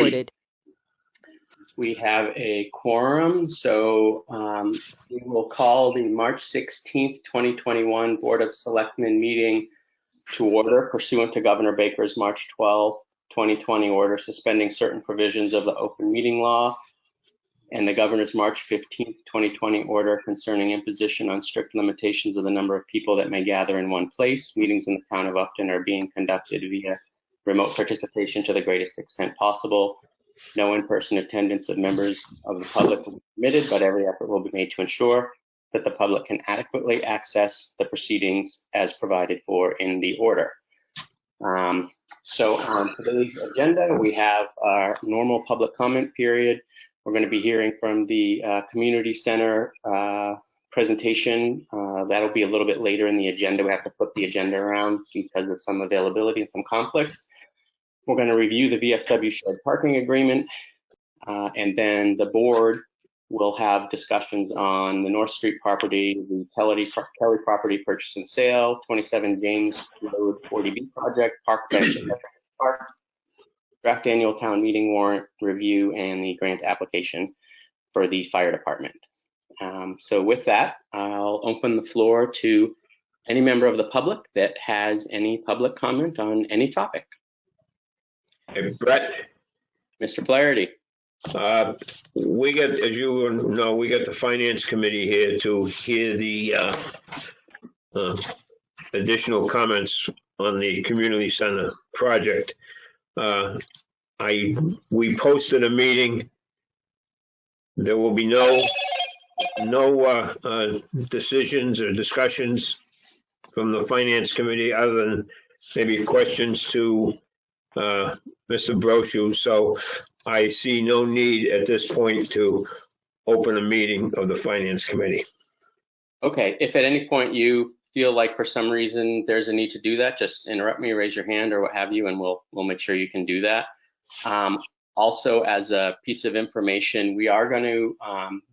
recorded. We have a quorum, so we will call the March 16th, 2021 Board of Selectmen meeting to order pursuant to Governor Baker's March 12, 2020 order suspending certain provisions of the open meeting law and the Governor's March 15th, 2020 order concerning imposition on strict limitations of the number of people that may gather in one place. Meetings in the town of Upton are being conducted via remote participation to the greatest extent possible. No in-person attendance of members of the public will be permitted, but every effort will be made to ensure that the public can adequately access the proceedings as provided for in the order. So on today's agenda, we have our normal public comment period. We're going to be hearing from the community center presentation. That'll be a little bit later in the agenda. We have to flip the agenda around because of some availability and some conflicts. We're going to review the VFW shared parking agreement, and then the board will have discussions on the North Street property, the Kelly property purchase and sale, 27 James Road 40B project, park bench, park, draft annual town meeting warrant review, and the grant application for the fire department. So with that, I'll open the floor to any member of the public that has any public comment on any topic. Hey, Brett. Mr. Flaherty. We got, as you know, we got the finance committee here to hear the additional comments on the community center project. We posted a meeting. There will be no decisions or discussions from the finance committee other than maybe questions to Mr. Brochu. So I see no need at this point to open a meeting of the finance committee. Okay, if at any point you feel like for some reason there's a need to do that, just interrupt me, raise your hand or what have you, and we'll make sure you can do that. Also, as a piece of information, we are going to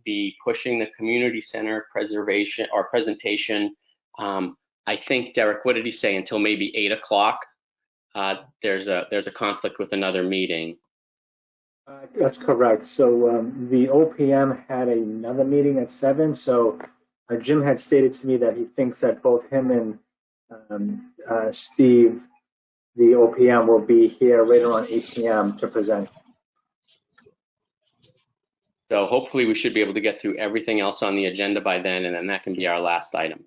be pushing the community center preservation or presentation. I think, Derek, what did he say, until maybe 8 o'clock? There's a conflict with another meeting. That's correct. So the OPM had another meeting at 7. So Jim had stated to me that he thinks that both him and Steve, the OPM, will be here right around 8 p.m. to present. So hopefully we should be able to get through everything else on the agenda by then, and then that can be our last item.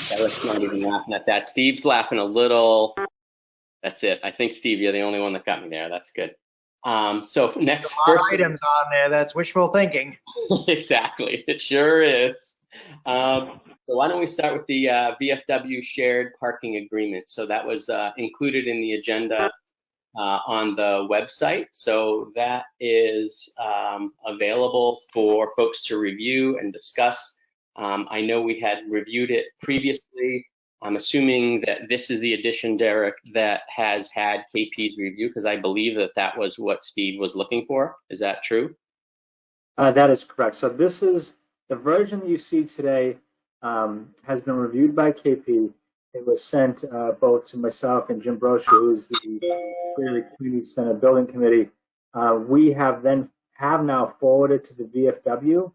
Derek's not even laughing at that. Steve's laughing a little. That's it. I think, Steve, you're the only one that got me there. That's good. So next, a lot of items on there. That's wishful thinking. Exactly. It sure is. So why don't we start with the VFW shared parking agreement? So that was included in the agenda on the website. So that is available for folks to review and discuss. I know we had reviewed it previously. I'm assuming that this is the edition, Derek, that has had KP's review, because I believe that that was what Steve was looking for. Is that true? That is correct. So this is the version you see today, has been reviewed by KP. It was sent both to myself and Jim Brochu, who's the Community Center Building Committee. We have now forwarded to the VFW.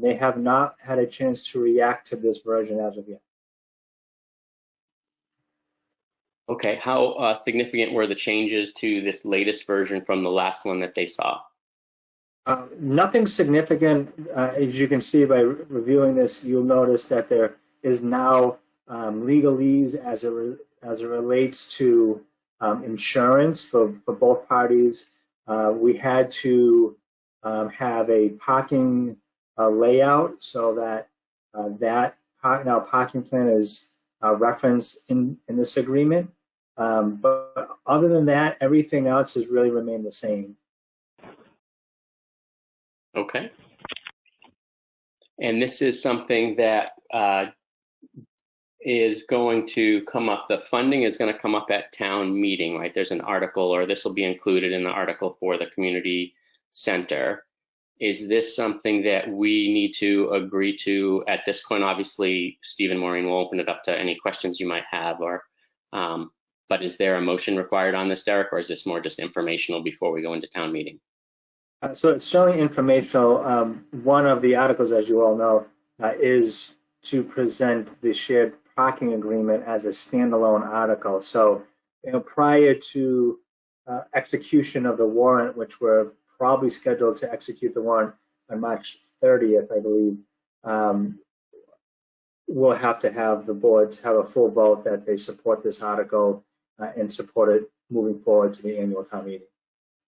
They have not had a chance to react to this version as of yet. Okay, how significant were the changes to this latest version from the last one that they saw? Nothing significant. As you can see by reviewing this, you'll notice that there is now legalese as it relates to insurance for both parties. We had to have a parking layout so that parking plan is referenced in this agreement. But other than that, everything else has really remained the same. Okay. And this is something that is going to come up, the funding is going to come up at town meeting, right? There's an article, or this will be included in the article for the community center. Is this something that we need to agree to at this point? Obviously, Steve and Maureen will open it up to any questions you might have, or But is there a motion required on this, Derek, or is this more just informational before we go into town meeting? So it's showing informational. One of the articles, as you all know, is to present the shared parking agreement as a standalone article. So, prior to execution of the warrant, which we're probably scheduled to execute the warrant on March 30th, I believe, we'll have to have the boards have a full vote that they support this article and support it moving forward to the annual town meeting.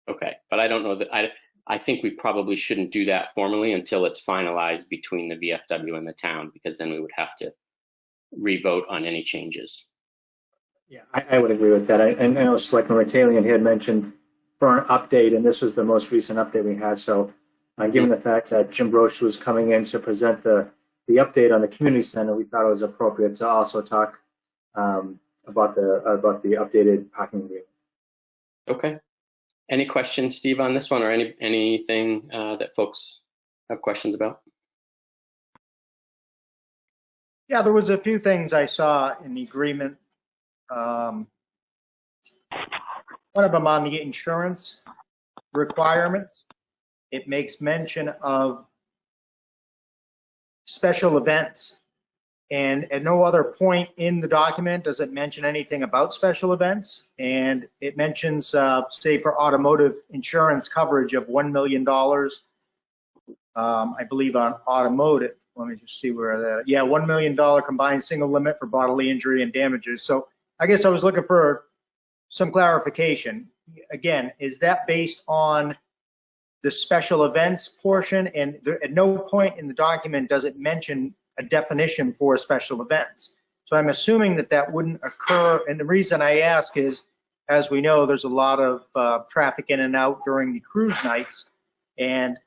Okay, but I don't know that I think we probably shouldn't do that formally until it's finalized between the VFW and the town, because then we would have to re-vote on any changes. Yeah, I would agree with that. I know Selectman Ratalian had mentioned for an update, and this was the most recent update we had. So, given the fact that Jim Broch was coming in to present the update on the community center, we thought it was appropriate to also talk about the updated parking agreement. Okay. Any questions, Steve, on this one, or anything that folks have questions about? Yeah, there was a few things I saw in the agreement. One of them on the insurance requirements. It makes mention of special events. And at no other point in the document does it mention anything about special events. And it mentions, say, for automotive insurance coverage of $1 million, I believe on automotive. Let me just see where that, yeah, $1 million combined single limit for bodily injury and damages. So I guess I was looking for some clarification. Again, is that based on the special events portion? And there, at no point in the document does it mention a definition for special events. So I'm assuming that that wouldn't occur. And the reason I ask is, as we know, there's a lot of traffic in and out during the cruise nights, and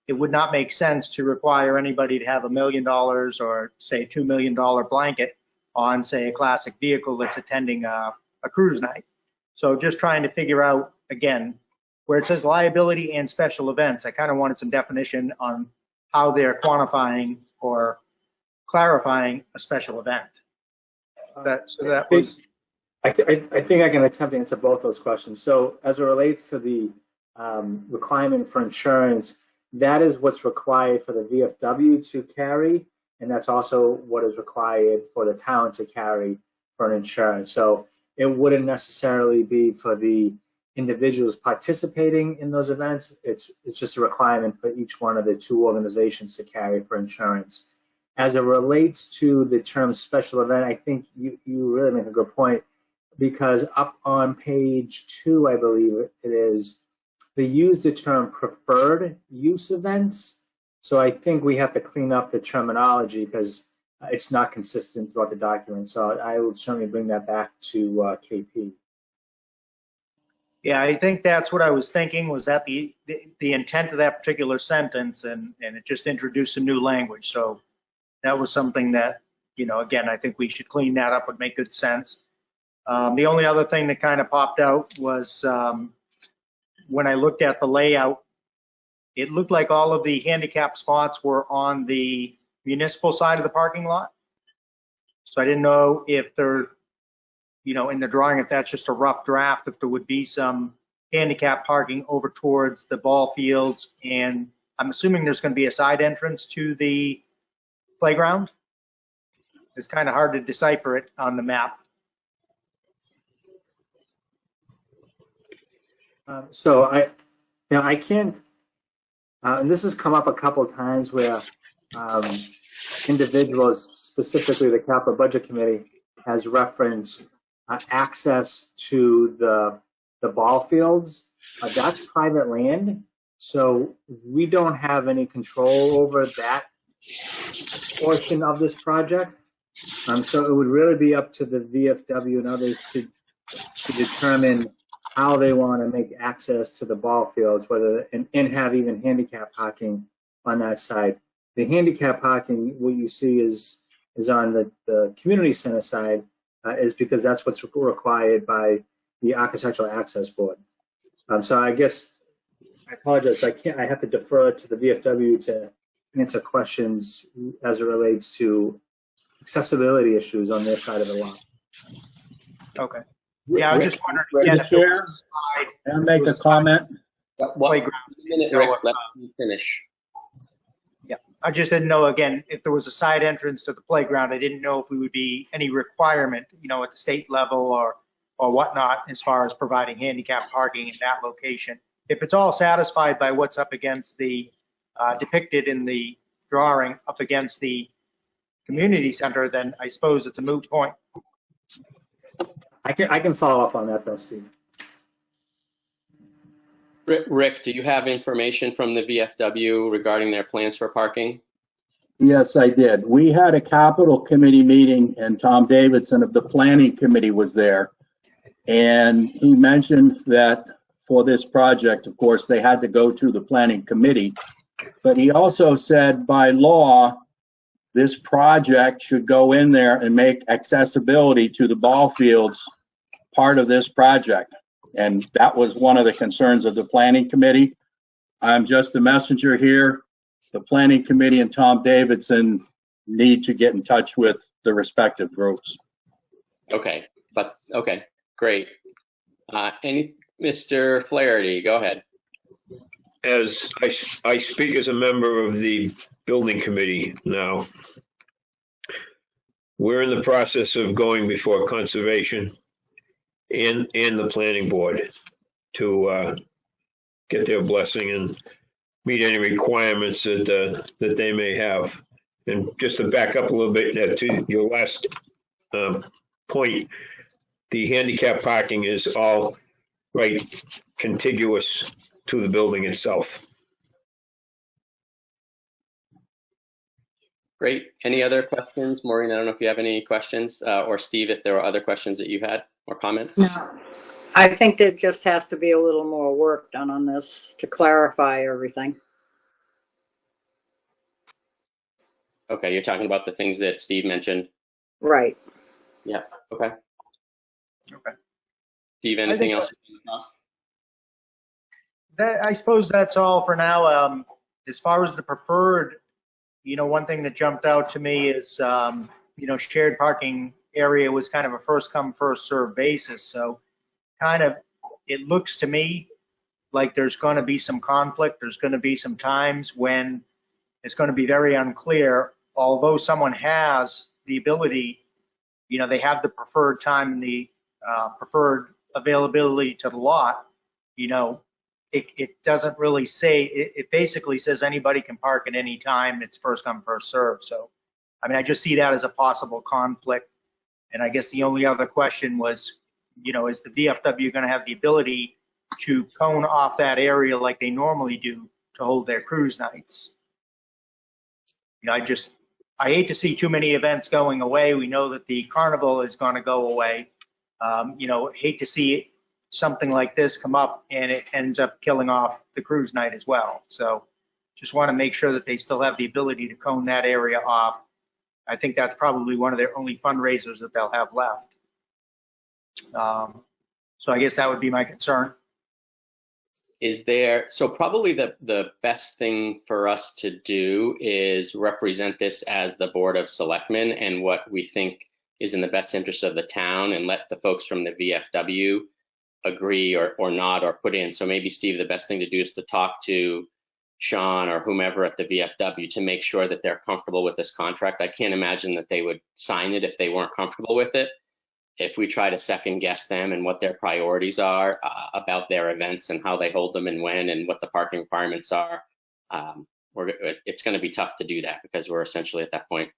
it would not make sense to require anybody to have $1 million or say $2 million blanket on, say, a classic vehicle that's attending a cruise night. So just trying to figure out, again, where it says liability and special events, I kind of wanted some definition on how they're quantifying or clarifying a special event. That was. I think I can attempt to answer both those questions. So as it relates to the requirement for insurance, that is what's required for the VFW to carry, and that's also what is required for the town to carry for an insurance. So it wouldn't necessarily be for the individuals participating in those events. It's just a requirement for each one of the two organizations to carry for insurance. As it relates to the term special event, I think you really make a good point, because up on page 2, I believe it is, they use the term preferred use events. So I think we have to clean up the terminology because it's not consistent throughout the document. So I will certainly bring that back to KP. Yeah, I think that's what I was thinking, was that the intent of that particular sentence, and it just introduced some new language. So that was something that, again, I think we should clean that up. Would make good sense. The only other thing that kind of popped out was when I looked at the layout, it looked like all of the handicap spots were on the municipal side of the parking lot. So I didn't know if there, in the drawing, if that's just a rough draft, if there would be some handicap parking over towards the ball fields. And I'm assuming there's going to be a side entrance to the playground. It's kind of hard to decipher it on the map. So I can't, and this has come up a couple of times where individuals, specifically the Capital Budget Committee, has referenced access to the ball fields. That's private land, so we don't have any control over that portion of this project. So it would really be up to the VFW and others to determine how they want to make access to the ball fields, whether and have even handicap parking on that side. The handicap parking, what you see is on the community center side, is because that's what's required by the Architectural Access Board. So I guess I apologize. I have to defer to the VFW to answer questions as it relates to accessibility issues on their side of the lot. Okay. Yeah, I was Rick, just wondering, Rick, again, if there Chair? was a slide, Can I make a comment? what, playground. minute, Rick, let me finish. Yeah, I just didn't know, again, if there was a side entrance to the playground, I didn't know if we would be any requirement, at the state level or whatnot, as far as providing handicap parking in that location. If it's all satisfied by what's up against the, depicted in the drawing up against the community center, then I suppose it's a moot point. I can follow up on that though, Steve. Rick, do you have information from the VFW regarding their plans for parking? Yes, I did. We had a capital committee meeting and Tom Davidson of the planning committee was there. And he mentioned that for this project, of course, they had to go to the planning committee. But he also said by law, this project should go in there and make accessibility to the ball fields part of this project. And that was one of the concerns of the planning committee. I'm just a messenger here. The planning committee and Tom Davidson need to get in touch with the respective groups. Okay, great. Mr. Flaherty, go ahead. As I speak as a member of the building committee now, we're in the process of going before conservation and the planning board to get their blessing and meet any requirements that they may have. And just to back up a little bit to your last point, the handicap parking is all right contiguous to the building itself. Great. Any other questions? Maureen, I don't know if you have any questions, or Steve, if there were other questions that you had or comments. No, I think there just has to be a little more work done on this to clarify everything. Okay, you're talking about the things that Steve mentioned. Right. Yeah. Okay. Okay. Steve, anything else? I suppose that's all for now. As far as the preferred, one thing that jumped out to me is, shared parking area was kind of a first come, first served basis. So it looks to me like there's going to be some conflict. There's going to be some times when it's going to be very unclear, although someone has the ability, they have the preferred time and the preferred availability to the lot, it doesn't really say, it basically says anybody can park at any time. It's first come, first served. So, I just see that as a possible conflict. And I guess the only other question was, is the VFW going to have the ability to cone off that area like they normally do to hold their cruise nights? I hate to see too many events going away. We know that the carnival is going to go away. Hate to see something like this come up and it ends up killing off the cruise night as well. So just want to make sure that they still have the ability to cone that area off. I think that's probably one of their only fundraisers that they'll have left. So I guess that would be my concern. So probably the best thing for us to do is represent this as the Board of Selectmen and what we think is in the best interest of the town, and let the folks from the VFW agree or not or put in. So maybe, Steve, the best thing to do is to talk to Sean or whomever at the VFW to make sure that they're comfortable with this contract. I can't imagine that they would sign it if they weren't comfortable with it. If we try to second guess them and what their priorities are about their events and how they hold them and when and what the parking requirements are, it's going to be tough to do that, because we're essentially at that point,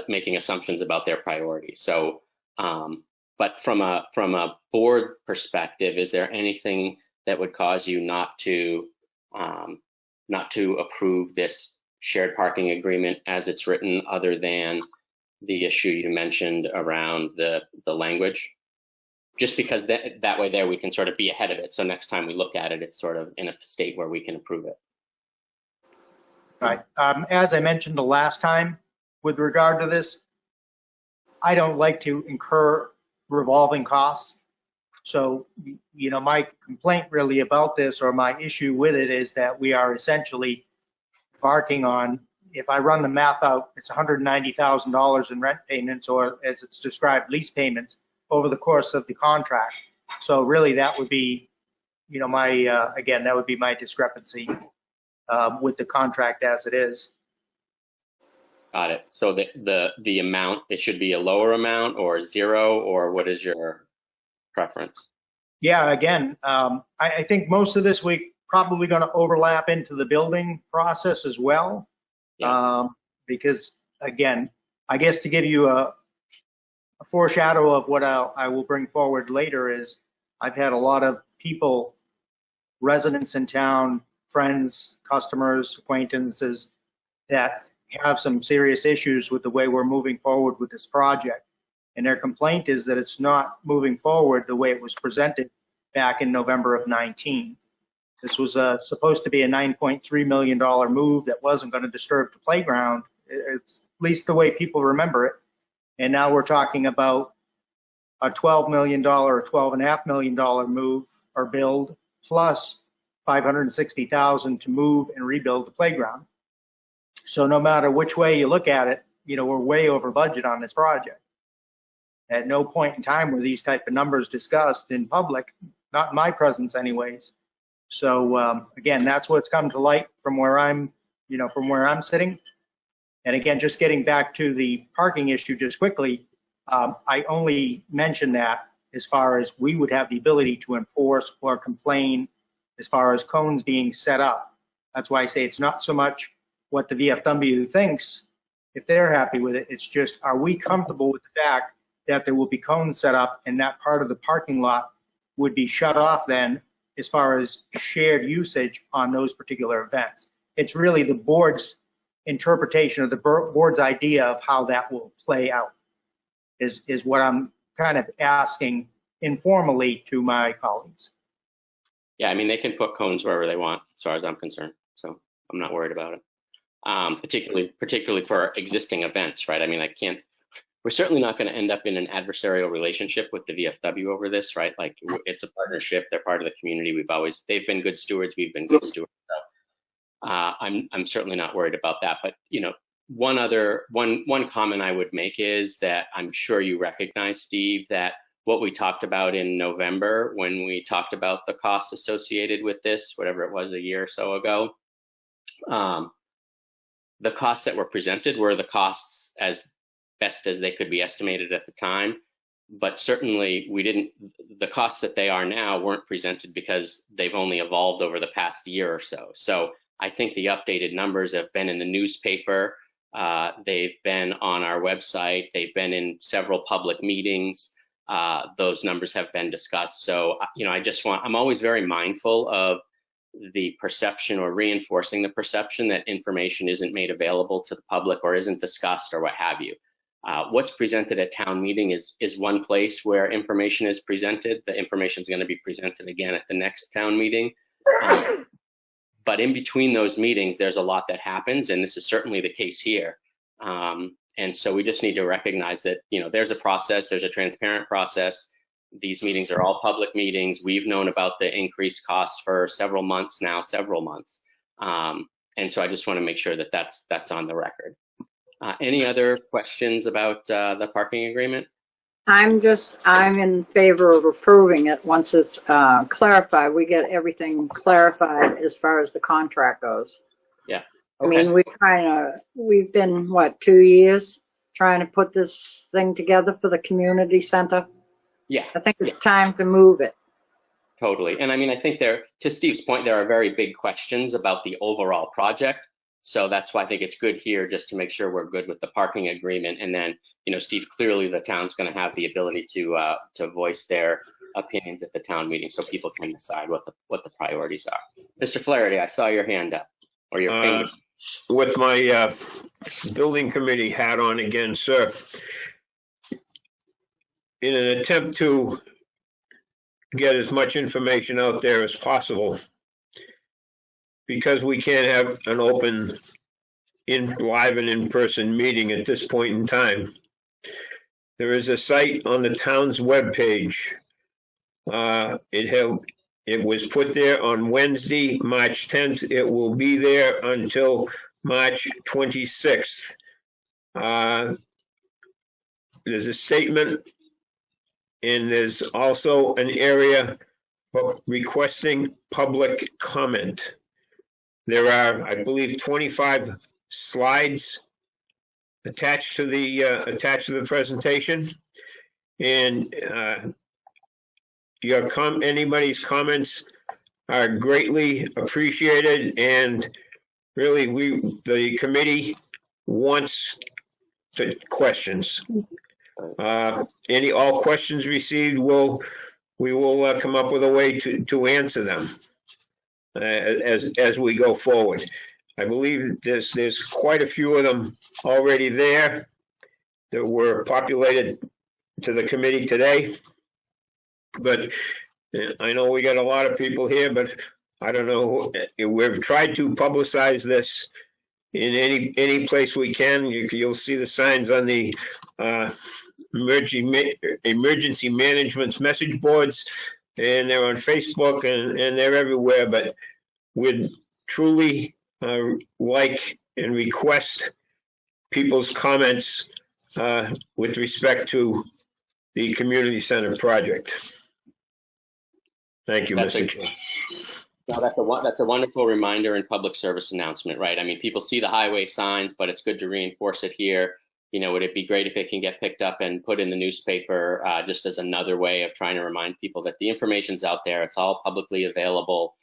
making assumptions about their priorities. So, but from a board perspective, is there anything that would cause you not to approve this shared parking agreement as it's written, other than the issue you mentioned around the language? Just because that way there we can sort of be ahead of it. So next time we look at it, it's sort of in a state where we can approve it. Right. As I mentioned the last time, with regard to this, I don't like to incur revolving costs. So, my complaint really about this, or my issue with it, is that we are essentially embarking on, if I run the math out, it's $190,000 in rent payments, or as it's described, lease payments over the course of the contract. So really that would be, my, again, that would be my discrepancy with the contract as it is. Got it. So the amount, it should be a lower amount or zero, or what is your preference? Yeah, again, I think most of this week probably going to overlap into the building process as well. Yeah. Because again, I guess to give you a foreshadow of what I will bring forward later is I've had a lot of people, residents in town, friends, customers, acquaintances that have some serious issues with the way we're moving forward with this project. And their complaint is that it's not moving forward the way it was presented back in November of 19. This was supposed to be a $9.3 million move that wasn't going to disturb the playground. It's at least the way people remember it. And now we're talking about a $12 million or $12.5 million move or build plus $560,000 to move and rebuild the playground. So no matter which way you look at it, we're way over budget on this project. At no point in time were these type of numbers discussed in public, not in my presence anyways. So again, that's what's come to light from where I'm sitting. And again, just getting back to the parking issue just quickly, I only mentioned that as far as we would have the ability to enforce or complain as far as cones being set up. That's why I say it's not so much what the VFW thinks, if they're happy with it, it's just, are we comfortable with the fact that there will be cones set up and that part of the parking lot would be shut off then as far as shared usage on those particular events? It's really the board's interpretation of the board's idea of how that will play out is what I'm kind of asking informally to my colleagues. Yeah, I mean, they can put cones wherever they want, as far as I'm concerned. So I'm not worried about it. Particularly for existing events, right? I mean, we're certainly not going to end up in an adversarial relationship with the VFW over this, right? Like, it's a partnership. They're part of the community. They've been good stewards. We've been good stewards. So, I'm certainly not worried about that. But, one comment I would make is that I'm sure you recognize, Steve, that what we talked about in November when we talked about the costs associated with this, whatever it was a year or so ago, the costs that were presented were the costs as best as they could be estimated at the time. But certainly the costs that they are now weren't presented because they've only evolved over the past year or so. So I think the updated numbers have been in the newspaper. They've been on our website. They've been in several public meetings. Those numbers have been discussed. So, I'm always very mindful of the perception or reinforcing the perception that information isn't made available to the public or isn't discussed or what have you. What's presented at town meeting is one place where information is presented. The information is going to be presented again at the next town meeting. But in between those meetings, there's a lot that happens, and this is certainly the case here. And so we just need to recognize that, there's a process, there's a transparent process. These meetings are all public meetings. We've known about the increased cost for several months now. And so I just want to make sure that that's on the record. Any other questions about the parking agreement? I'm in favor of approving it once it's clarified. We get everything clarified as far as the contract goes. Yeah. Okay. I mean, we've been, 2 years trying to put this thing together for the community center? Yeah. I think it's time to move it. Totally. And I mean, I think to Steve's point, there are very big questions about the overall project. So that's why I think it's good here just to make sure we're good with the parking agreement. And then, Steve, clearly the town's going to have the ability to voice their opinions at the town meeting so people can decide what the priorities are. Mr. Flaherty, I saw your hand up, or your finger. With my building committee hat on again, sir, in an attempt to get as much information out there as possible, because we can't have an open live and in-person meeting at this point in time, there is a site on the town's webpage. It was put there on Wednesday, March 10th. It will be there until March 26th. There's a statement, and there's also an area for requesting public comment. There are, I believe, 25 slides attached to the presentation, and anybody's comments are greatly appreciated, and really the committee wants questions. All questions received we will come up with a way to answer them as we go forward. I believe there's quite a few of them already there that were populated to the committee today. But I know we got a lot of people here, but I don't know. We've tried to publicize this in any place we can. You'll see the signs on the emergency management's message boards, and they're on Facebook, and they're everywhere. But we'd truly like and request people's comments with respect to the community center project. Thank you, Mr. Chair. No, that's a wonderful reminder and public service announcement, right? I mean, people see the highway signs, but it's good to reinforce it here. You know, would it be great if it can get picked up and put in the newspaper just as another way of trying to remind people that the information's out there. It's all publicly available.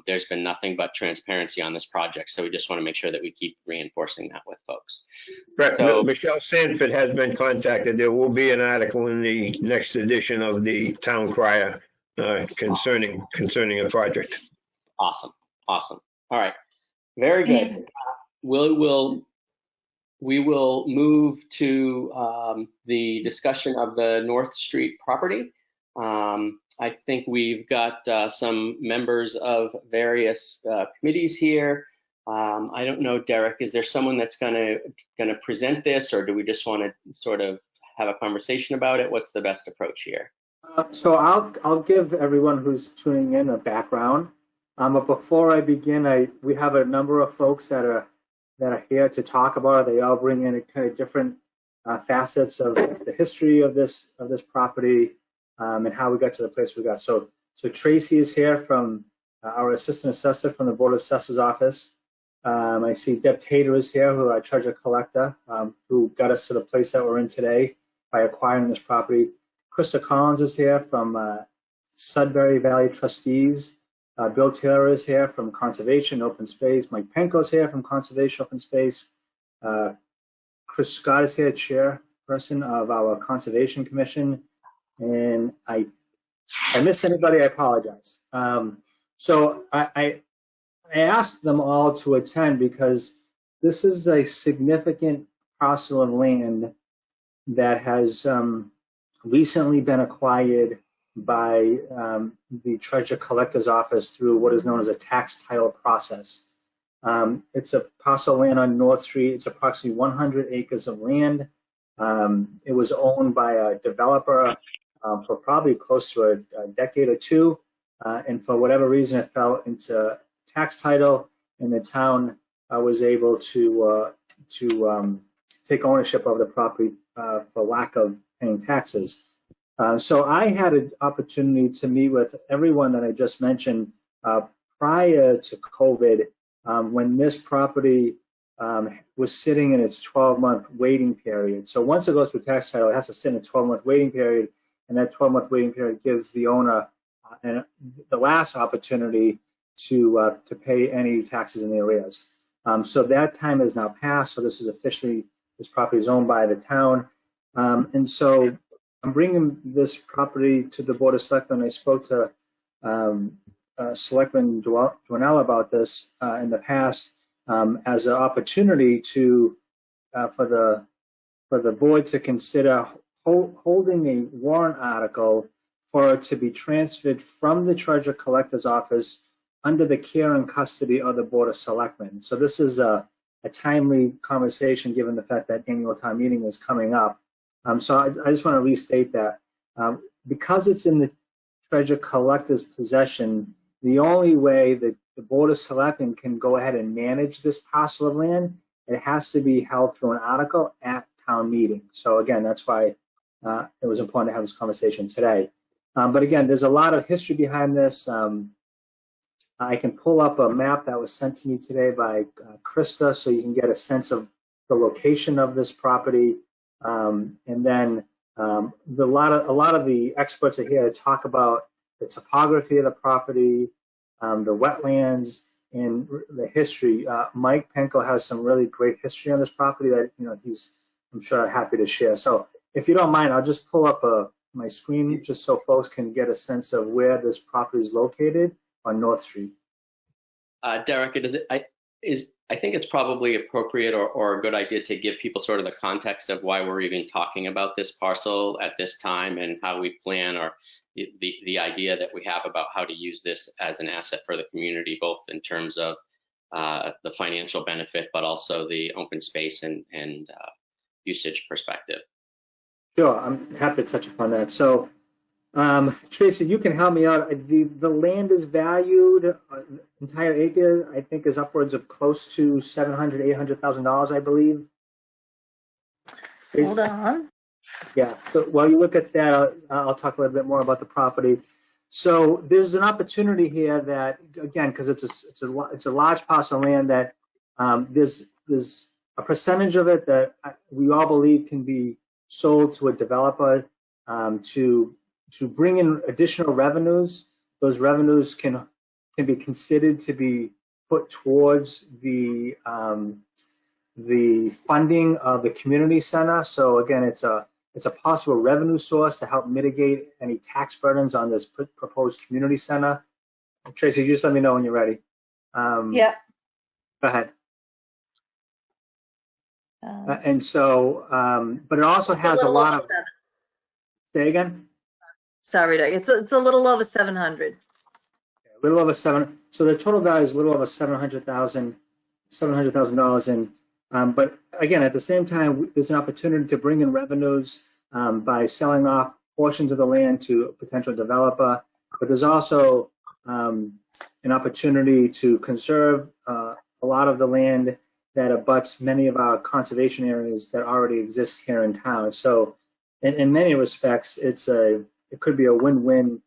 There's been nothing but transparency on this project, so we just want to make sure that we keep reinforcing that with folks. So, Michelle Sanford has been contacted. There will be an article in the next edition of the Town Crier concerning the project. Awesome. All right, very good. We will move to the discussion of the North Street property. I think we've got some members of various committees here. I don't know, Derek, is there someone that's gonna present this, or do we just want to sort of have a conversation about it? What's the best approach here? So I'll give everyone who's tuning in a background. But before I begin, we have a number of folks that are here to talk about it. They all bring in kind of different facets of the history of this property and how we got to the place we got. So Tracy is here from our assistant assessor from the Board of Assessors office. I see Deb Tater is here, who our treasure collector, who got us to the place that we're in today by acquiring this property. Krista Collins is here from Sudbury Valley Trustees. Bill Taylor is here from Conservation Open Space. Mike Penko is here from Conservation Open Space. Chris Scott is here, chairperson of our Conservation Commission. And I miss anybody, I apologize. So I asked them all to attend because this is a significant parcel of land that has recently been acquired by the Treasure Collector's Office through what is known as a tax title process. It's a parcel of land on North Street. It's approximately 100 acres of land. It was owned by a developer for probably close to a decade or two, and for whatever reason it fell into tax title, and the town was able to take ownership of the property for lack of paying taxes. So I had an opportunity to meet with everyone that I just mentioned prior to COVID, when this property was sitting in its 12-month waiting period. So once it goes through tax title, it has to sit in a 12-month waiting period, and that 12-month waiting period gives the owner the last opportunity to pay any taxes in the arrears. So that time has now passed. So this property is owned by the town, and so I'm bringing this property to the Board of Selectmen. I spoke to Selectman Dwennell about this in the past as an opportunity for the board to consider holding a warrant article for it to be transferred from the Treasure Collector's Office under the care and custody of the Board of Selectmen. So this is a timely conversation given the fact that annual town meeting is coming up. So I just want to restate that because it's in the Treasure Collector's possession, the only way that the Board of Selectmen can go ahead and manage this parcel of land, it has to be held through an article at town meeting. So again, that's why it was important to have this conversation today. But again, there's a lot of history behind this. I can pull up a map that was sent to me today by Krista, so you can get a sense of the location of this property. And then a lot of the experts are here to talk about the topography of the property, the wetlands, and the history. Mike Penko has some really great history on this property that he's, I'm sure, happy to share. So if you don't mind, I'll just pull up my screen just so folks can get a sense of where this property is located on North Street. Derek, I think it's probably appropriate or a good idea to give people sort of the context of why we're even talking about this parcel at this time and how we plan, or the idea that we have about how to use this as an asset for the community, both in terms of the financial benefit, but also the open space and usage perspective. Sure, I'm happy to touch upon that. So, Tracy, you can help me out. The land is valued, entire acre, I think, is upwards of close to $700,000, $800,000, I believe. Hold on. Yeah. So while you look at that, I'll talk a little bit more about the property. So there's an opportunity here that, again, because it's a large parcel of land, that there's a percentage of it that we all believe can be sold to a developer to bring in additional revenues. Those revenues can be considered to be put towards the funding of the community center. So again, it's a possible revenue source to help mitigate any tax burdens on this proposed community center. Tracy, just let me know when you're ready. Yep. Go ahead. And so, but it also has a lot of. Say again. Sorry, Doug. It's a little over 700. A little over $700,000. So the total value is a little over $700,000. And but again, at the same time, there's an opportunity to bring in revenues by selling off portions of the land to a potential developer. But there's also an opportunity to conserve a lot of the land that abuts many of our conservation areas that already exist here in town. So in many respects, it could be a win-win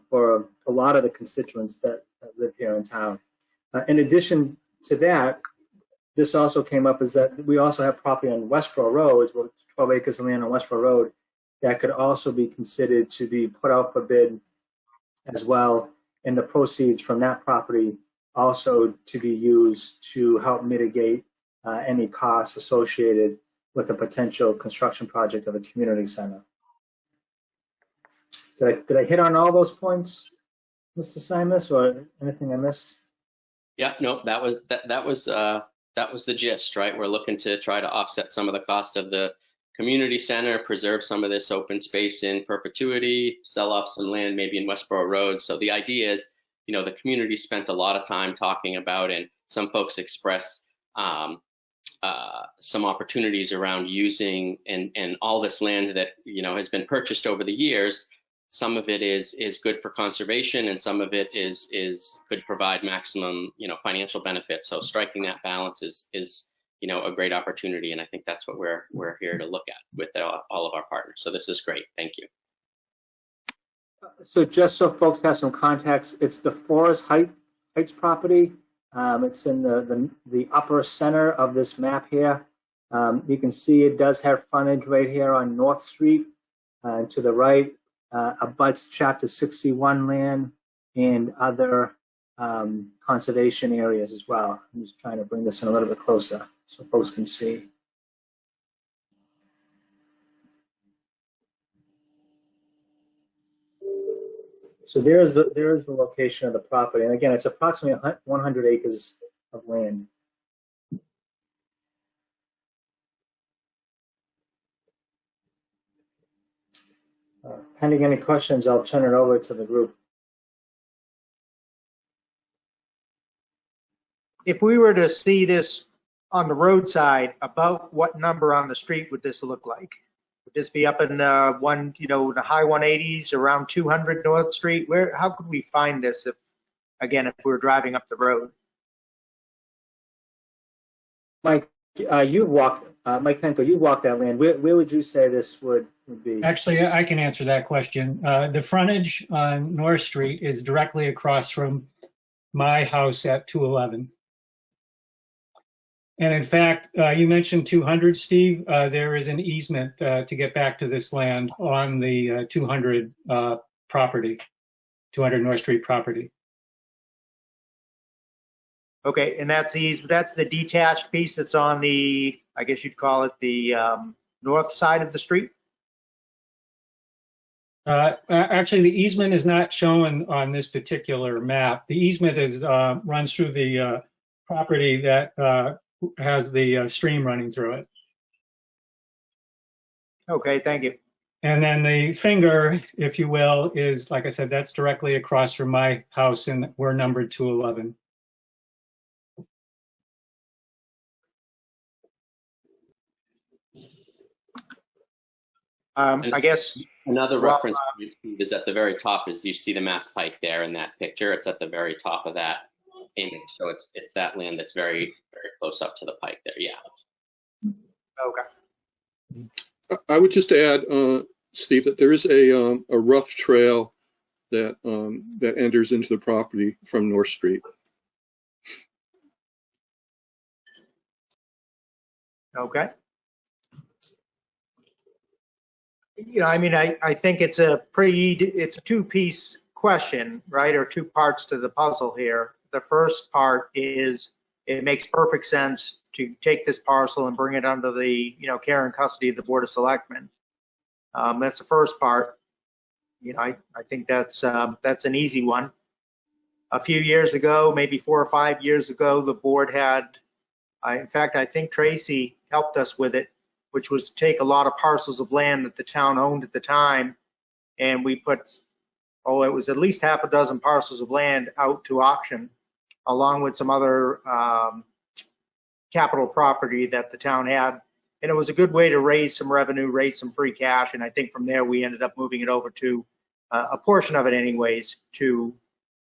for a lot of the constituents that live here in town. In addition to that, this also came up is that we also have property on Westboro Road, 12 acres of land on Westboro Road, that could also be considered to be put out for bid as well, and the proceeds from that property also to be used to help mitigate any costs associated with a potential construction project of a community center. Did I hit on all those points, Mr. Simus, or anything I missed? Yeah, no, that was the gist, right? We're looking to try to offset some of the cost of the community center, preserve some of this open space in perpetuity, sell off some land maybe in Westboro Road. So the idea is, the community spent a lot of time talking about, and some folks express some opportunities around using and all this land that has been purchased over the years. Some of it is good for conservation, and some of it could provide maximum financial benefit. So striking that balance is a great opportunity, and I think that's what we're here to look at with all of our partners. So this is great. Thank you. So just so folks have some context, it's the Forest Heights property. It's in the upper center of this map here. You can see it does have frontage right here on North Street. To the right, abuts Chapter 61 land and other conservation areas as well. I'm just trying to bring this in a little bit closer so folks can see. So there is the location of the property, and again, it's approximately 100 acres of land. Pending any questions, I'll turn it over to the group. If we were to see this on the roadside, about what number on the street would this look like? Would this be up in the high 180s, around 200 North Street? How could we find this if again, if we were driving up the road. Mike, Mike Penko, you walked that land. Where would you say this would be? Actually, I can answer that question. The frontage on North Street is directly across from my house at 211. And in fact, you mentioned 200, Steve. There is an easement to get back to this land on the 200 property, 200 North Street property. Okay, and that's the detached piece that's on the, I guess you'd call it the north side of the street? Actually, the easement is not shown on this particular map. The easement is runs through the property that has the stream running through it. Okay, thank you. And then the finger, if you will, is, like I said, that's directly across from my house, and we're numbered 211. I guess another reference is at the very top. Is you see the Mass Pike there in that picture? It's at the very top of that image. So it's that land that's very, very close up to the pike there. Yeah. Okay. I would just add, Steve, that there is a rough trail that that enters into the property from North Street. Okay. You know, I mean, I think it's a two-piece question, right? Or two parts to the puzzle here. The first part is it makes perfect sense to take this parcel and bring it under the, care and custody of the Board of Selectmen. That's the first part. I think that's an easy one. A few years ago, maybe 4 or 5 years ago, the board had, in fact, I think Tracy helped us with it, which was to take a lot of parcels of land that the town owned at the time, and we put, it was at least half a dozen parcels of land out to auction, along with some other capital property that the town had. And it was a good way to raise some revenue, raise some free cash, and I think from there we ended up moving it over to, a portion of it anyways, to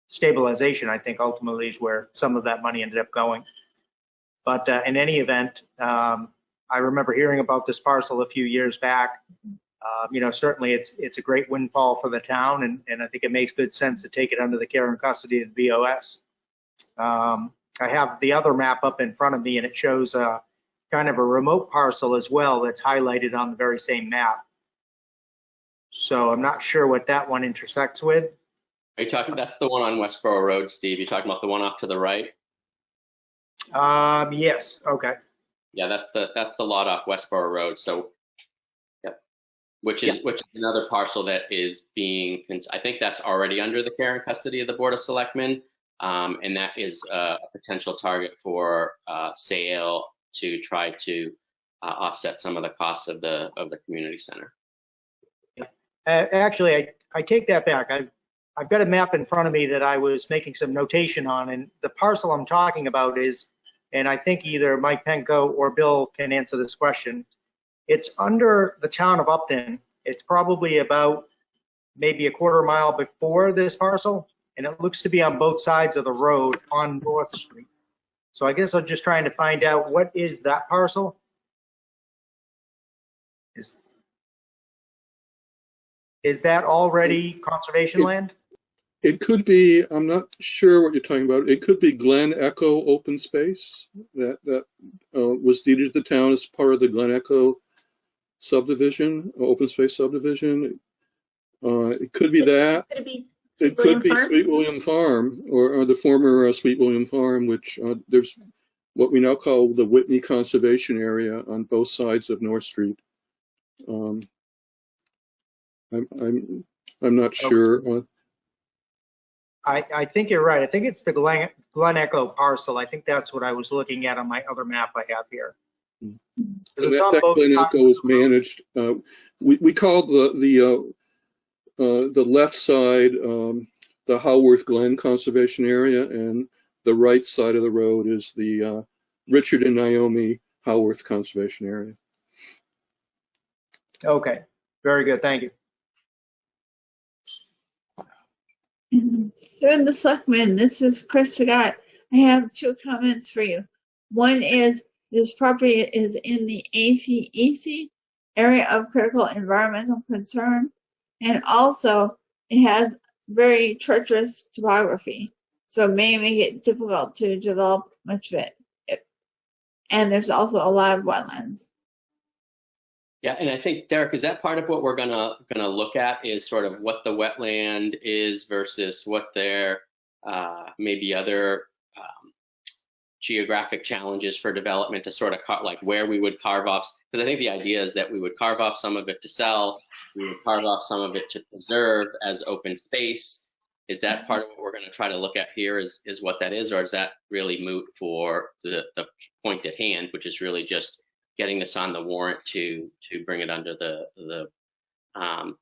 stabilization, I think ultimately is where some of that money ended up going. But in any event, I remember hearing about this parcel a few years back. Certainly it's a great windfall for the town, and I think it makes good sense to take it under the care and custody of the BOS. I have the other map up in front of me, and it shows kind of a remote parcel as well that's highlighted on the very same map. So I'm not sure what that one intersects with. Are you talking? That's the one on Westboro Road, Steve. You're talking about the one off to the right? Yes. Okay. Yeah, that's the lot off Westboro Road. So, yeah, which is another parcel that is being. I think that's already under the care and custody of the Board of Selectmen, and that is a potential target for sale to try to offset some of the costs of the community center. Yeah. Actually, I take that back. I've got a map in front of me that I was making some notation on, and the parcel I'm talking about is. And I think either Mike Penko or Bill can answer this question. It's under the town of Upton. It's probably about maybe a quarter mile before this parcel, and it looks to be on both sides of the road on North Street. So I guess I'm just trying to find out what is that parcel? Is that already conservation land? It could be, I'm not sure what you're talking about. It could be Glen Echo open space that was deeded to the town as part of the Glen Echo subdivision, open space subdivision. It could be that. It could be Sweet William Farm or the former Sweet William Farm, which there's what we now call the Whitney Conservation Area on both sides of North Street. I'm not sure. I think you're right. I think it's the Glen Echo parcel. I think that's what I was looking at on my other map I have here. That Glen Echo is managed. We call the left side the Howarth Glen Conservation Area, and the right side of the road is the Richard and Naomi Howarth Conservation Area. Okay, very good. Thank you. Through the Selectmen, this is Chris Sagat. I have two comments for you. One is this property is in the ACEC area of critical environmental concern, and also it has very treacherous topography, so it may make it difficult to develop much of it. And there's also a lot of wetlands. Yeah, and I think, Derek, is that part of what we're gonna look at is sort of what the wetland is versus what their maybe other geographic challenges for development to sort of like where we would carve off, because I think the idea is that we would carve off some of it to sell, we would carve off some of it to preserve as open space. Is that part of what we're going to try to look at here is what that is, or is that really moot for the point at hand, which is really just getting this on the warrant to bring it under the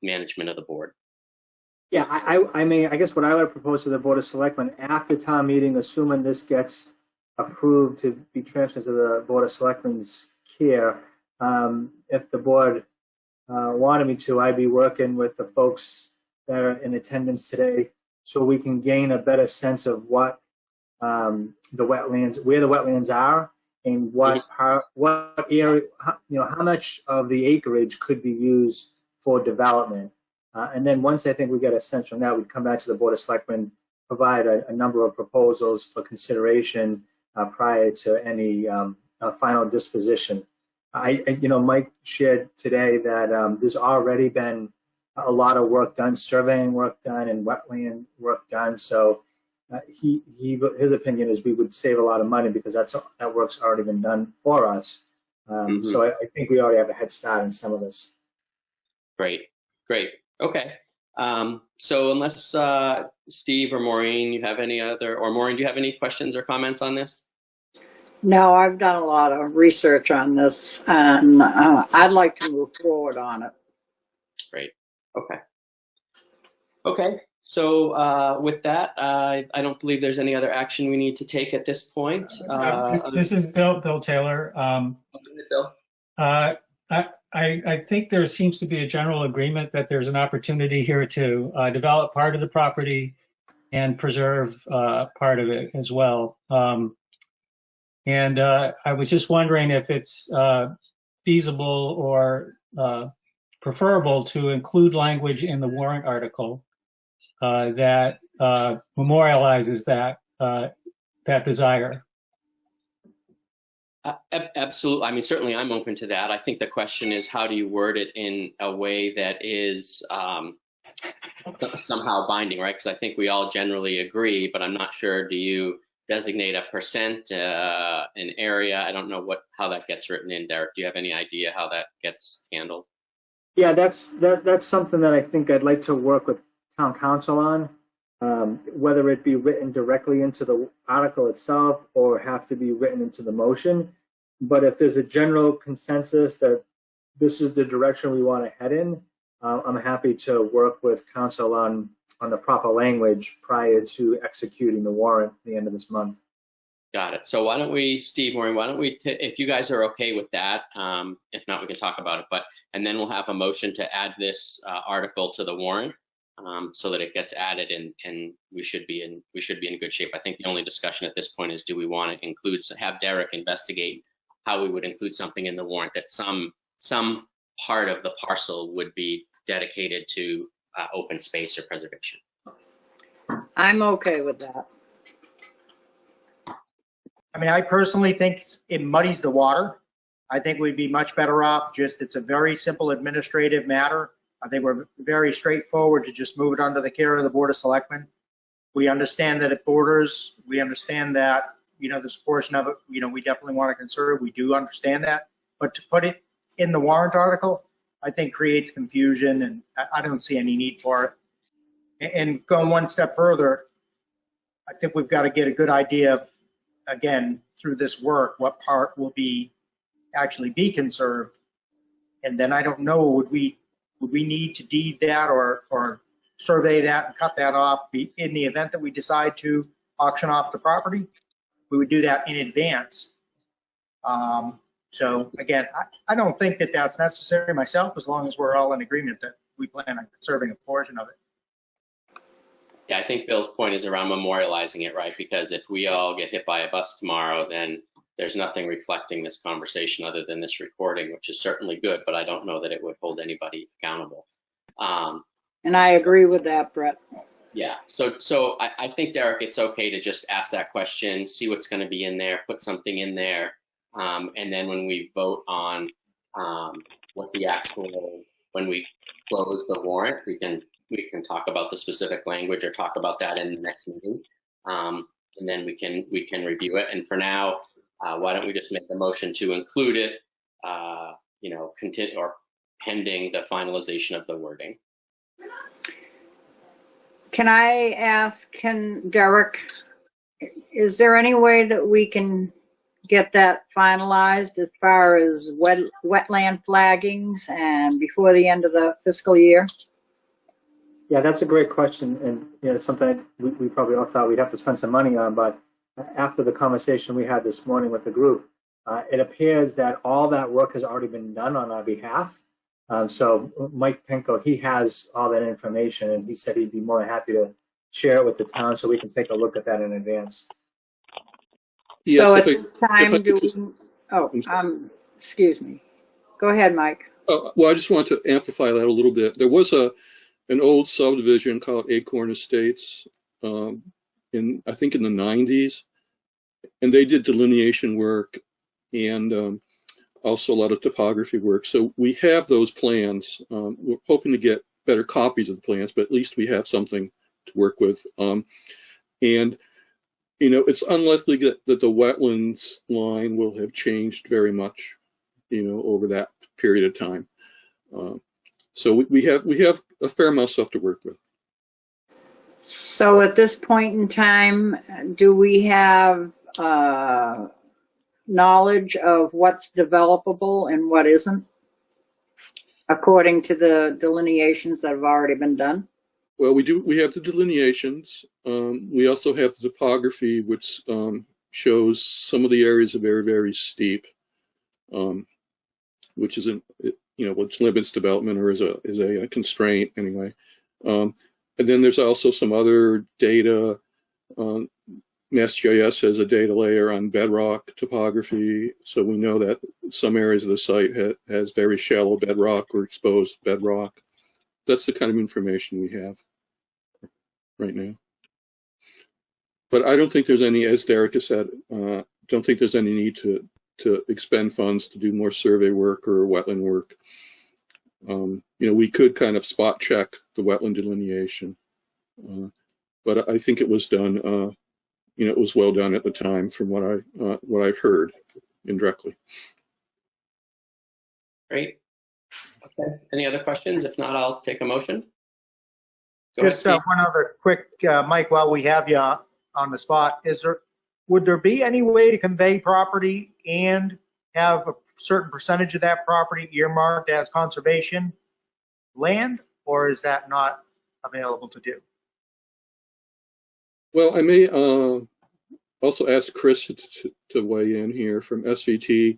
management of the board? Yeah, I mean, I guess what I would propose to the Board of Selectmen after town meeting, assuming this gets approved to be transferred to the Board of Selectmen's care, if the board wanted me to, I'd be working with the folks that are in attendance today so we can gain a better sense of what the wetlands, where the wetlands are, and what area, how much of the acreage could be used for development. And then once I think we get a sense from that, we'd come back to the Board of Selectmen, provide a number of proposals for consideration prior to any final disposition. Mike shared today that there's already been a lot of work done, surveying work done, and wetland work done. So his opinion is we would save a lot of money because that work's already been done for us. So I think we already have a head start in some of this. Great. Okay. So unless Steve or Maureen, you have any other, or Maureen, do you have any questions or comments on this? No, I've done a lot of research on this, and I'd like to move forward on it. Great. Okay. So with that, I don't believe there's any other action we need to take at this point. This is Bill Taylor. Bill? I think there seems to be a general agreement that there's an opportunity here to develop part of the property and preserve part of it as well. And I was just wondering if it's feasible or preferable to include language in the warrant article that memorializes that desire. Absolutely. I mean, certainly I'm open to that. I think the question is, how do you word it in a way that is somehow binding, right? Because I think we all generally agree, but I'm not sure, do you designate a percent, an area? I don't know how that gets written in, Derek. Do you have any idea how that gets handled? Yeah, that's something that I think I'd like to work with town council on, whether it be written directly into the article itself or have to be written into the motion. But if there's a general consensus that this is the direction we want to head in, I'm happy to work with council on the proper language prior to executing the warrant at the end of this month. Got it. So why don't we, Steve, Maureen, why don't we, if you guys are okay with that, if not, we can talk about it, and then we'll have a motion to add this article to the warrant so that it gets added, and we should be in good shape. I think the only discussion at this point is, do we want to have Derek investigate how we would include something in the warrant that some part of the parcel would be dedicated to open space or preservation. I'm okay with that. I mean, I personally think it muddies the water. I think we'd be much better off it's a very simple administrative matter. I think we're very straightforward to just move it under the care of the Board of Selectmen. We understand that it borders. We understand that, this portion of it, we definitely want to conserve. We do understand that. But to put it in the warrant article, I think creates confusion, and I don't see any need for it. And going one step further, I think we've got to get a good idea of, again, through this work, what part will actually be conserved. And then I don't know, would we need to deed that or survey that and cut that off in the event that we decide to auction off the property? We would do that in advance. So again, I don't think that that's necessary myself, as long as we're all in agreement that we plan on conserving a portion of it. Yeah, I think Bill's point is around memorializing it, right? Because if we all get hit by a bus tomorrow, then there's nothing reflecting this conversation other than this recording, which is certainly good, but I don't know that it would hold anybody accountable. And I agree with that, Brett. Yeah, so I think, Derek, it's okay to just ask that question, see what's going to be in there, put something in there, and then when we vote on what the actual, when we close the warrant, we can talk about the specific language or talk about that in the next meeting, and then we can review it. And for now, why don't we just make the motion to include it, continue or pending the finalization of the wording. Can I ask, Derek, is there any way that we can get that finalized as far as wetland flaggings and before the end of the fiscal year? Yeah, that's a great question, and it's something we probably all thought we'd have to spend some money on, but after the conversation we had this morning with the group, it appears that all that work has already been done on our behalf. So Mike Pinko, he has all that information, and he said he'd be more than happy to share it with the town so we can take a look at that in advance. Yes, So at if I- this time, if I could just- excuse me. Go ahead, Mike. Well, I just want to amplify that a little bit. There was an old subdivision called Acorn Estates I think in the 90s, and they did delineation work and also a lot of topography work. So we have those plans. We're hoping to get better copies of the plans, but at least we have something to work with. And it's unlikely that the wetlands line will have changed very much, over that period of time. So we have a fair amount of stuff to work with. So at this point in time, do we have knowledge of what's developable and what isn't, according to the delineations that have already been done? Well, we have the delineations. We also have the topography, which shows some of the areas are very, very steep, which isn't, which limits development or is a constraint anyway. And then there's also some other data. MassGIS has a data layer on bedrock topography, so we know that some areas of the site has very shallow bedrock or exposed bedrock. That's the kind of information we have right now. But I don't think there's any, as Derek has said, don't think there's any need to expend funds to do more survey work or wetland work. We could kind of spot check the wetland delineation, but I think it was done. It was well done at the time, from what I've heard indirectly. Great. Okay. Any other questions? If not, I'll take a motion. Just one other quick, Mike, while we have you on the spot, would there be any way to convey property and have a certain percentage of that property earmarked as conservation land, or is that not available to do? Well, I may also ask Chris to weigh in here from SVT.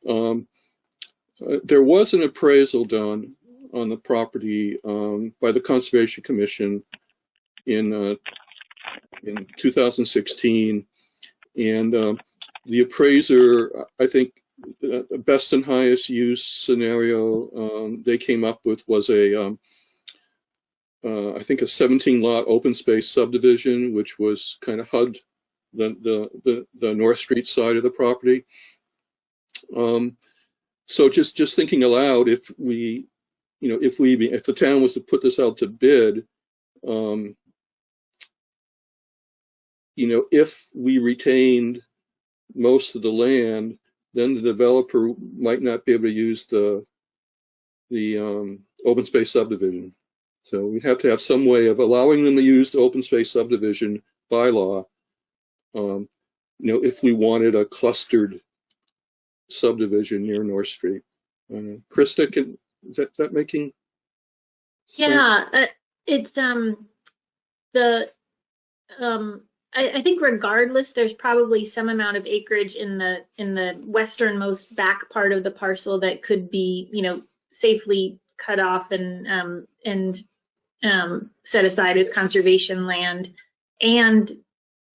There was an appraisal done on the property by the Conservation Commission in 2016, and the appraiser, I think, the best and highest use scenario they came up with was I think a 17-lot open space subdivision, which was kind of hugged the North Street side of the property. So just thinking aloud, if the town was to put this out to bid, if we retained most of the land, then the developer might not be able to use the open space subdivision. So we'd have to have some way of allowing them to use the open space subdivision bylaw, if we wanted a clustered subdivision near North Street. Krista, is that making sense? Yeah, it's I think regardless, there's probably some amount of acreage in the westernmost back part of the parcel that could be, safely cut off and set aside as conservation land and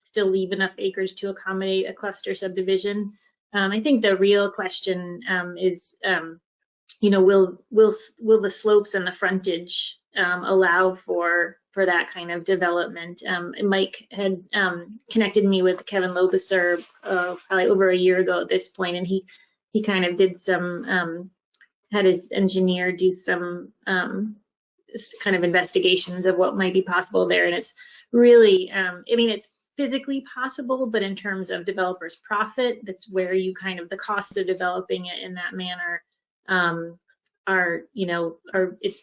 still leave enough acres to accommodate a cluster subdivision. I think the real question is, will the slopes and the frontage allow for that kind of development? Mike had connected me with Kevin Lobiser probably over a year ago at this point, and he kind of did some, had his engineer do some kind of investigations of what might be possible there. And it's really, it's physically possible, but in terms of developers' profit, that's where you kind of, the cost of developing it in that manner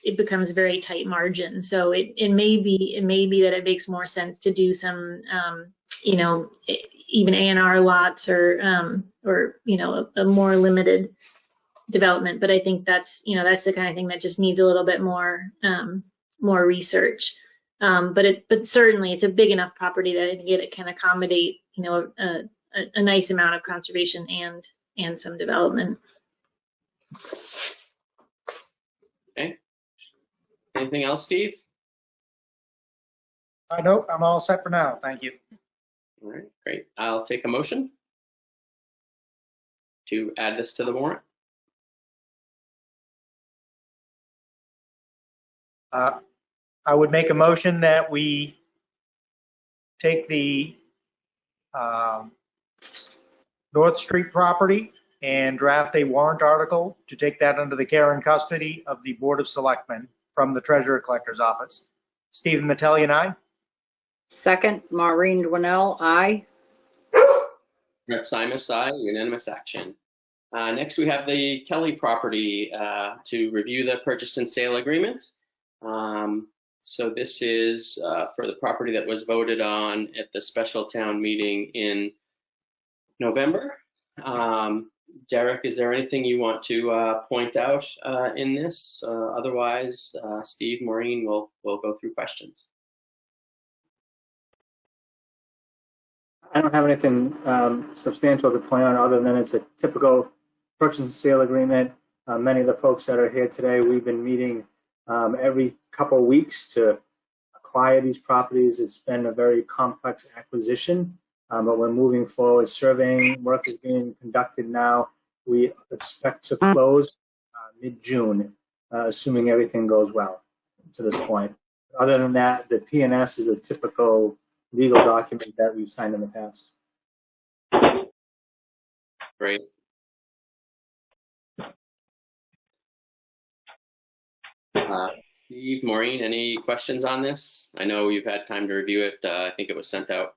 it becomes very tight margin. So it may be that it makes more sense to do some, even A&R lots or a more limited development. But I think that's the kind of thing that just needs a little bit more research. But certainly it's a big enough property that I think it can accommodate, a nice amount of conservation and some development. Okay. Anything else, Steve? Nope, I'm all set for now. Thank you. All right, great. I'll take a motion to add this to the warrant. I would make a motion that we take the North Street property and draft a warrant article to take that under the care and custody of the Board of Selectmen from the Treasurer Collector's Office. Stephen Mattelli and I. Second, Maureen Dwinell, aye. Brett Simus, aye. Unanimous action. Next, we have the Kelly property to review the purchase and sale agreement. So this is for the property that was voted on at the special town meeting in November. Derek, is there anything you want to point out in this? Otherwise, Steve, Maureen will go through questions. I don't have anything substantial to point out other than it's a typical purchase and sale agreement. Many of the folks that are here today, we've been meeting every couple of weeks to acquire these properties. It's been a very complex acquisition, but we're moving forward. Surveying work is being conducted now. We expect to close mid-June, assuming everything goes well to this point. Other than that, the P&S is a typical legal document that we've signed in the past. Great. Steve, Maureen, any questions on this? I know you've had time to review it. I think it was sent out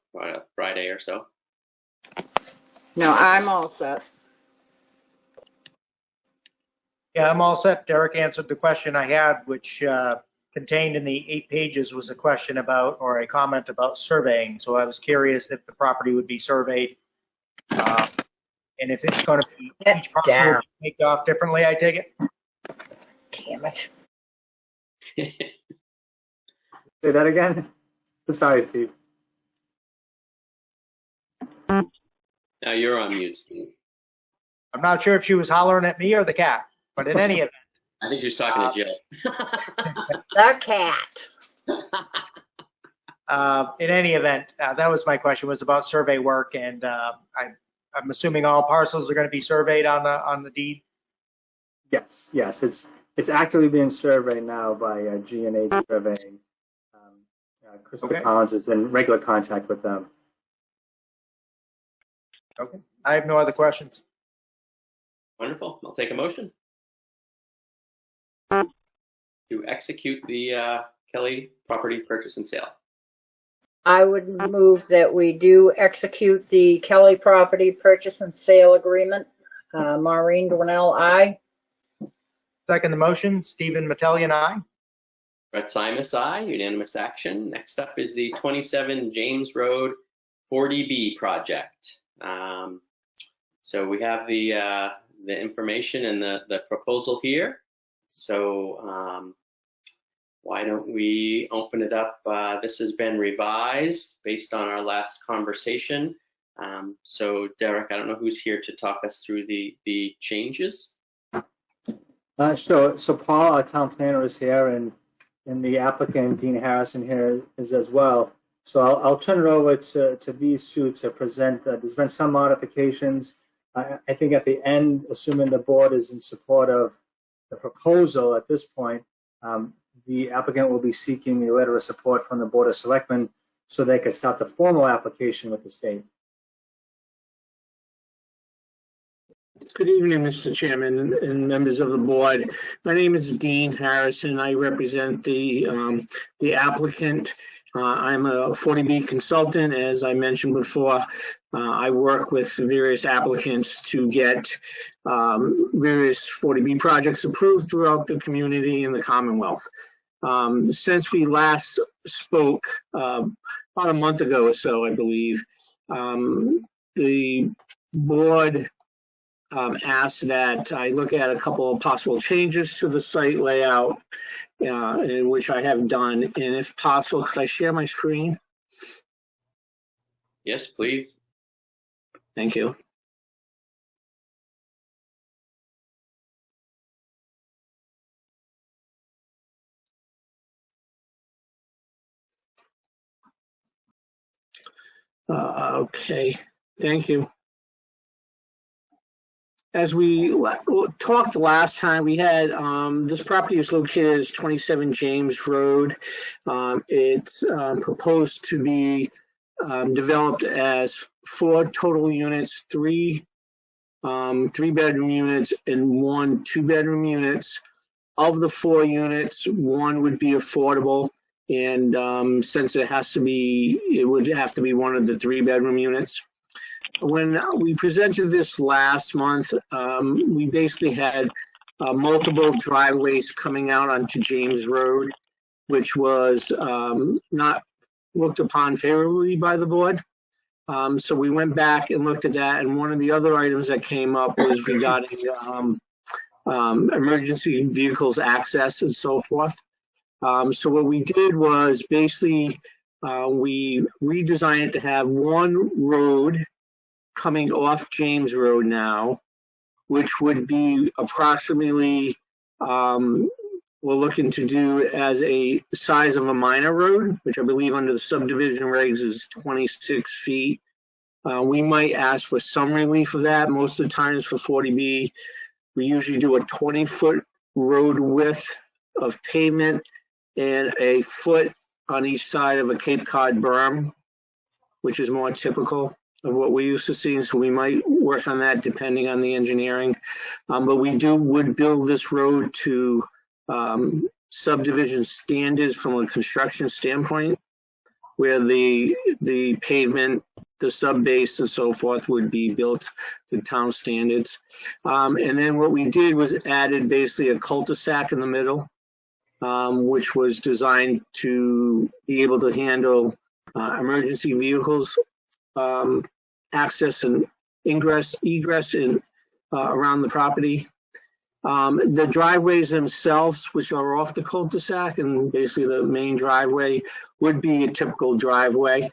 Friday or so. No, I'm all set. Yeah, I'm all set. Derek answered the question I had, which contained in the 8 pages was a question about, or a comment about surveying. So I was curious if the property would be surveyed. And if it's going to be each parcel will be taken off differently, I take it. Damn it. Say that again? I'm sorry, Steve. Now you're on mute, Steve. I'm not sure if she was hollering at me or the cat, but in any event. I think she was talking to Jill. The cat. In any event, that was my question, was about survey work, and I'm assuming all parcels are going to be surveyed on the deed? Yes, it's actively being surveyed now by G&H Surveying. Krista Collins is in regular contact with them. Okay, I have no other questions. Wonderful. I'll take a motion to execute the Kelly property purchase and sale. I would move that we do execute the Kelly property purchase and sale agreement. Maureen Dwinell, aye. Second the motion, Stephen Mattelli and I. Brett Simus, aye. Unanimous action. Next up is the 27 James Road 40B project. So we have the information and the proposal here. So why don't we open it up? This has been revised based on our last conversation. So Derek, I don't know who's here to talk us through the changes. So Paul, our town planner, is here, and and the applicant, Dean Harrison, here is as well. So I'll turn it over to these two to present. There's been some modifications. I think at the end, assuming the board is in support of the proposal at this point, the applicant will be seeking a letter of support from the Board of Selectmen so they can start the formal application with the state. Good evening, Mr. Chairman and members of the board. My name is Dean Harrison. I represent the applicant. I'm a 40B consultant. As I mentioned before, I work with various applicants to get various 40B projects approved throughout the community and the Commonwealth. Since we last spoke about a month ago or so, I believe, the board asked that I look at a couple of possible changes to the site layout, in which I have done. And if possible, could I share my screen? Yes, please. Thank you. Okay, thank you. As we talked last time, we had this property is located as 27 James Road. It's proposed to be developed as 4 total units, 3 3-bedroom units and 1 2-bedroom units. Of the 4 units, 1 would be affordable, and since it would have to be one of the 3-bedroom units. When we presented this last month, we basically had multiple driveways coming out onto James Road, which was not looked upon favorably by the board. So we went back and looked at that, and one of the other items that came up was regarding emergency vehicles access and so forth. So what we did was basically we redesigned it to have one road coming off James Road now, which would be approximately, we're looking to do as a size of a minor road, which I believe under the subdivision regs is 26 feet. We might ask for some relief of that. Most of the times for 40B, we usually do a 20-foot road width of pavement and a foot on each side of a Cape Cod berm, which is more typical of what we used to see, so we might work on that depending on the engineering. But we would build this road to subdivision standards from a construction standpoint, where the pavement, the sub base and so forth would be built to town standards. And then what we did was added basically a cul-de-sac in the middle, which was designed to be able to handle emergency vehicles access and egress in around the property. The driveways themselves, which are off the cul-de-sac and basically the main driveway, would be a typical driveway.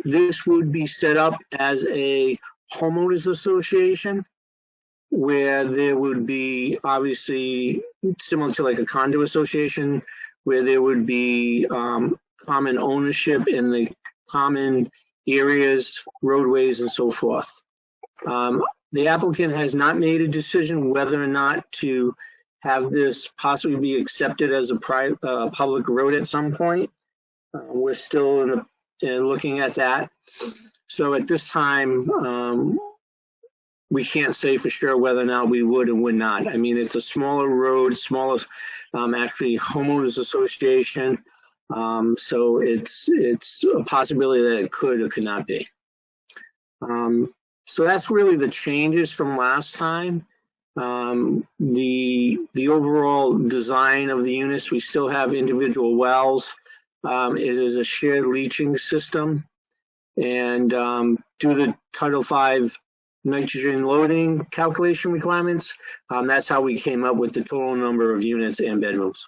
This would be set up as a homeowners association, where there would be obviously similar to like a condo association, where there would be common ownership in the common areas, roadways, and so forth. The applicant has not made a decision whether or not to have this possibly be accepted as a public road at some point. We're still looking at that. So at this time, we can't say for sure whether or not we would or would not. I mean, it's a smaller road, smallest actually homeowners association. So it's a possibility that it could or could not be. So that's really the changes from last time. The overall design of the units, we still have individual wells. It is a shared leaching system, and due to the Title V nitrogen loading calculation requirements, that's how we came up with the total number of units and bedrooms.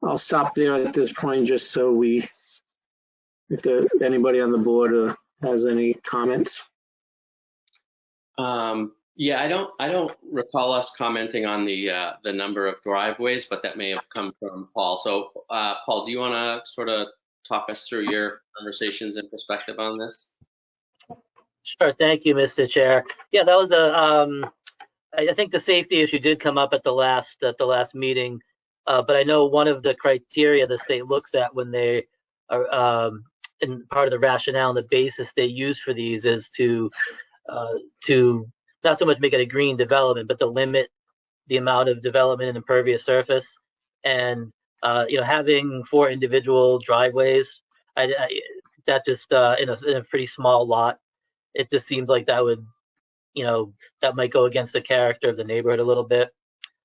I'll stop there at this point, just so if anybody on the board has any comments. Yeah, I don't recall us commenting on the number of driveways, but that may have come from Paul. So, Paul, do you want to sort of talk us through your conversations and perspective on this? Sure. Thank you, Mr. Chair. Yeah, that was I think the safety issue did come up at the last meeting, but I know one of the criteria the state looks at when they are, and part of the rationale and the basis they use for these is to not so much make it a green development, but to limit the amount of development in impervious surface. And having 4 individual driveways, that just in a pretty small lot, it just seems like that would, that might go against the character of the neighborhood a little bit.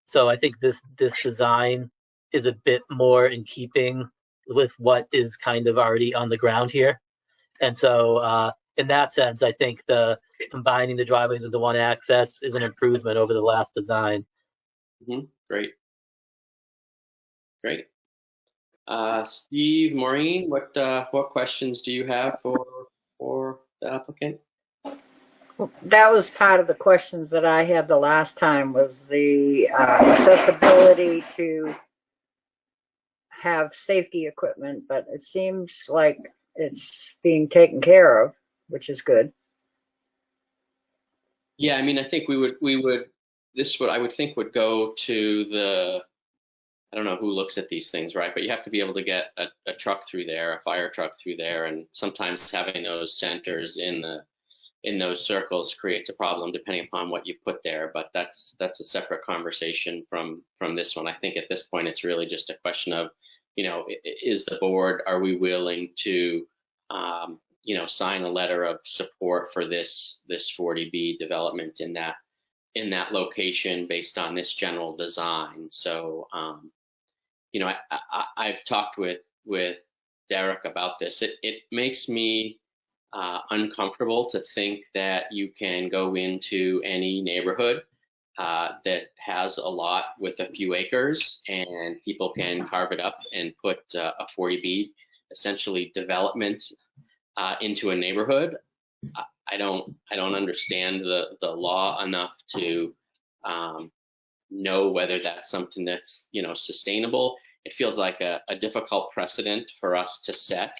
So I think this design is a bit more in keeping with what is kind of already on the ground here. And so in that sense, I think the combining the driveways into one access is an improvement over the last design. Great. Steve, Maureen, what questions do you have for the applicant? That was part of the questions that I had the last time, was the accessibility to have safety equipment, but it seems like it's being taken care of, which is good. Yeah, I mean, I think I would think would go to the, I don't know who looks at these things, right? But you have to be able to get a truck through there, a fire truck through there, and sometimes having those centers in those circles creates a problem depending upon what you put there. But that's a separate conversation from this one. I think at this point it's really just a question of, is the board, are we willing to sign a letter of support for this 40B development in that location based on this general design. So I've talked with Derek about this. It makes me uncomfortable to think that you can go into any neighborhood that has a lot with a few acres and people can carve it up and put a 40B, essentially development, into a neighborhood. I don't understand the law enough to know whether that's something that's sustainable. It feels like a difficult precedent for us to set.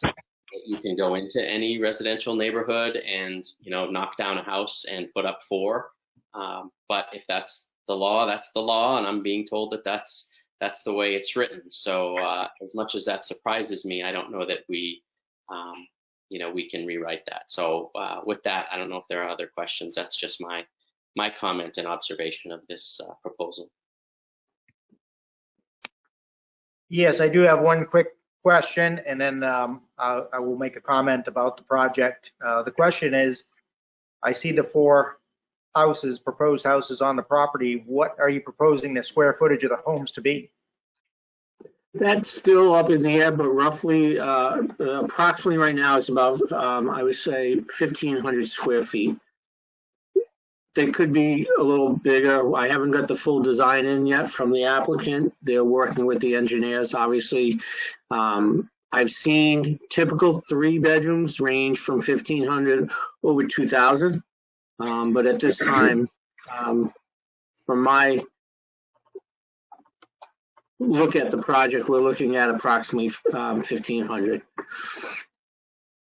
You can go into any residential neighborhood and knock down a house and put up 4. But if that's the law, that's the law, and I'm being told that that's the way it's written. So as much as that surprises me, I don't know that we can rewrite that. So with that, I don't know if there are other questions. That's just my comment and observation of this proposal. Yes, I do have one quick question, and then I will make a comment about the project. The question is, I see the 4 proposed houses on the property. What are you proposing the square footage of the homes to be? That's still up in the air, but roughly, approximately right now, it's about, I would say, 1,500 square feet. They could be a little bigger. I haven't got the full design in yet from the applicant. They're working with the engineers, obviously. I've seen typical 3 bedrooms range from 1,500 over 2,000. But at this time, from my look at the project, we're looking at approximately 1,500.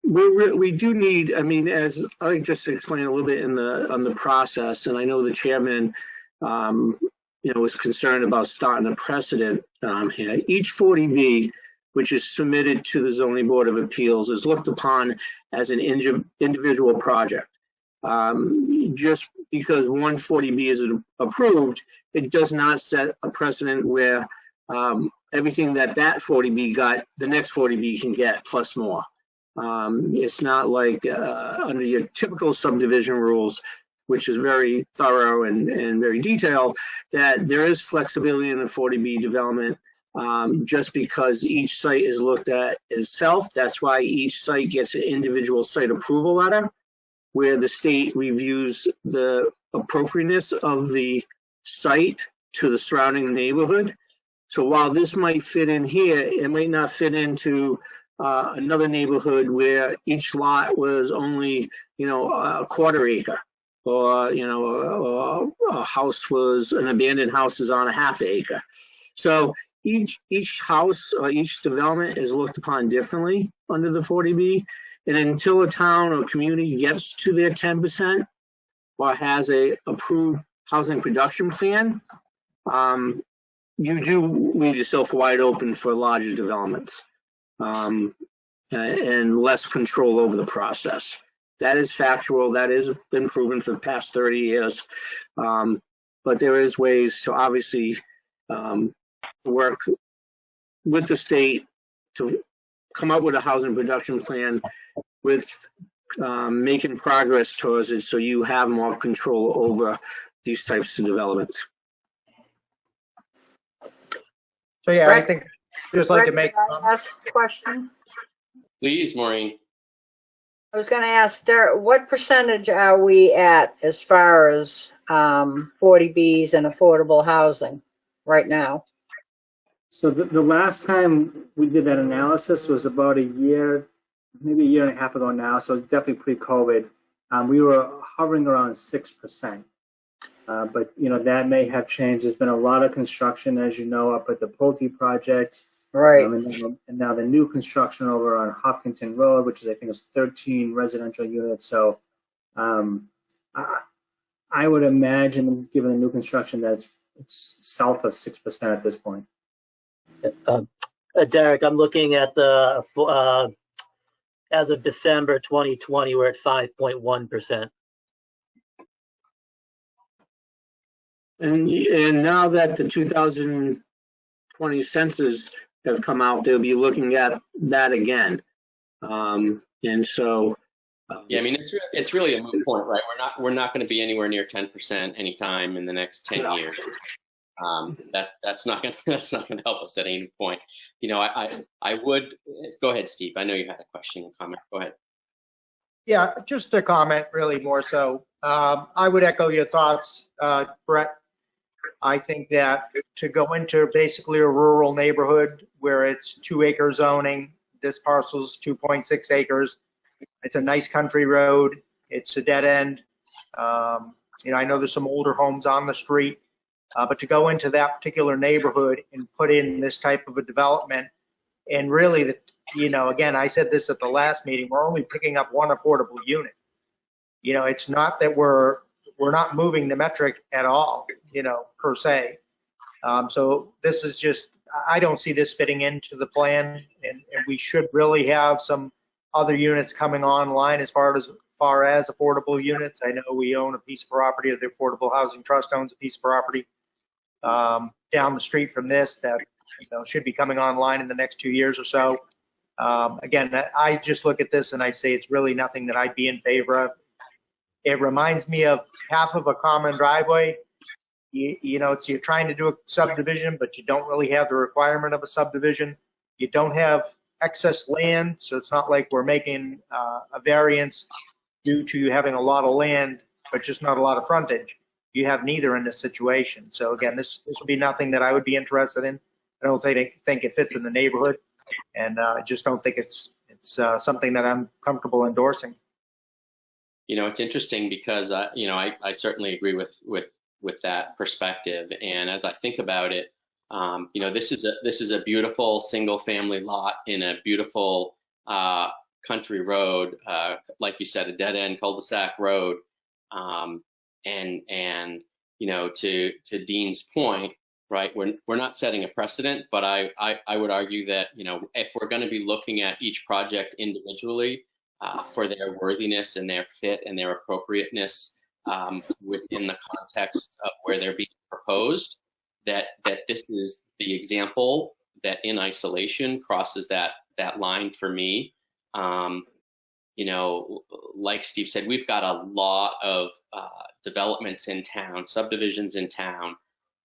We do need, I mean, as I just explained a little bit on the process, and I know the chairman, was concerned about starting a precedent here. Each 40B, which is submitted to the Zoning Board of Appeals, is looked upon as an individual project. Just because one 40B is approved, it does not set a precedent where everything that 40B got, the next 40B can get plus more. It's not like under your typical subdivision rules, which is very thorough and very detailed, that there is flexibility in the 40B development just because each site is looked at itself. That's why each site gets an individual site approval letter, where the state reviews the appropriateness of the site to the surrounding neighborhood. So while this might fit in here, it might not fit into another neighborhood where each lot was only, a 1/4 acre or, you know, a house was, an abandoned house is on a half acre. So each house or each development is looked upon differently under the 40B. And until a town or community gets to their 10% or has a approved housing production plan, you do leave yourself wide open for larger developments, and less control over the process. That is factual. That has been proven for the past 30 years. But there is ways to obviously work with the state to come up with a housing production plan with making progress towards it, so you have more control over these types of developments. So yeah, I think just like to make. Can I ask a question? Please, Maureen. I was going to ask Derek, what percentage are we at as far as 40Bs and affordable housing right now? So the last time we did that analysis was about a year, maybe a year and a half ago now. So it's definitely pre-COVID. We were hovering around 6%. But, you know, that may have changed. There's been a lot of construction, as you know, up at the Pulte project. Right. And now the new construction over on Hopkinton Road, which is, I think, is 13 residential units. So I would imagine, given the new construction, that it's south of 6% at this point. Derek, I'm looking at the as of December 2020, we're at 5.1%. And now that the 2020 census have come out, they'll be looking at that again. And so, yeah, I mean, it's really a moot point, right? We're not going to be anywhere near 10% anytime in the next 10 years. That's not going to help us at any point. You know, I would go ahead, Steve. I know you had a question and comment. Go ahead. Yeah, just a comment, really more so. I would echo your thoughts, Brett. I think that to go into basically a rural neighborhood where it's 2 acre zoning, this parcel's 2.6 acres. It's a nice country road. It's a dead end. You know, I know there's some older homes on the street, but to go into that particular neighborhood and put in this type of a development, and really, you know, again, I said this at the last meeting, we're only picking up one affordable unit. You know, it's not that we're not moving the metric at all, you know, per se. So this is just, I don't see this fitting into the plan, and we should really have some other units coming online as far as affordable units. I know we own a piece of property, the Affordable Housing Trust owns a piece of property down the street from this that, you know, should be coming online in the next 2 years or so. Again, I just look at this and I say it's really nothing that I'd be in favor of. It reminds me of half of a common driveway. You know, you're trying to do a subdivision, but you don't really have the requirement of a subdivision. You don't have excess land, so it's not like we're making a variance due to you having a lot of land, but just not a lot of frontage. You have neither in this situation. So again, this would be nothing that I would be interested in. I don't think it fits in the neighborhood, and I just don't think it's something that I'm comfortable endorsing. You know, it's interesting because you know, I certainly agree with that perspective. And as I think about it, you know, this is a beautiful single family lot in a beautiful country road, like you said, a dead end cul-de-sac road. And you know, to Dean's point, right, we're not setting a precedent, but I would argue that, you know, if we're going to be looking at each project individually for their worthiness and their fit and their appropriateness within the context of where they're being proposed, that this is the example that in isolation crosses that line for me. You know, like Steve said, we've got a lot of developments in town, subdivisions in town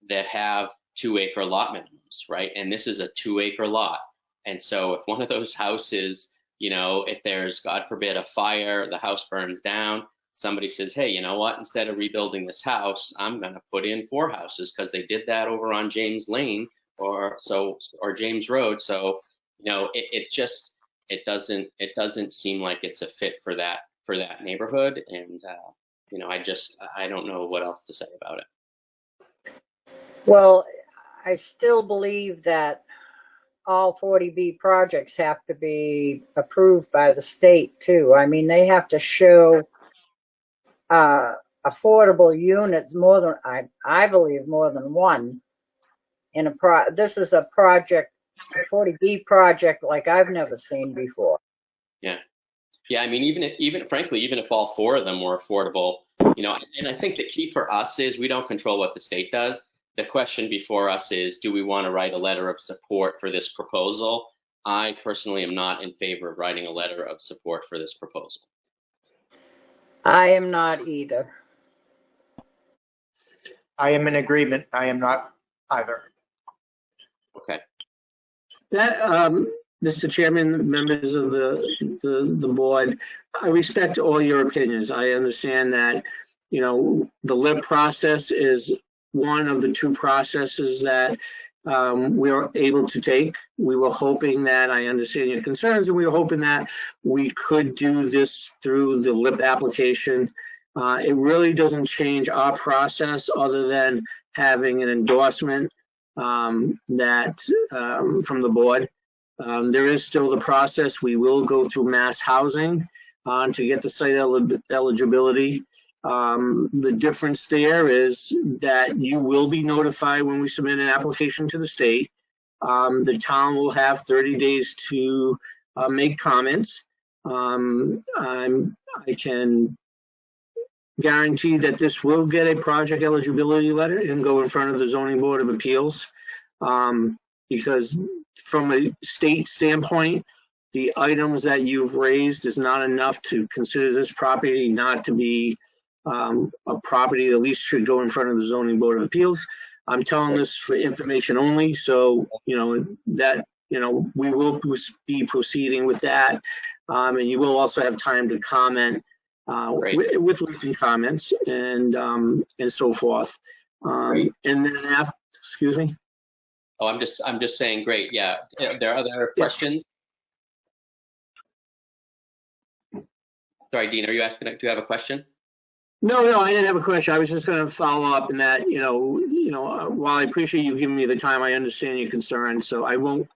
that have 2 acre lot minimums, right? And this is a 2 acre lot. And so if one of those houses, you know, if there's, God forbid, a fire, the house burns down, somebody says, hey, you know what, instead of rebuilding this house, I'm going to put in 4 houses because they did that over on James Lane or James Road. So, you know, it doesn't seem like it's a fit for that neighborhood. And I don't know what else to say about it. Well, I still believe that all 40B projects have to be approved by the state too. I mean, they have to show affordable units, more than, I believe more than one in this is a project, a 40B project like I've never seen before. Yeah. Yeah, I mean, frankly, even if all 4 of them were affordable, and I think the key for us is we don't control what the state does. The question before us is, do we want to write a letter of support for this proposal? I personally am not in favor of writing a letter of support for this proposal. I am not either. I am in agreement. I am not either. Okay. That, Mr. Chairman, members of the board, I respect all your opinions. I understand that, the LIP process is one of the 2 processes that we are able to take. We were hoping that, I understand your concerns, and we were hoping that we could do this through the LIP application. It really doesn't change our process other than having an endorsement from the board. There is still the process. We will go through mass housing to get the site eligibility. The difference there is that you will be notified when we submit an application to the state. The town will have 30 days to make comments. I can guarantee that this will get a project eligibility letter and go in front of the Zoning Board of Appeals, because from a state standpoint, the items that you've raised is not enough to consider this property not to be a property that at least should go in front of the Zoning Board of Appeals. I'm telling this for information only, so that we will be proceeding with that, and you will also have time to comment with written comments and so forth. And then after, excuse me. Oh, I'm just saying, great. Yeah. Are there other questions? Sorry, Dean, are you asking? Do you have a question? No, I didn't have a question. I was just going to follow up in that, while I appreciate you giving me the time, I understand your concern. So I won't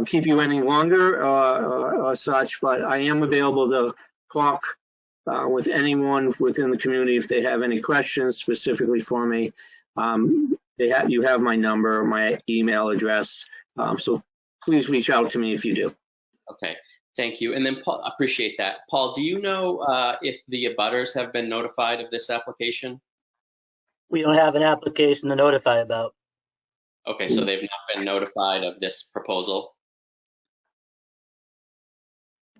keep you any longer or such, but I am available to talk with anyone within the community if they have any questions specifically for me. You have my number, my email address, so please reach out to me if you do. Okay, thank you. And then Paul, appreciate that. Paul, do you know if the abutters have been notified of this application? We don't have an application to notify about. Okay, so they've not been notified of this proposal?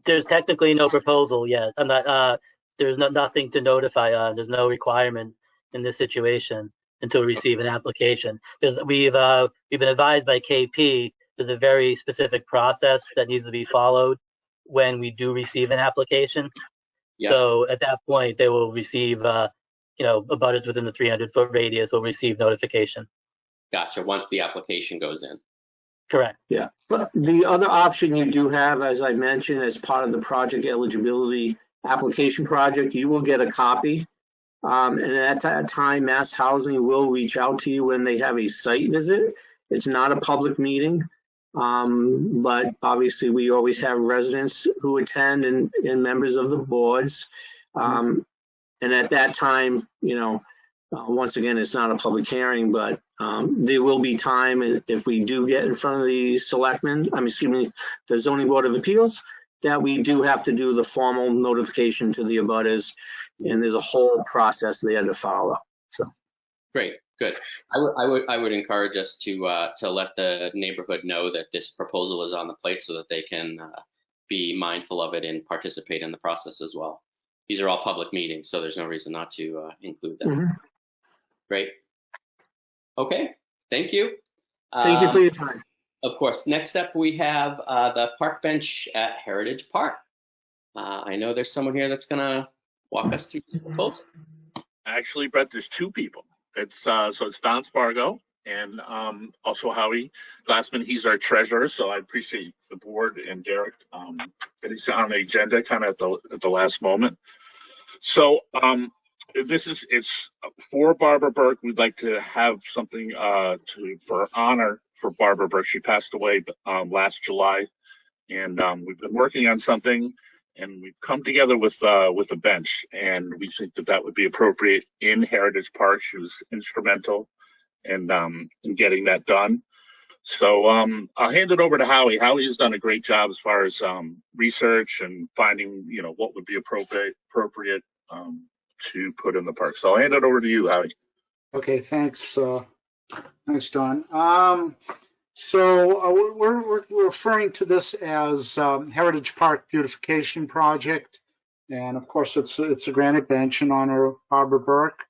There's technically no proposal yet. I'm not. There's nothing to notify on. There's no requirement in this situation until we receive an application. Because we've been advised by KP there's a very specific process that needs to be followed when we do receive an application. Yeah. So at that point, they will receive, abutters within the 300-foot radius will receive notification. Gotcha. Once the application goes in. Correct. Yeah. But the other option you do have, as I mentioned, as part of the project eligibility application project, you will get a copy. And at that time, Mass Housing will reach out to you when they have a site visit. It's not a public meeting, but obviously we always have residents who attend and members of the boards. And at that time, once again, it's not a public hearing, but there will be time if we do get in front of the Selectmen, the Zoning Board of Appeals, that we do have to do the formal notification to the abutters, and there's a whole process there to follow. So, great, good. I would encourage us to let the neighborhood know that this proposal is on the plate so that they can be mindful of it and participate in the process as well. These are all public meetings, so there's no reason not to include them. Mm-hmm. Great. Okay, thank you. Thank you for your time. Of course. Next up, we have the park bench at Heritage Park. I know there's someone here that's going to walk us through the proposal. Actually, Brett, there's two people. It's Don Spargo and also Howie Glassman. He's our treasurer, so I appreciate the board and Derek getting on the agenda kind of at the last moment. So it's for Barbara Burke. We'd like to have something for honor for Barbara Burke. She passed away last July, and we've been working on something, and we've come together with a bench, and we think that would be appropriate in Heritage Park. She was instrumental in getting that done. So I'll hand it over to Howie. Howie's done a great job as far as research and finding, what would be appropriate to put in the park. So I'll hand it over to you, Howie. Okay, thanks. Thanks, Don. So we're referring to this as Heritage Park Beautification Project, and of course it's a granite bench in honor of Barbara Burke.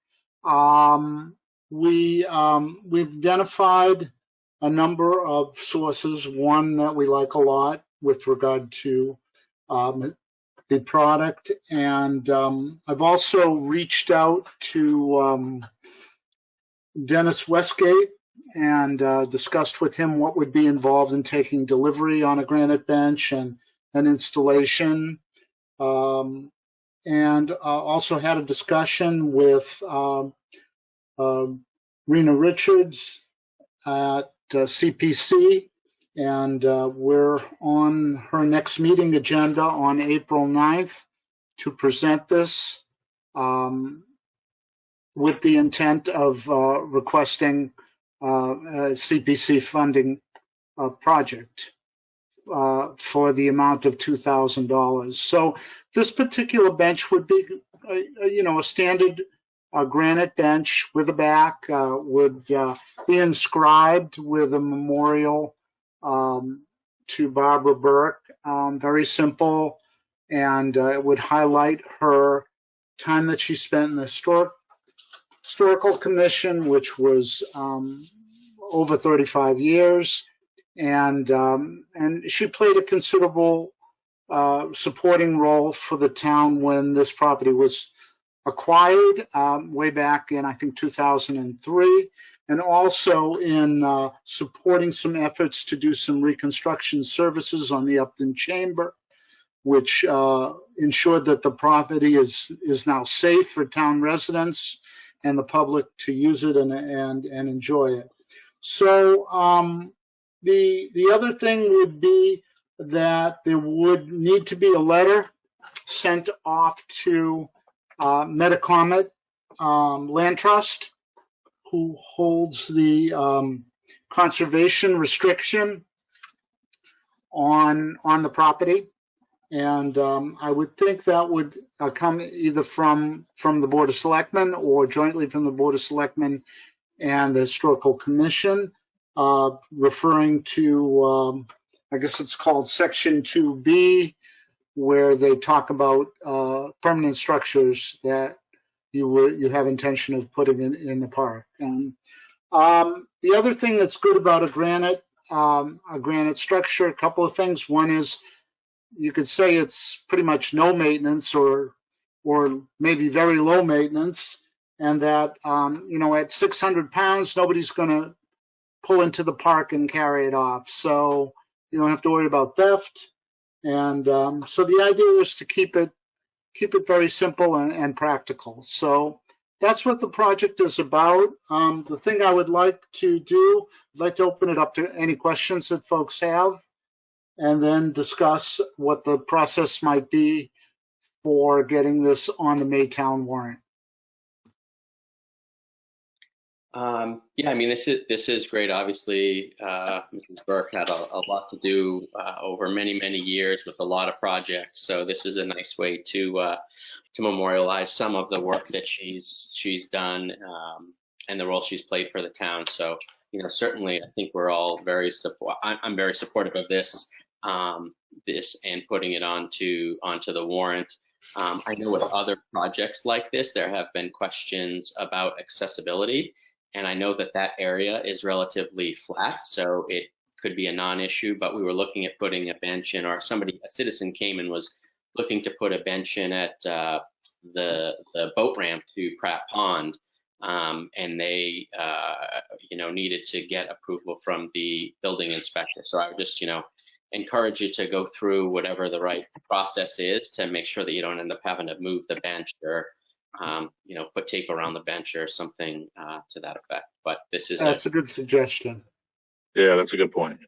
We've identified a number of sources. One that we like a lot with regard to the product, and I've also reached out to Dennis Westgate and discussed with him what would be involved in taking delivery on a granite bench and an installation, and also had a discussion with Rena Richards at CPC, and we're on her next meeting agenda on April 9th to present this with the intent of requesting CPC funding project for the amount of $2,000. So this particular bench would be, a standard granite bench with a back, would be inscribed with a memorial to Barbara Burke. Very simple, and it would highlight her time that she spent in the Historical Commission, which was over 35 years, and she played a considerable supporting role for the town when this property was acquired way back in, I think, 2003, and also in supporting some efforts to do some reconstruction services on the Upton Chamber, which ensured that the property is now safe for town residents and the public to use it and enjoy it. So the other thing would be that there would need to be a letter sent off to Metacomet Land Trust, who holds the conservation restriction on the property. And I would think that would come either from the Board of Selectmen or jointly from the Board of Selectmen and the Historical Commission, referring to, I guess it's called Section 2B, where they talk about permanent structures that you have intention of putting in the park. And the other thing that's good about a granite structure, a couple of things. One is, you could say it's pretty much no maintenance or maybe very low maintenance, and that at 600 pounds nobody's going to pull into the park and carry it off, so you don't have to worry about theft. And so the idea was to keep it very simple and practical. So that's what the project is about. The thing I would like to do, I'd like to open it up to any questions that folks have, and then discuss what the process might be for getting this on the Maytown warrant. Yeah, I mean, this is great. Obviously, Mrs. Burke had a lot to do over many, many years with a lot of projects. So this is a nice way to memorialize some of the work that she's done and the role she's played for the town. So, certainly, I think we're all I'm very supportive of this and putting it onto the warrant. I know with other projects like this, there have been questions about accessibility. And I know that area is relatively flat, so it could be a non-issue, but we were looking at putting a bench in, or a citizen came and was looking to put a bench in at the boat ramp to Pratt Pond, and they, needed to get approval from the building inspector. So I would just, encourage you to go through whatever the right process is to make sure that you don't end up having to move the bench or, put tape around the bench or something to that effect. But this is That's a good suggestion. Yeah, that's a good point.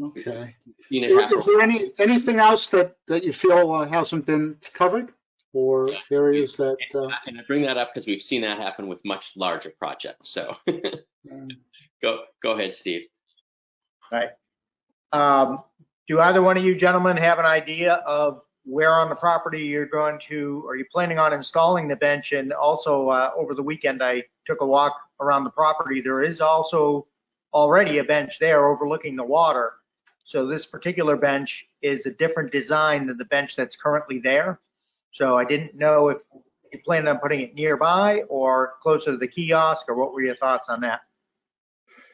Okay. Is Is there anything else that you feel hasn't been covered, or areas that? And I bring that up because we've seen that happen with much larger projects. So go ahead, Steve. All right. Do either one of you gentlemen have an idea of where on the property are you planning on installing the bench? And also over the weekend, I took a walk around the property. There is also already a bench there overlooking the water. So this particular bench is a different design than the bench that's currently there. So I didn't know if you planned on putting it nearby or closer to the kiosk, or what were your thoughts on that?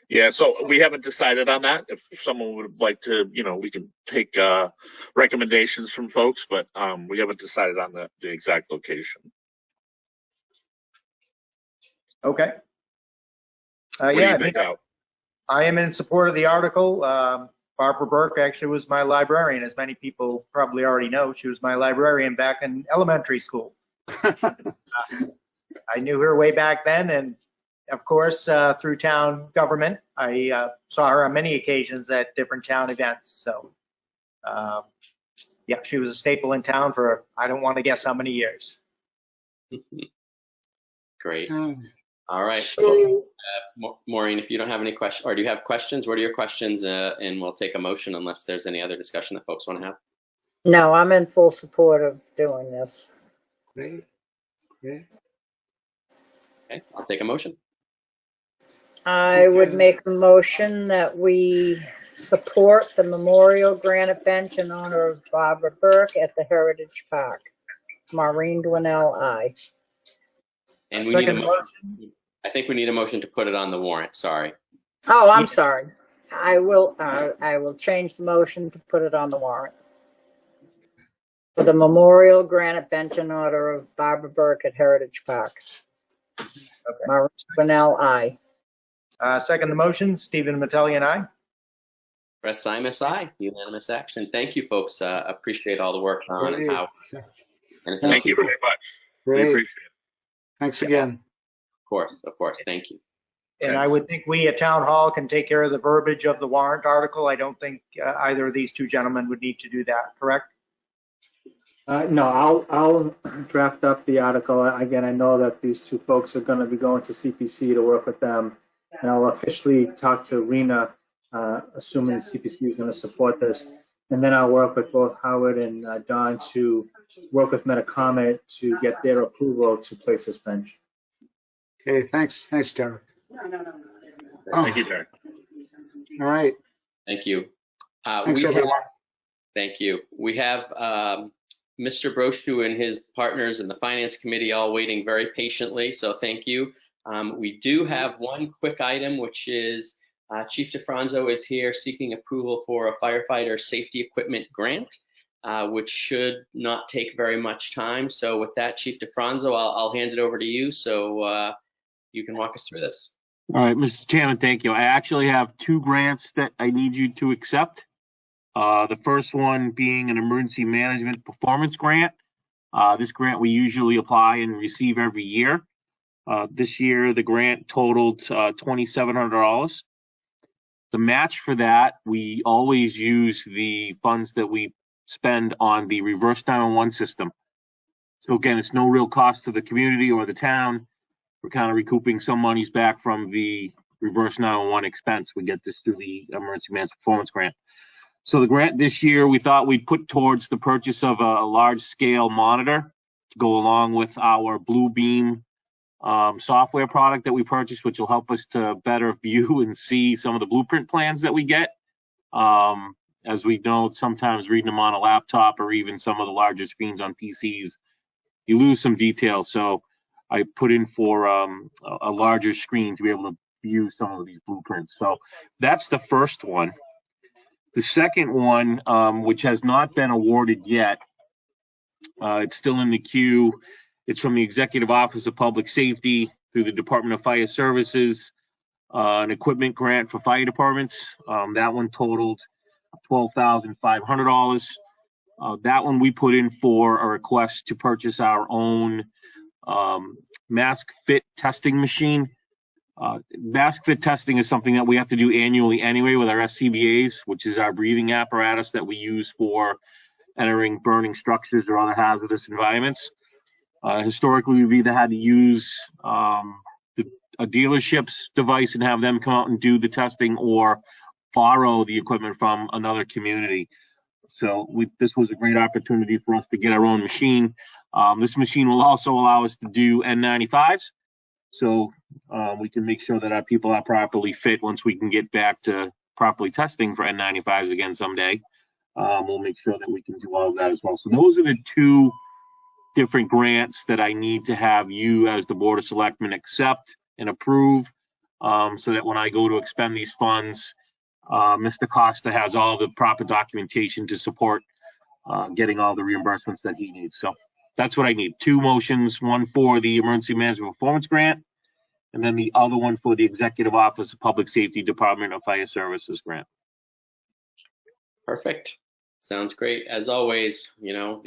Yeah, so we haven't decided on that. If someone would like to, we can take recommendations from folks, but we haven't decided on the exact location. Okay. What do you think, Al? I am in support of the article. Barbara Burke actually was my librarian, as many people probably already know. She was my librarian back in elementary school. I knew her way back then, and of course, through town government, I saw her on many occasions at different town events. So, yeah, she was a staple in town for, I don't want to guess how many years. Great. All right. Well, Maureen, if you don't have any questions, or do you have questions? What are your questions? And we'll take a motion unless there's any other discussion that folks want to have. No, I'm in full support of doing this. Great. Okay, I'll take a motion. I would make a motion that we support the memorial granite bench in honor of Barbara Burke at the Heritage Park. Maureen Dwinell, aye. And we need a motion. I think we need a motion to put it on the warrant. Sorry. Oh, I'm sorry. I will change the motion to put it on the warrant. For the memorial granite bench in honor of Barbara Burke at Heritage Park. Okay. Maureen Dwinell, aye. Second the motion, Stephen Metellian, aye. Brett Simus, aye. Unanimous action. Thank you, folks. Appreciate all the work on and how. Thank you very much. Great. We appreciate it. Thanks again. Of course. Thank you. And I would think we at Town Hall can take care of the verbiage of the warrant article. I don't think either of these two gentlemen would need to do that, correct? No, I'll draft up the article. Again, I know that these two folks are going to be going to CPC to work with them, and I'll officially talk to Rena, assuming CPC is going to support this, and then I'll work with both Howard and Don to work with Metacomet to get their approval to place this bench. Okay, thanks, Derek. Thank you, Derek. All right. Thank you. Thanks, everyone. Thank you. We have Mr. Brochu and his partners in the Finance Committee all waiting very patiently, so thank you. We do have one quick item, which is Chief DeFranzo is here seeking approval for a firefighter safety equipment grant, which should not take very much time. So with that, Chief DeFranzo, I'll hand it over to you so you can walk us through this. All right, Mr. Chairman, thank you. I actually have two grants that I need you to accept. The first one being an emergency management performance grant. This grant we usually apply and receive every year. This year, the grant totaled $2,700. The match for that, we always use the funds that we spend on the reverse 911 system. So again, it's no real cost to the community or the town. We're kind of recouping some monies back from the reverse 911 expense. We get this through the emergency management performance grant. So the grant this year, we thought we'd put towards the purchase of a large scale monitor to go along with our Blue Beam software product that we purchased, which will help us to better view and see some of the blueprint plans that we get. As we know, sometimes reading them on a laptop or even some of the larger screens on PCs, you lose some detail. So I put in for a larger screen to be able to view some of these blueprints. So that's the first one. The second one, which has not been awarded yet, it's still in the queue. It's from the Executive Office of Public Safety through the Department of Fire Services. an equipment grant for fire departments. That one totaled $12,500. That one we put in for a request to purchase our own mask fit testing machine. Mask fit testing is something that we have to do annually anyway with our SCBAs, which is our breathing apparatus that we use for entering burning structures or other hazardous environments. Historically, we've either had to use a dealership's device and have them come out and do the testing, or borrow the equipment from another community. So this was a great opportunity for us to get our own machine. This machine will also allow us to do N95s. So we can make sure that our people are properly fit once we can get back to properly testing for N95s again someday. We'll make sure that we can do all of that as well. So those are the two different grants that I need to have you as the Board of Selectmen accept and approve, so that when I go to expend these funds, Mr. Costa has all the proper documentation to support getting all the reimbursements that he needs. So that's what I need. Two motions, one for the Emergency Management Performance Grant, and then the other one for the Executive Office of Public Safety Department of Fire Services Grant. Perfect. Sounds great. As always, you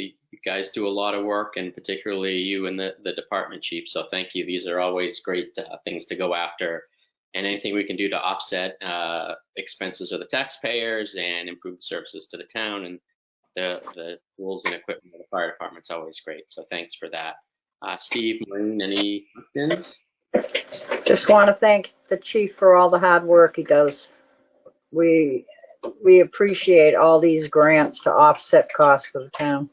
guys do a lot of work, and particularly you and the department chief. So thank you. These are always great things to go after. And anything we can do to offset expenses of the taxpayers and improve services to the town and the tools and equipment of the fire department's always great. So thanks for that. Steve, Maureen, any questions? Just want to thank the chief for all the hard work he does. We appreciate all these grants to offset costs for the town.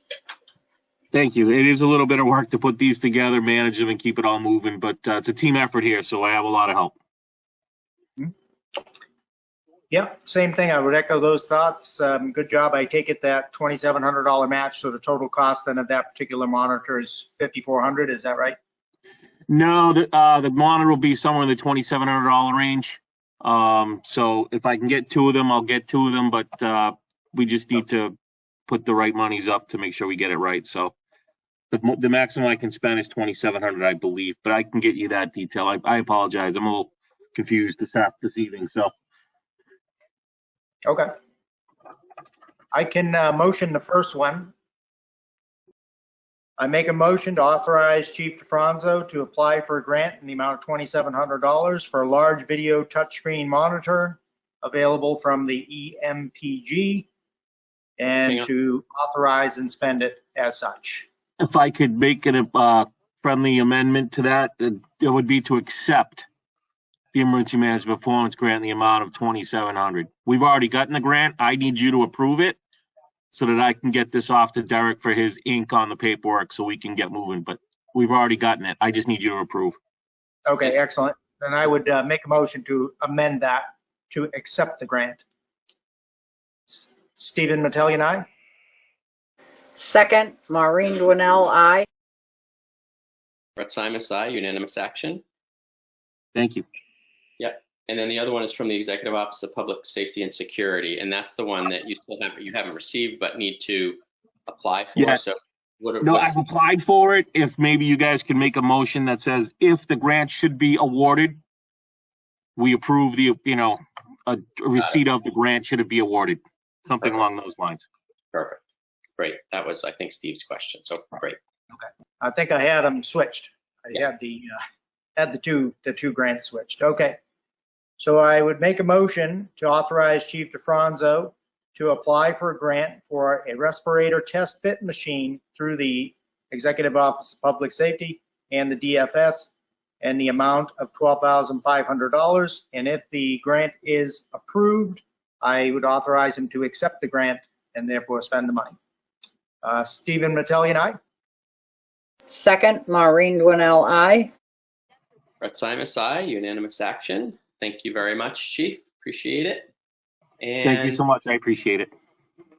Thank you. It is a little bit of work to put these together, manage them, and keep it all moving, but it's a team effort here, so I have a lot of help. Yep, same thing. I would echo those thoughts. Good job. I take it that $2,700 match, so the total cost then of that particular monitor is $5,400. Is that right? No, the monitor will be somewhere in the $2,700 range. So if I can get two of them, I'll get two of them, but we just need to put the right monies up to make sure we get it right. So the maximum I can spend is $2,700, I believe, but I can get you that detail. I apologize. I'm a little confused this evening. So. Okay. I can motion the first one. I make a motion to authorize Chief DeFranzo to apply for a grant in the amount of $2,700 for a large video touchscreen monitor available from the EMPG, and to authorize and spend it as such. If I could make a friendly amendment to that, it would be to accept the Emergency Management Performance Grant in the amount of $2,700. We've already gotten the grant. I need you to approve it so that I can get this off to Derek for his ink on the paperwork so we can get moving. But we've already gotten it. I just need you to approve. Okay, excellent. Then I would make a motion to amend that to accept the grant. Stephen Mattellian, aye. Second, Maureen Dwinell, aye. Brett Simus, aye. Unanimous action. Thank you. Yep. And then the other one is from the Executive Office of Public Safety and Security, and that's the one that you haven't received but need to apply for. Yeah. So I've applied for it. If maybe you guys can make a motion that says if the grant should be awarded, we approve the a receipt of the grant should it be awarded, something along those lines. Perfect. Great. That was, I think, Steve's question. So great. Okay. I think I had them switched. I had the two grants switched. Okay. So I would make a motion to authorize Chief DeFranzo to apply for a grant for a respirator test fit machine through the Executive Office of Public Safety and the DFS, and the amount of $12,500. And if the grant is approved, I would authorize him to accept the grant and therefore spend the money. Stephen Mattellian, aye. Second, Maureen Dwinell, aye. Brett Simus, aye. Unanimous action. Thank you very much, Chief. Appreciate it. And thank you so much. I appreciate it.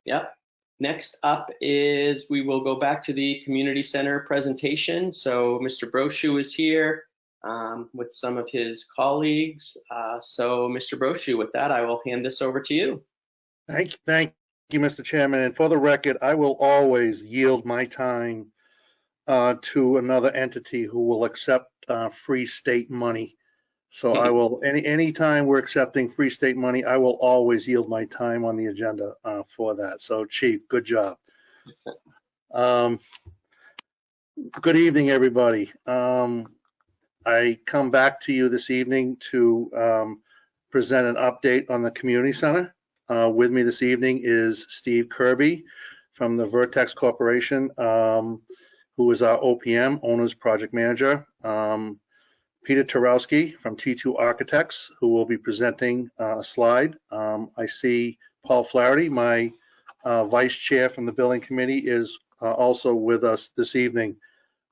Yep. Next up is we will go back to the community center presentation. So Mr. Brochu is here with some of his colleagues. So Mr. Brochu, with that, I will hand this over to you. Thank you, Mr. Chairman. And for the record, I will always yield my time to another entity who will accept free state money. So I will, anytime we're accepting free state money, I will always yield my time on the agenda for that. So Chief, good job. Good evening, everybody. I come back to you this evening to present an update on the community center. With me this evening is Steve Kirby from the Vertex Corporation, who is our OPM, Owner's Project Manager. Peter Turowski from T2 Architects, who will be presenting a slide. I see Paul Flaherty, my vice chair from the building committee, is also with us this evening.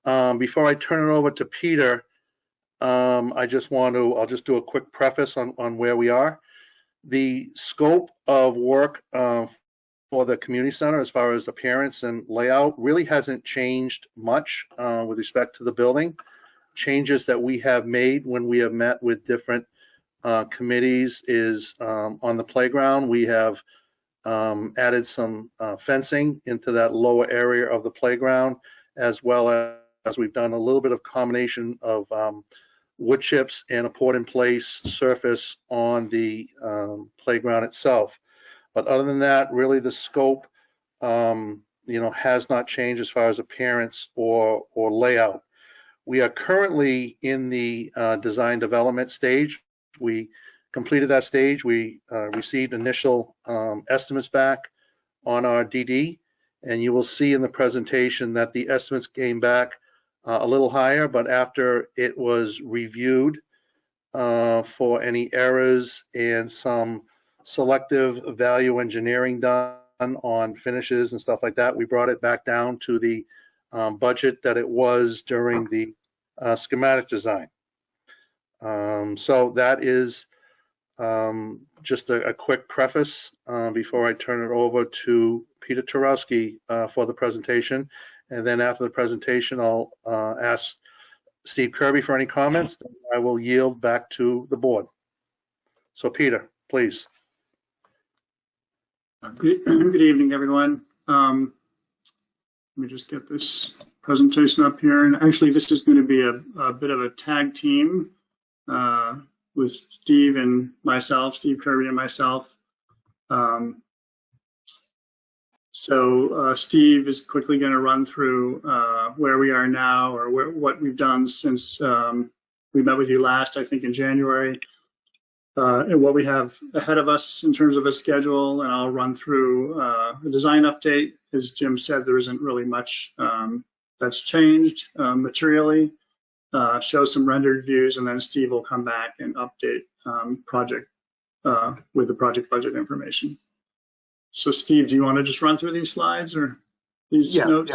Before I turn it over to Peter, I'll just do a quick preface on where we are. The scope of work for the community center, as far as appearance and layout, really hasn't changed much with respect to the building. Changes that we have made when we have met with different committees is on the playground. We have added some fencing into that lower area of the playground, as well as we've done a little bit of combination of wood chips and a poured-in-place surface on the playground itself. But other than that, really the scope, has not changed as far as appearance or layout. We are currently in the design development stage. We completed that stage. We received initial estimates back on our DD, and you will see in the presentation that the estimates came back a little higher, but after it was reviewed for any errors and some selective value engineering done on finishes and stuff like that, we brought it back down to the budget that it was during the schematic design. So that is just a quick preface before I turn it over to Peter Turowski for the presentation. And then after the presentation, I'll ask Steve Kirby for any comments. Then I will yield back to the board. So Peter, please. Good evening, everyone. Let me just get this presentation up here. And actually, this is going to be a bit of a tag team with Steve and myself, Steve Kirby and myself. So Steve is quickly going to run through where we are now, or what we've done since we met with you last, I think in January, and what we have ahead of us in terms of a schedule. And I'll run through a design update. As Jim said, there isn't really much that's changed materially. Show some rendered views, and then Steve will come back and update project with the project budget information. So Steve, do you want to just run through these slides or these notes?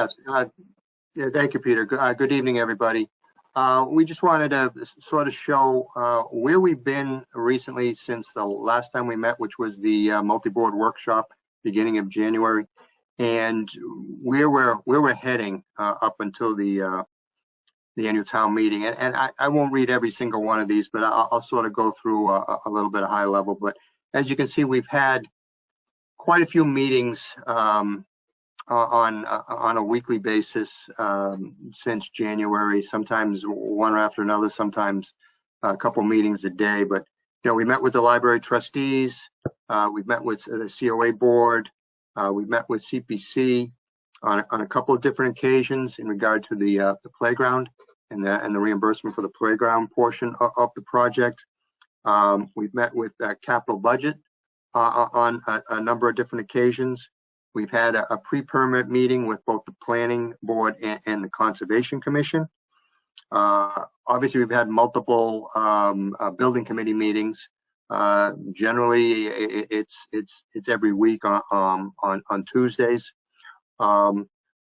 Yeah, thank you, Peter. Good evening, everybody. We just wanted to sort of show where we've been recently since the last time we met, which was the multi-board workshop beginning of January, and where we're heading up until the annual town meeting. And I won't read every single one of these, but I'll sort of go through a little bit of high level. But as you can see, we've had quite a few meetings on a weekly basis since January, sometimes one after another, sometimes a couple meetings a day. But, we met with the library trustees, we've met with the COA board, we've met with CPC on a couple of different occasions in regard to the playground and the reimbursement for the playground portion of the project. We've met with capital budget on a number of different occasions. We've had a pre-permit meeting with both the planning board and the conservation commission. Obviously, we've had multiple building committee meetings. Generally, it's every week on Tuesdays.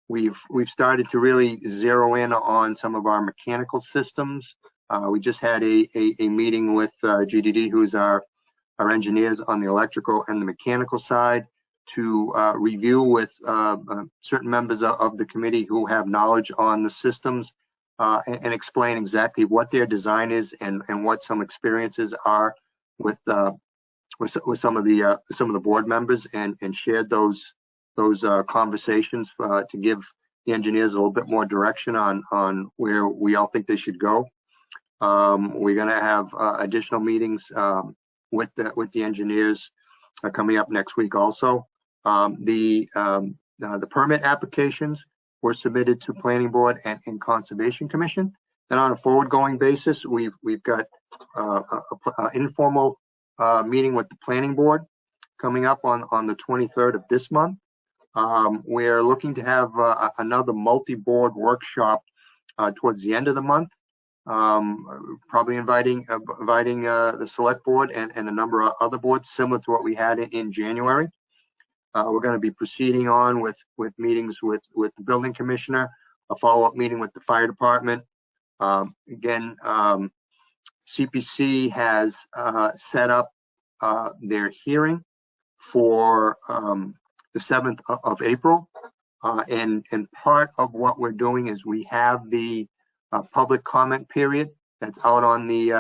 We've started to really zero in on some of our mechanical systems. We just had a meeting with GDD, who's our engineers on the electrical and the mechanical side, to review with certain members of the committee who have knowledge on the systems and explain exactly what their design is and what some experiences are with some of the board members, and shared those conversations to give the engineers a little bit more direction on where we all think they should go. We're going to have additional meetings with the engineers coming up next week also. The permit applications were submitted to Planning Board and Conservation Commission. And on a forward-going basis, we've got an informal meeting with the Planning Board coming up on the 23rd of this month. We're looking to have another multi-board workshop towards the end of the month. Probably inviting the Select Board and a number of other boards similar to what we had in January. We're going to be proceeding on with meetings with the Building Commissioner, a follow-up meeting with the Fire Department. Again, CPC has set up their hearing for the 7th of April. And part of what we're doing is we have the public comment period that's out on the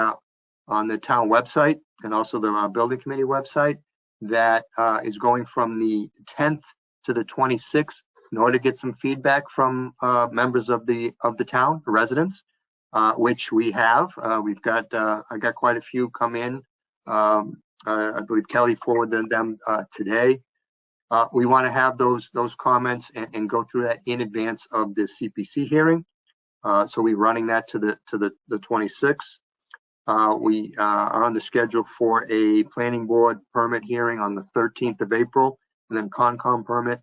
town website and also the building committee website that is going from the 10th to the 26th in order to get some feedback from members of the town, the residents, which we have. We've got I got quite a few come in. I believe Kelly forwarded them today. We want to have those comments and go through that in advance of the CPC hearing. So we're running that to the 26th. We are on the schedule for a planning board permit hearing on the 13th of April, and then Concom permit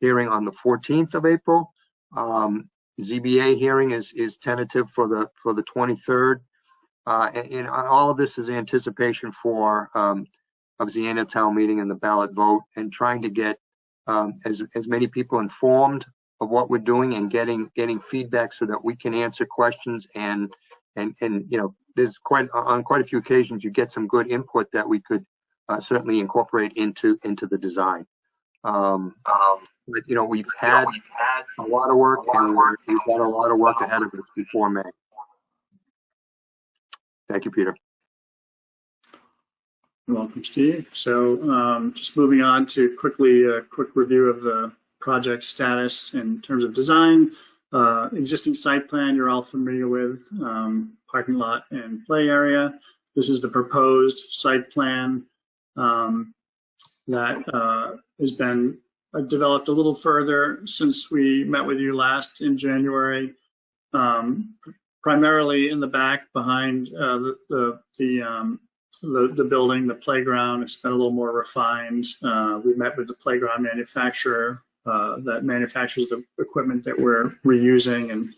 hearing on the 14th of April. ZBA hearing is tentative for the 23rd. And all of this is anticipation for obviously annual town meeting and the ballot vote, and trying to get as many people informed of what we're doing and getting feedback so that we can answer questions and you know, there's on quite a few occasions you get some good input that we could certainly incorporate into the design. But you know, we've had a lot of work and we've got a lot of work ahead of us before May. Thank you, Peter. You're welcome, Steve. So just moving on to quickly a quick review of the project status in terms of design. Existing site plan you're all familiar with, parking lot and play area. This is the proposed site plan that has been developed a little further since we met with you last in January. Primarily in the back behind the building, the playground, it's been a little more refined. We met with the playground manufacturer that manufactures the equipment that we're reusing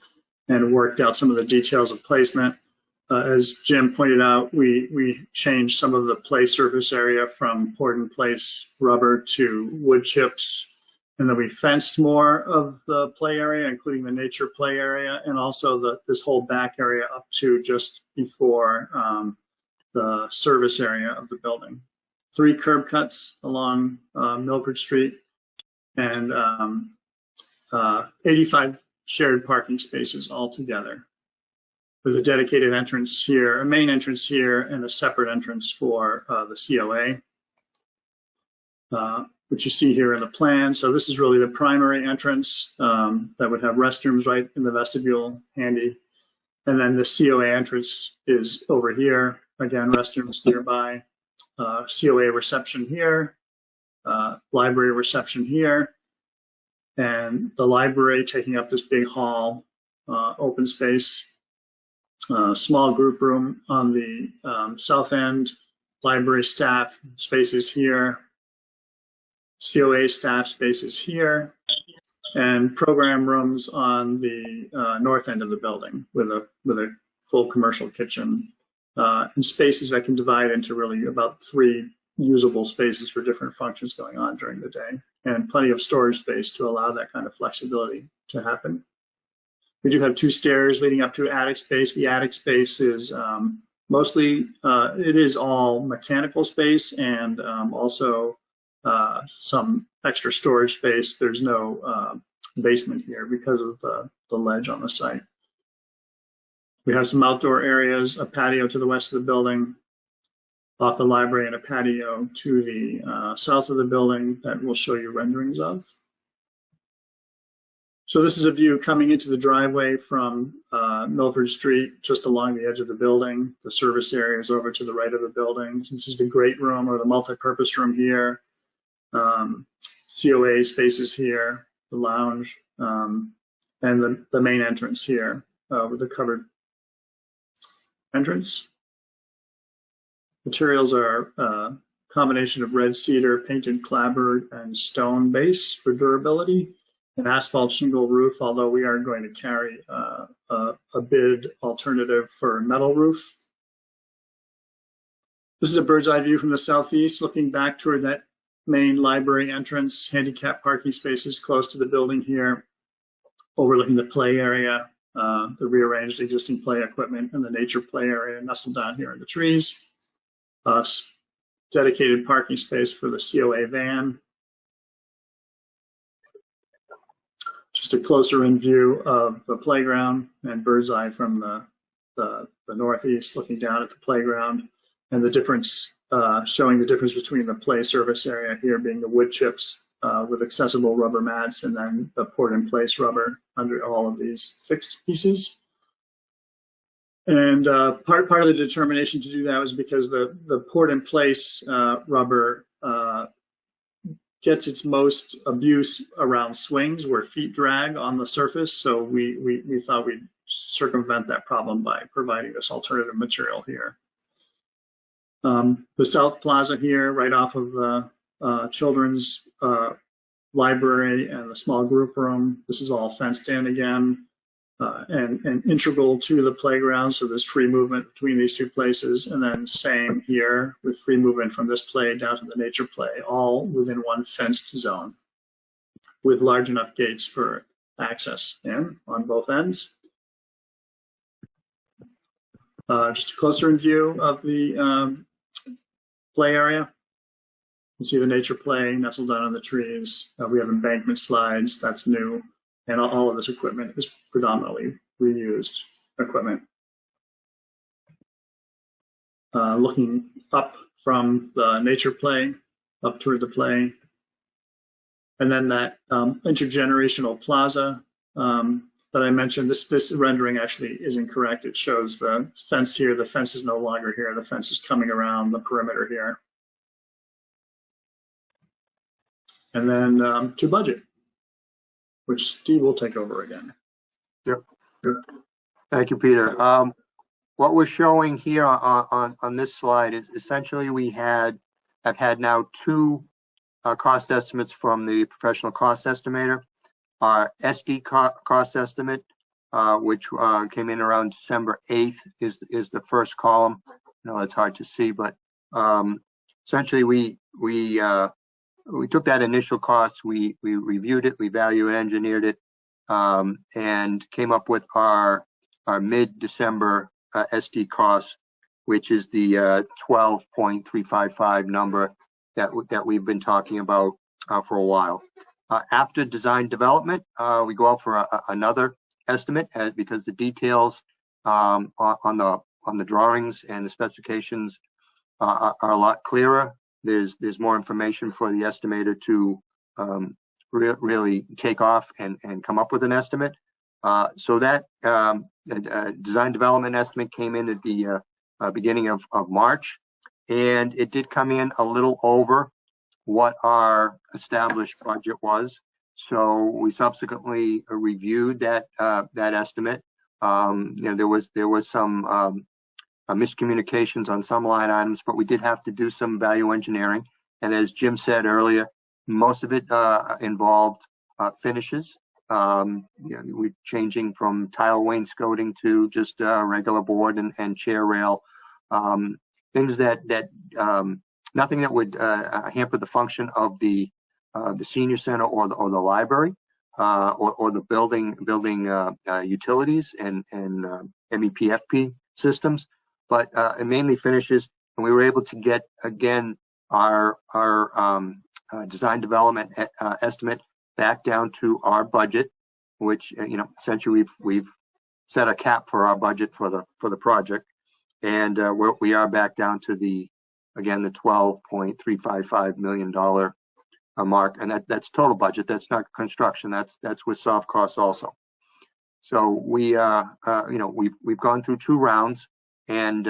and worked out some of the details of placement. As Jim pointed out, we changed some of the play surface area from poured in place rubber to wood chips. And then we fenced more of the play area, including the nature play area, and also this whole back area up to just before the service area of the building. 3 curb cuts along Milford Street and 85 shared parking spaces altogether, with a dedicated entrance here, a main entrance here, and a separate entrance for the COA. Which you see here in the plan. So this is really the primary entrance that would have restrooms right in the vestibule handy. And then the COA entrance is over here. Again, restrooms nearby, COA reception here, library reception here, and the library taking up this big hall, open space, small group room on the south end, library staff spaces here, COA staff spaces here, and program rooms on the north end of the building with a full commercial kitchen and spaces that can divide into really about 3 usable spaces for different functions going on during the day, and plenty of storage space to allow that kind of flexibility to happen. We do have 2 stairs leading up to attic space. The attic space is mostly, it is all mechanical space and also some extra storage space. There's no basement here because of the ledge on the site. We have some outdoor areas, a patio to the west of the building, off the library, and a patio to the south of the building that we'll show you renderings of. So this is a view coming into the driveway from Milford Street, just along the edge of the building. The service area is over to the right of the building. This is the great room or the multi-purpose room here. COA spaces here, the lounge, and the main entrance here with the covered entrance. Materials are a combination of red cedar, painted clapboard, and stone base for durability. An asphalt shingle roof, although we are going to carry a bid alternative for metal roof. This is a bird's eye view from the southeast, looking back toward that main library entrance, handicap parking spaces close to the building here, overlooking the play area, the rearranged existing play equipment, and the nature play area nestled down here in the trees. Dedicated parking space for the COA van. Just a closer in view of the playground and bird's eye from the northeast, looking down at the playground, and the difference, showing the difference between the play service area here being the wood chips with accessible rubber mats, and then the poured in place rubber under all of these fixed pieces. And part of the determination to do that was because the poured in place rubber gets its most abuse around swings where feet drag on the surface. So we thought we'd circumvent that problem by providing this alternative material here. The South Plaza here, right off of the children's library and the small group room. This is all fenced in again and integral to the playground. So there's free movement between these two places. And then same here with free movement from this play down to the nature play, all within one fenced zone with large enough gates for access in on both ends. Just a closer in view of the play area. You can see the nature play nestled down on the trees. We have embankment slides, that's new. And all of this equipment is predominantly reused equipment. Looking up from the nature play, up toward the play. And then that intergenerational plaza that I mentioned, this rendering actually is incorrect. It shows the fence here. The fence is no longer here. The fence is coming around the perimeter here. And then to budget, which Steve will take over again. Yep. Thank you, Peter. What we're showing here on this slide is essentially have had now two cost estimates from the professional cost estimator. Our SD cost estimate, which came in around December 8th, is the first column. I know it's hard to see, but essentially we took that initial cost, we reviewed it, we value engineered it, and came up with our mid-December SD cost, which is the 12.355 number that we've been talking about for a while. After design development, we go out for another estimate because the details on the drawings and the specifications are a lot clearer. There's more information for the estimator to really take off and come up with an estimate. So that design development estimate came in at the beginning of March, and it did come in a little over what our established budget was. So we subsequently reviewed that estimate. There was some miscommunications on some line items, but we did have to do some value engineering. And as Jim said earlier, most of it involved finishes. We're changing from tile wainscoting to just regular board and chair rail. Things that nothing that would hamper the function of the senior center or the library or the building utilities and MEPFP systems, but it mainly finishes. And we were able to get again our design development estimate back down to our budget, which essentially we've set a cap for our budget for the project, and we are back down to the $12.355 million mark, and that's total budget. That's not construction. That's with soft costs also. So we we've gone through 2 rounds, and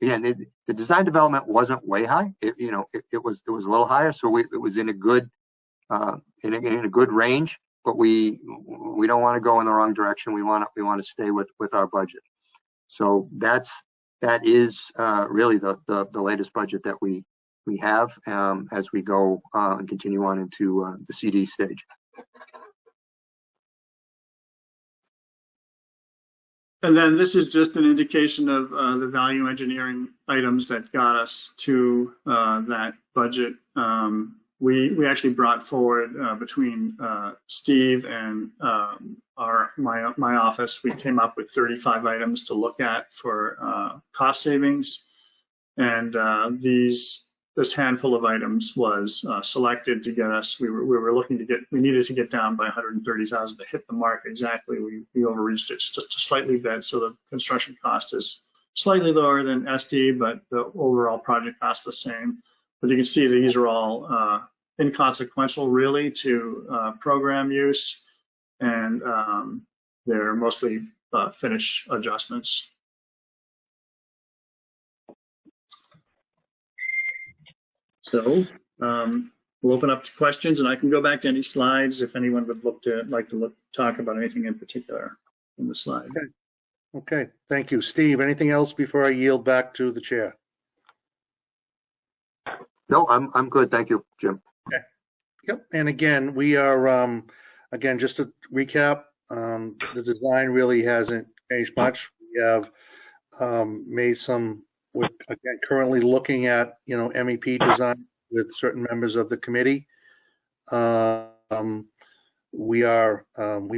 again, the design development wasn't way high. It was a little higher, so it was in a good in a good range. But we don't want to go in the wrong direction. We want to stay with our budget. So that is really the latest budget that we have as we go and continue on into the CD stage. And then this is just an indication of the value engineering items that got us to that budget. We actually brought forward between Steve and my office, we came up with 35 items to look at for cost savings, and this handful of items was selected to get us. We needed to get down by 130,000 to hit the mark exactly. We overreached it just a slightly bit, so the construction cost is slightly lower than SD, but the overall project cost was the same. But you can see these are all inconsequential really to program use, and they're mostly finish adjustments. So we'll open up to questions, and I can go back to any slides if anyone would like to talk about anything in particular in the slide. Okay, thank you. Steve, anything else before I yield back to the chair? No, I'm good. Thank you, Jim. Okay. Yep. And again, we are, again, just to recap, the design really hasn't changed much. We have made some, we're again currently looking at, MEP design with certain members of the committee. We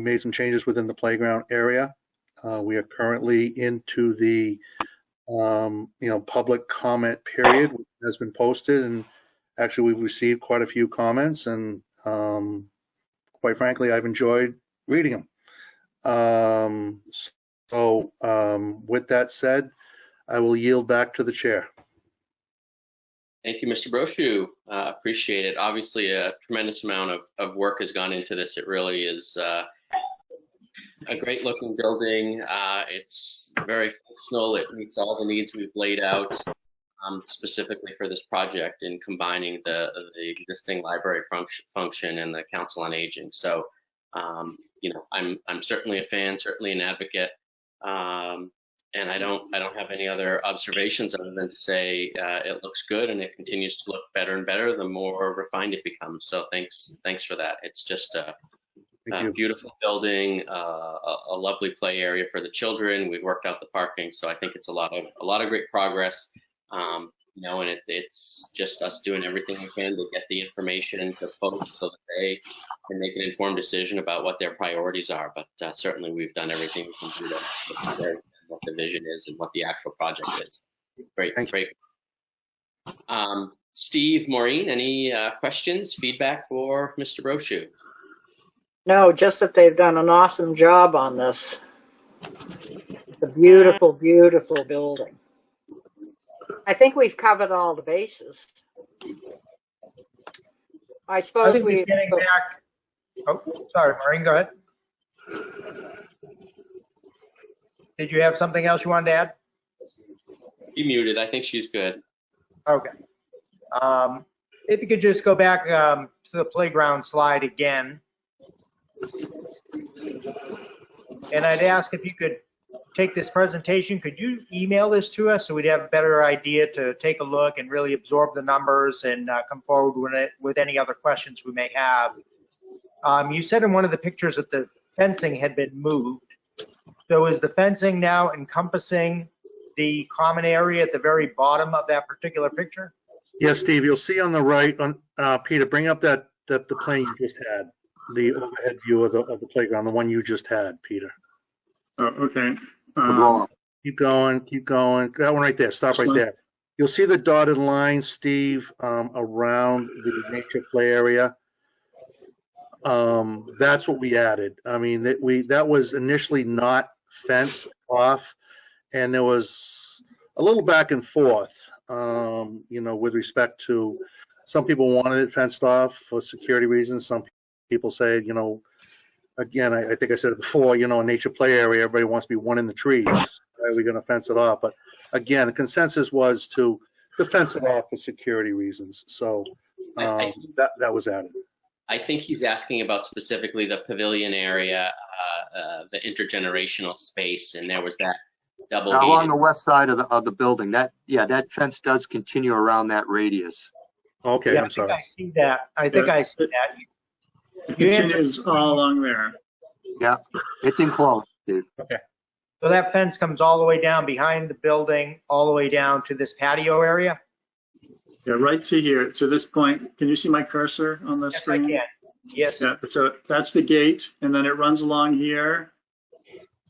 made some changes within the playground area. We are currently into the public comment period, which has been posted, and actually we've received quite a few comments, and quite frankly, I've enjoyed reading them. With that said, I will yield back to the chair. Thank you, Mr. Brochu. Appreciate it. Obviously, a tremendous amount of work has gone into this. It really is a great looking building. It's very functional. It meets all the needs we've laid out specifically for this project in combining the existing library function and the Council on Aging. So, I'm certainly a fan, certainly an advocate. And I don't have any other observations other than to say it looks good, and it continues to look better and better the more refined it becomes. So thanks for that. It's just a beautiful building, a lovely play area for the children. We've worked out the parking, so I think it's a lot of great progress. And it's just us doing everything we can to get the information to folks so that they can make an informed decision about what their priorities are. But certainly we've done everything we can do to understand what the vision is and what the actual project is. Great. Steve, Maureen, any questions, feedback for Mr. Brochu? No, just that they've done an awesome job on this. It's a beautiful, beautiful building. I think we've covered all the bases. I suppose he's getting back. Oh, sorry, Maureen, go ahead. Did you have something else you wanted to add? You muted. I think she's good. Okay. If you could just go back to the playground slide again. And I'd ask if you could take this presentation, could you email this to us so we'd have a better idea to take a look and really absorb the numbers and come forward with any other questions we may have. You said in one of the pictures that the fencing had been moved. So is the fencing now encompassing the common area at the very bottom of that particular picture? Yes, Steve, you'll see on the right, Peter, bring up the plane you just had, the overhead view of the playground, the one you just had, Peter. Oh, okay. Keep going. That one right there, stop right there. You'll see the dotted line, Steve, around the nature play area. That's what we added. I mean, that was initially not fenced off, and there was a little back and forth, with respect to some people wanted it fenced off for security reasons. Some people say, you know, again, I think I said it before, you know, a nature play area, everybody wants to be one in the trees. Why are we going to fence it off? But again, the consensus was to fence it off for security reasons. So that was added. I think he's asking about specifically the pavilion area, the intergenerational space, and there was that double along the west side of the building. That fence does continue around that radius. Okay, Yeah, I'm sorry. I see that. I think I see that. It continues all along there. Yeah, it's enclosed, dude. Okay. So that fence comes all the way down behind the building, all the way down to this patio area? Yeah, right to here, to this point. Can you see my cursor on the screen? Yes, I can. Yes. Yeah, so that's the gate, and then it runs along here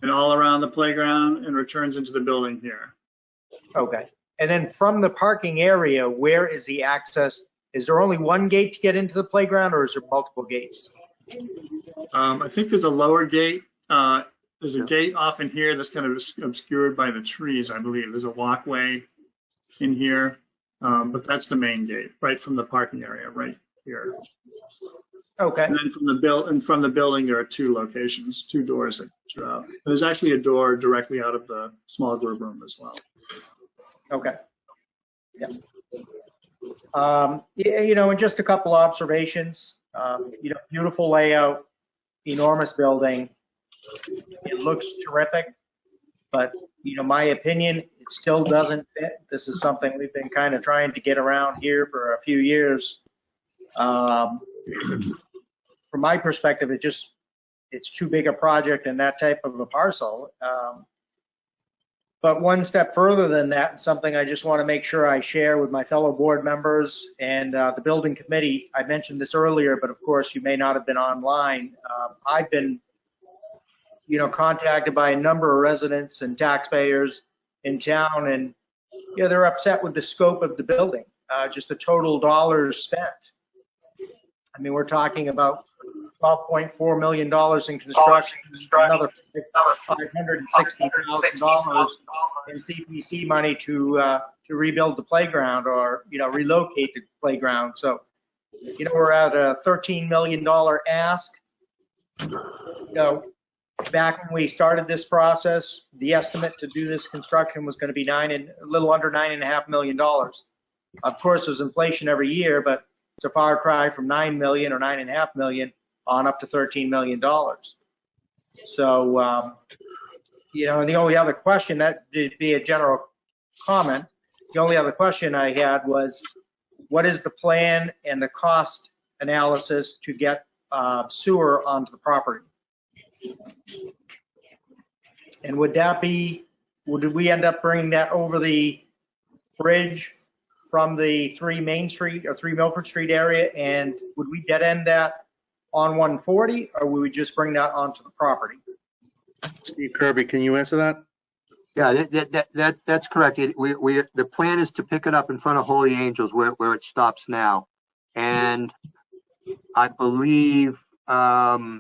and all around the playground and returns into the building here. Okay. And then from the parking area, where is the access? Is there only one gate to get into the playground, or is there multiple gates? I think there's a lower gate. There's a gate off in here that's kind of obscured by the trees, I believe. There's a walkway in here, but that's the main gate, right from the parking area, right here. Okay. And then from the building, there are two locations, two doors that are out. There's actually a door directly out of the small group room as well. Okay. Yeah. You know, and just a couple observations. You know, beautiful layout, enormous building. It looks terrific, but you know, my opinion, it still doesn't fit. This is something we've been kind of trying to get around here for a few years. From my perspective, it's too big a project and that type of a parcel. But one step further than that, and something I just want to make sure I share with my fellow board members and the building committee. I mentioned this earlier, but of course you may not have been online. I've been, you know, contacted by a number of residents and taxpayers in town, and you know, they're upset with the scope of the building, just the total dollars spent. I mean, we're talking about $12.4 million in construction, another $560,000 in CPC money to rebuild the playground or, you know, relocate the playground. So, you know, we're at a $13 million ask. You know, back when we started this process, the estimate to do this construction was going to be a little under $9.5 million. Of course, there's inflation every year, but it's a far cry from 9 million or 9.5 million on up to $13 million. So, you know, and the only other question, that would be a general comment. The only other question I had was, what is the plan and the cost analysis to get sewer onto the property? And would we end up bringing that over the bridge from the 3 Main Street or 3 Milford Street area, and would we dead end that on 140, or would we just bring that onto the property? Steve Kirby, can you answer that? Yeah, that's correct. The plan is to pick it up in front of Holy Angels where it stops now. And I believe, well,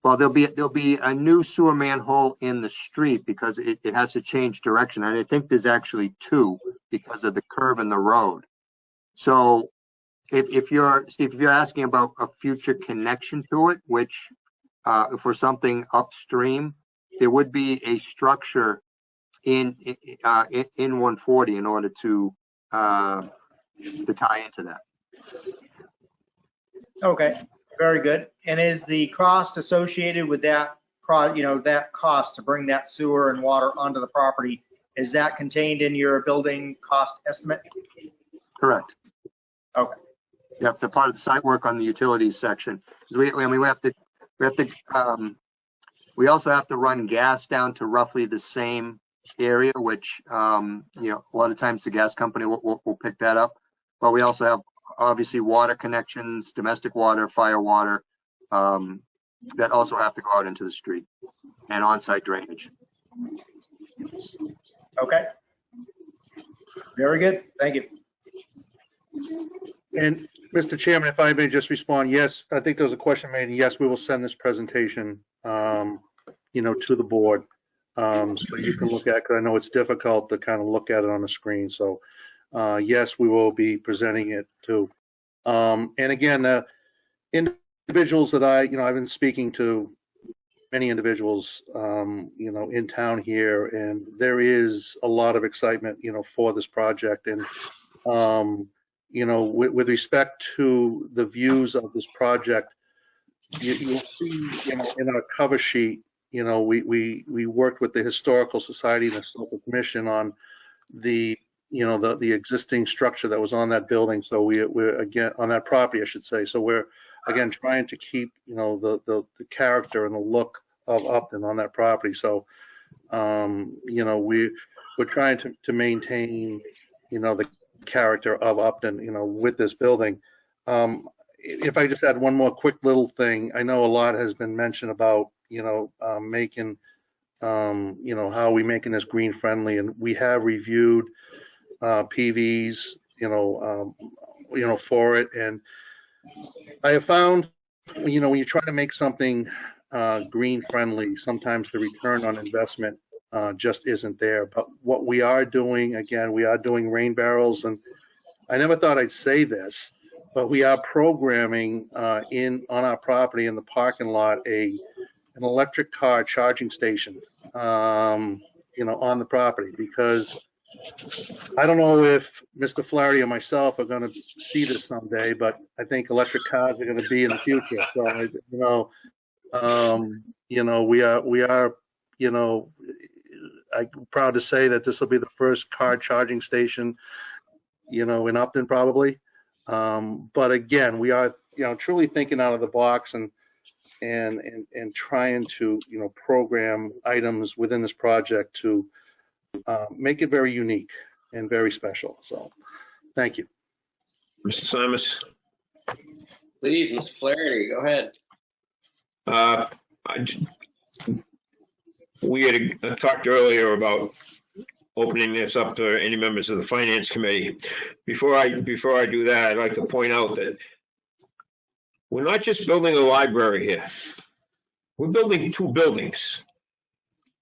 there'll be a new sewer manhole in the street because it has to change direction. And I think there's actually 2 because of the curve in the road. So if you're asking about a future connection to it, which for something upstream, there would be a structure in 140 in order to tie into that. Okay, very good. And is the cost associated with that, that cost to bring that sewer and water onto the property, is that contained in your building cost estimate? Correct. Okay. Yeah, it's a part of the site work on the utilities section. We also have to run gas down to roughly the same area, which you know, a lot of times the gas company will pick that up. But we also have obviously water connections, domestic water, fire water, that also have to go out into the street, and on-site drainage. Okay. Very good. Thank you. And Mr. Chairman, if I may just respond, yes, I think there was a question made. Yes, we will send this presentation, you know, to the board, so you can look at it, because I know it's difficult to kind of look at it on the screen. So yes, we will be presenting it too. And again, individuals that I've been speaking to many individuals, in town here, and there is a lot of excitement, for this project. And, with respect to the views of this project, you'll see, in our cover sheet, we worked with the Historical Society and the Historical Commission on the existing structure that was on that building. So we're again on that property, I should say. So we're again trying to keep, the character and the look of Upton on that property. So, we're trying to maintain, the character of Upton, with this building. If I just add one more quick little thing, I know a lot has been mentioned about, making, how we making this green friendly, and we have reviewed PVs, for it. And I have found, when you try to make something green friendly, sometimes the return on investment just isn't there. But what we are doing, again, we are doing rain barrels, and I never thought I'd say this, but we are programming on our property in the parking lot an electric car charging station, on the property, because I don't know if Mr. Flaherty or myself are going to see this someday, but I think electric cars are going to be in the future. So, we are, I'm proud to say that this will be the first car charging station, in Upton probably. But again, we are, truly thinking out of the box and trying to, program items within this project to make it very unique and very special. So, thank you. Mr. Simus. Please, Mr. Flaherty, go ahead. We had talked earlier about opening this up to any members of the Finance Committee. Before I do that, I'd like to point out that we're not just building a library here. We're building two buildings.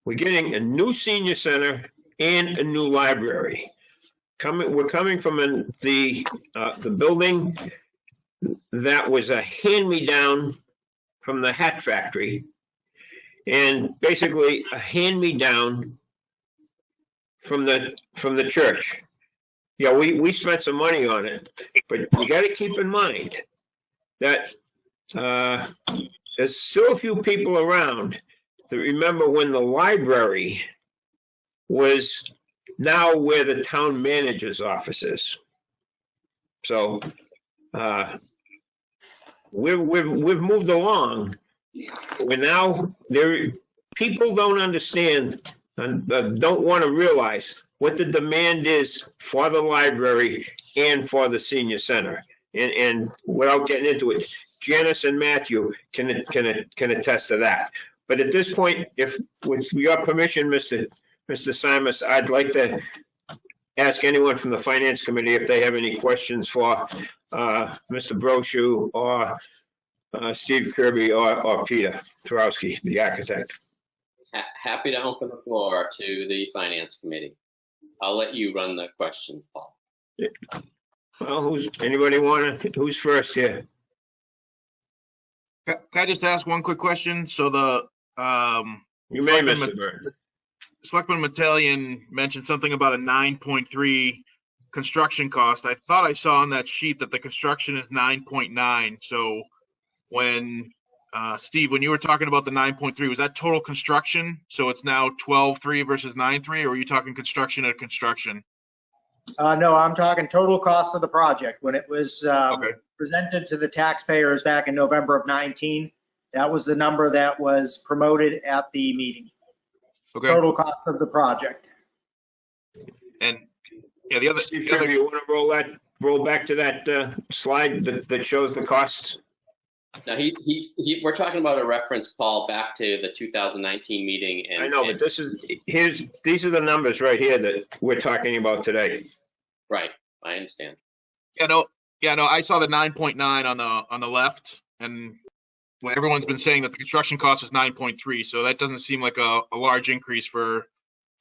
We're getting a new senior center and a new library. We're coming from the building that was a hand-me-down from the hat factory, and basically a hand-me-down from the church. Yeah, we spent some money on it, but you got to keep in mind that there's still a few people around that remember when the library was now where the town manager's office is. So we've moved along. We're now there. People don't understand and don't want to realize what the demand is for the library and for the senior center. And without getting into it, Janice and Matthew can attest to that. But at this point, if with your permission, Mr. Simus, I'd like to ask anyone from the Finance Committee if they have any questions for Mr. Brochu or Steve Kirby or Peter Turowski, the architect. Happy to open the floor to the Finance Committee. I'll let you run the questions, Paul. Well, who's first here? Can I just ask one quick question? So you may, Mr. Byrne. Selectman Battalion mentioned something about a 9.3 construction cost. I thought I saw on that sheet that the construction is 9.9. So when Steve, when you were talking about the 9.3, was that total construction? So it's now 12.3 versus 9.3, or were you talking construction at construction? No, I'm talking total cost of the project. When it was presented to the taxpayers back in November of 19, that was the number that was promoted at the meeting. Okay. Total cost of the project. And yeah, the other. Steve, you want to roll back to that slide that shows the costs? Now we're talking about a reference, Paul, back to the 2019 meeting. And I know, but these are the numbers right here that we're talking about today. Right, I understand. Yeah, no, I saw the 9.9 on the left, and when everyone's been saying that the construction cost is 9.3, so that doesn't seem like a large increase for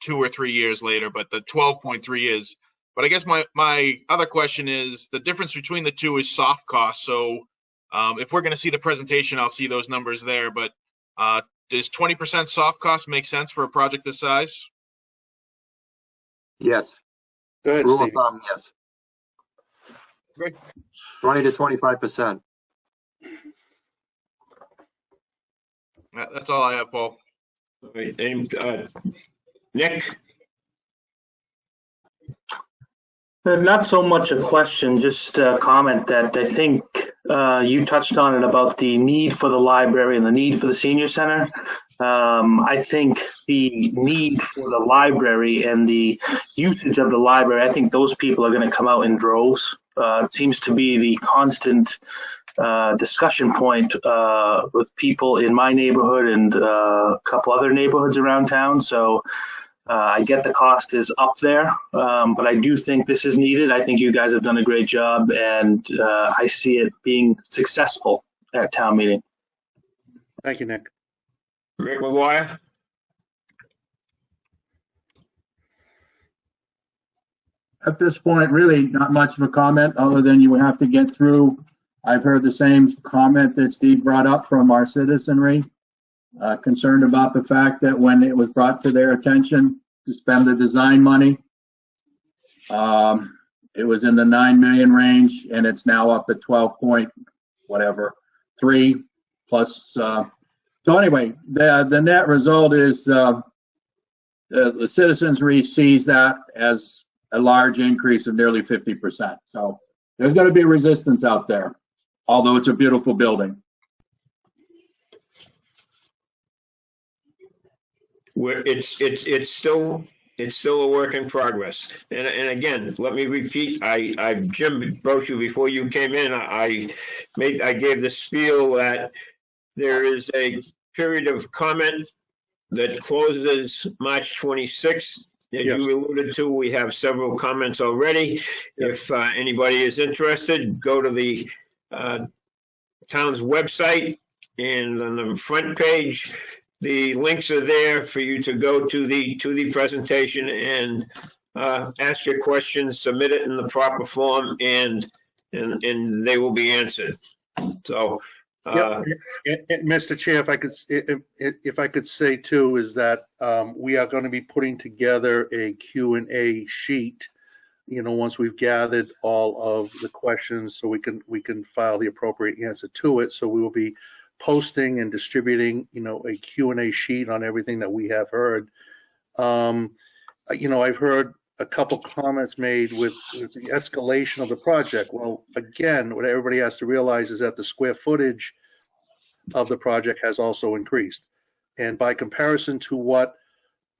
2 or 3 years later, but the 12.3 is. But I guess my other question is the difference between the two is soft cost. So if we're going to see the presentation, I'll see those numbers there. But does 20% soft cost make sense for a project this size? Yes. Go ahead, Rule of Steve. thumb, yes. Great. 20 to 25%. That's all I have, Paul. All right, and, Nick? Not so much a question, just a comment that I think you touched on it about the need for the library and the need for the senior center. I think the need for the library and the usage of the library, I think those people are going to come out in droves. It seems to be the constant discussion point with people in my neighborhood and a couple other neighborhoods around town. So I get the cost is up there, but I do think this is needed. I think you guys have done a great job, and I see it being successful at town meeting. Thank you, Nick. Rick McGuire? At this point, really not much of a comment other than you have to get through. I've heard the same comment that Steve brought up from our citizenry, concerned about the fact that when it was brought to their attention to spend the design money, it was in the 9 million range, and it's now up at 12 point whatever 3 plus. So anyway, the net result is the citizenry sees that as a large increase of nearly 50%. So there's going to be resistance out there, although it's a beautiful building. It's still a work in progress. And again, let me repeat, Jim Brochu, before you came in, I gave the spiel that there is a period of comment that closes March 26th. As you alluded to, we have several comments already. If anybody is interested, go to the town's website, and on the front page, the links are there for you to go to the presentation and ask your questions, submit it in the proper form, and they will be answered. So. Mr. Chair, if I could say too, is that we are going to be putting together a Q&A sheet, once we've gathered all of the questions, so we can file the appropriate answer to it. So we will be posting and distributing, a Q&A sheet on everything that we have heard. I've heard a couple comments made with the escalation of the project. Well, again, what everybody has to realize is that the square footage of the project has also increased. And by comparison to what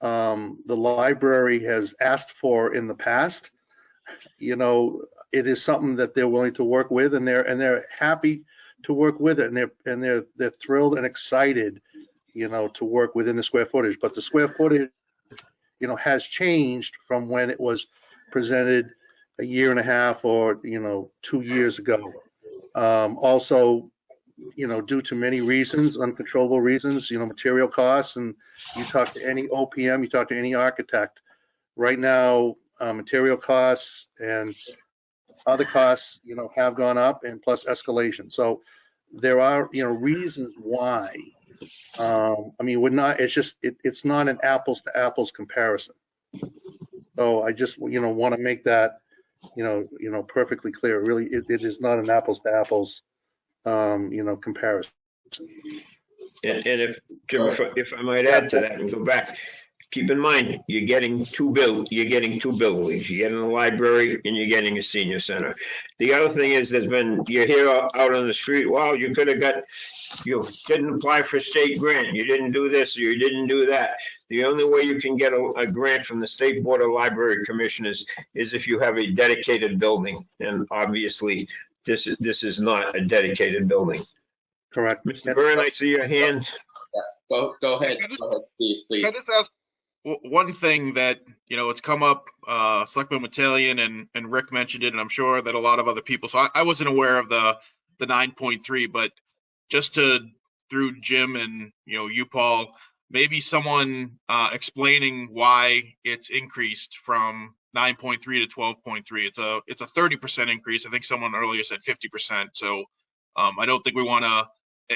the library has asked for in the past, it is something that they're willing to work with, and they're happy to work with it, and they're thrilled and excited, to work within the square footage. But the square footage, has changed from when it was presented a year and a half or 2 years ago. Also, due to many reasons, uncontrollable reasons, material costs, and you talk to any OPM, you talk to any architect, right now, material costs and other costs, have gone up, and plus escalation. So there are, reasons why. It's not an apples to apples comparison. So I just, want to make that, perfectly clear. Really, it is not an apples to apples, comparison. And if, Jim, if I might add to that and go back, keep in mind, you're getting two buildings. You're getting a library, and you're getting a senior center. The other thing is, you're here out on the street, well, you could have you didn't apply for a state grant, you didn't do this, or you didn't do that. The only way you can get a grant from the State Board of Library Commissioners is if you have a dedicated building. And obviously, this is not a dedicated building. Correct. Mr. Byrne, I see your hand. Go ahead. Go ahead, Steve, please. Can I just ask one thing that, it's come up, Selectman Mattalion and Rick mentioned it, and I'm sure that a lot of other people, so I wasn't aware of the 9.3, but just through Jim and, you, Paul, maybe someone explaining why it's increased from 9.3 to 12.3. It's a 30% increase. I think someone earlier said 50%. So I don't think we want to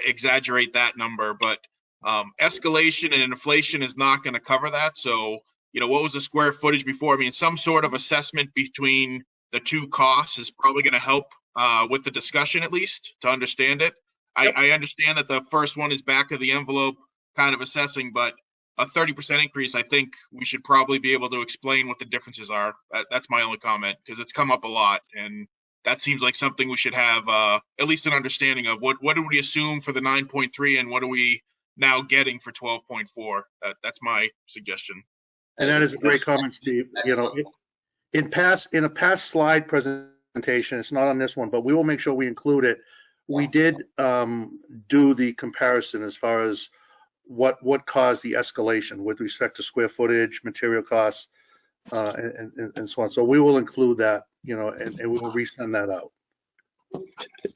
exaggerate that number, but escalation and inflation is not going to cover that. So, what was the square footage before? I mean, some sort of assessment between the two costs is probably going to help with the discussion, at least to understand it. Yep. I understand that the first one is back of the envelope kind of assessing, but a 30% increase, I think we should probably be able to explain what the differences are. That's my only comment, because it's come up a lot, and that seems like something we should have at least an understanding of. What do we assume for the 9.3, and what are we now getting for 12.4? That's my suggestion. And that is a great comment, Steve. In a past slide presentation, it's not on this one, but we will make sure we include it. We did do the comparison as far as what caused the escalation with respect to square footage, material costs, and so on. So we will include that, and we will resend that out.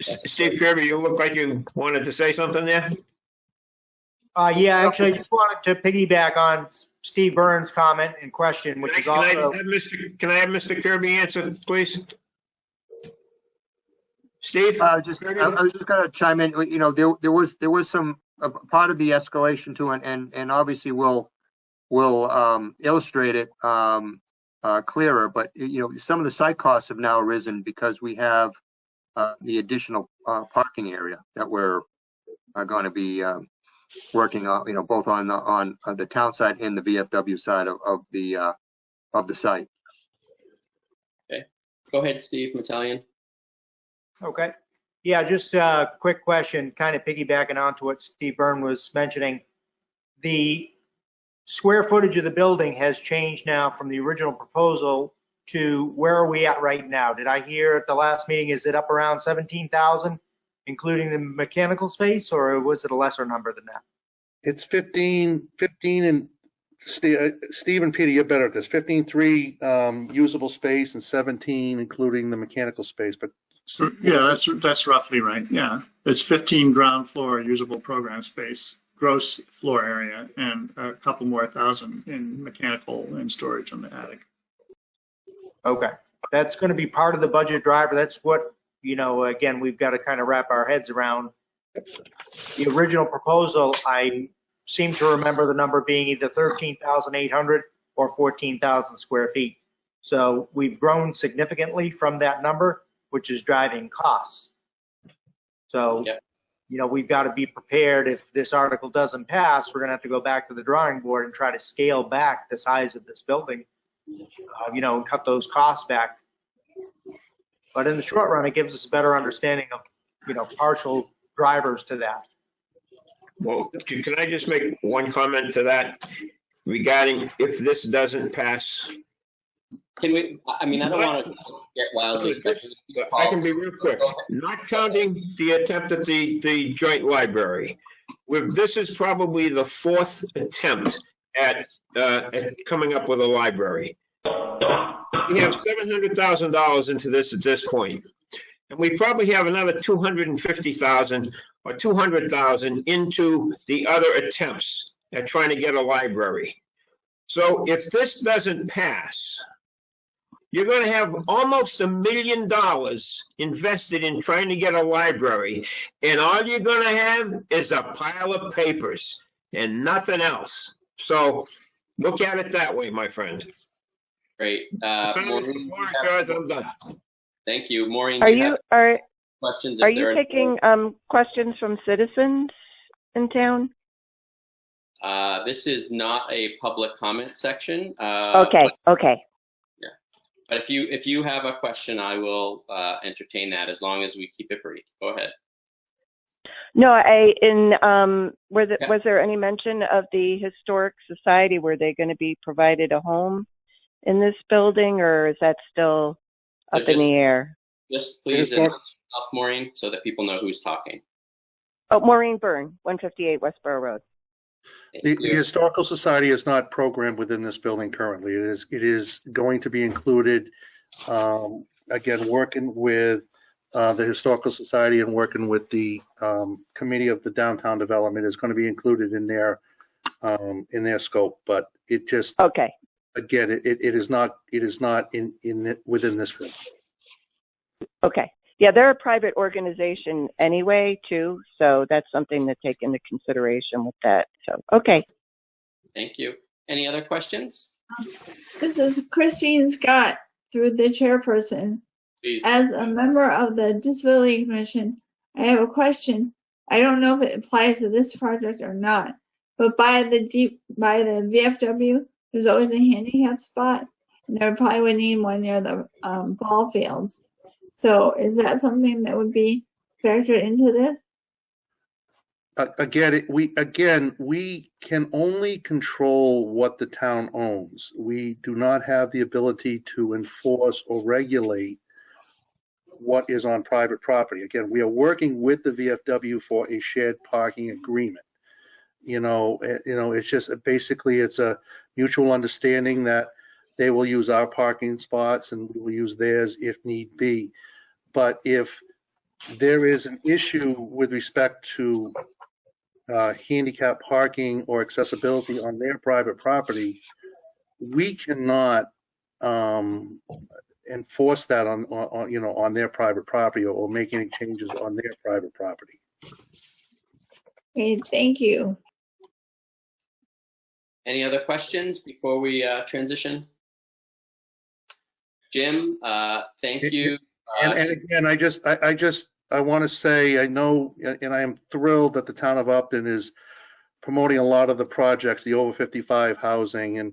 Steve Kirby, you look like you wanted to say something there. Yeah, actually, I just wanted to piggyback on Steve Burns' comment and question, which is also. Can I have Mr. Kirby answer, please? Steve? I was just going to chime in. There was some part of the escalation too, and obviously we'll illustrate it clearer. But some of the site costs have now risen because we have the additional parking area that we're going to be working on. Both on the town side and the VFW side of the site. Okay, go ahead, Steve Metellian. Okay. Yeah, just a quick question, kind of piggybacking onto what Steve Byrne was mentioning. The square footage of the building has changed now from the original proposal to where are we at right now? Did I hear at the last meeting, is it up around 17,000, including the mechanical space, or was it a lesser number than that? It's 15, and Steve and Peter, you're better at this. 15.3 usable space and 17 including the mechanical space, but yeah, that's roughly right. Yeah, it's 15 ground floor usable program space, gross floor area, and a couple more thousand in mechanical and storage on the attic. Okay, that's going to be part of the budget driver. That's what, again, we've got to kind of wrap our heads around. The original proposal, I seem to remember the number being either 13,800 or 14,000 square feet. So we've grown significantly from that number, which is driving costs. So, we've got to be prepared. If this article doesn't pass, we're going to have to go back to the drawing board and try to scale back the size of this building, and cut those costs back. But in the short run, it gives us a better understanding of, partial drivers to that. Well, can I just make one comment to that regarding if this doesn't pass? Can we, I don't want to get wild discussion. I can be real quick. Not counting the attempt at the joint library. This is probably the fourth attempt at coming up with a library. We have $700,000 into this at this point. And we probably have another $250,000 or $200,000 into the other attempts at trying to get a library. So if this doesn't pass, you're going to have almost $1 million invested in trying to get a library, and all you're going to have is a pile of papers and nothing else. So look at it that way, my friend. Great. Maureen, I'm done. Thank you, Maureen. Are questions? Are you taking questions from citizens in town? This is not a public comment section. Okay. But if you have a question, I will entertain that as long as we keep it brief. Go ahead. No, was there any mention of the Historic Society? Were they going to be provided a home in this building, or is that still up in the air? Just please announce yourself, Maureen, so that people know who's talking. Oh, Maureen Byrne, 158 Westboro Road. The Historical Society is not programmed within this building currently. It is going to be included, again, working with the Historical Society and working with the Committee of the Downtown Development is going to be included in their in their scope, but it just, Okay. again, it is not within this room. Okay. Yeah, they're a private organization anyway, too. So that's something to take into consideration with that. So, okay. Thank you. Any other questions? This is Christine Scott, through the chairperson. Please. As a member of the Disability Commission, I have a question. I don't know if it applies to this project or not, but by the VFW, there's always a handicap spot, and there probably would need one near the ball fields. So is that something that would be factored into this? We can only control what the town owns. We do not have the ability to enforce or regulate what is on private property. Again, we are working with the VFW for a shared parking agreement. It's just basically it's a mutual understanding that they will use our parking spots and we will use theirs if need be. But if there is an issue with respect to handicap parking or accessibility on their private property, we cannot enforce that on their private property or make any changes on their private property. Okay, thank you. Any other questions before we transition? Jim, thank you. And again, I want to say, I know, and I am thrilled that the town of Upton is promoting a lot of the projects, the over 55 housing, and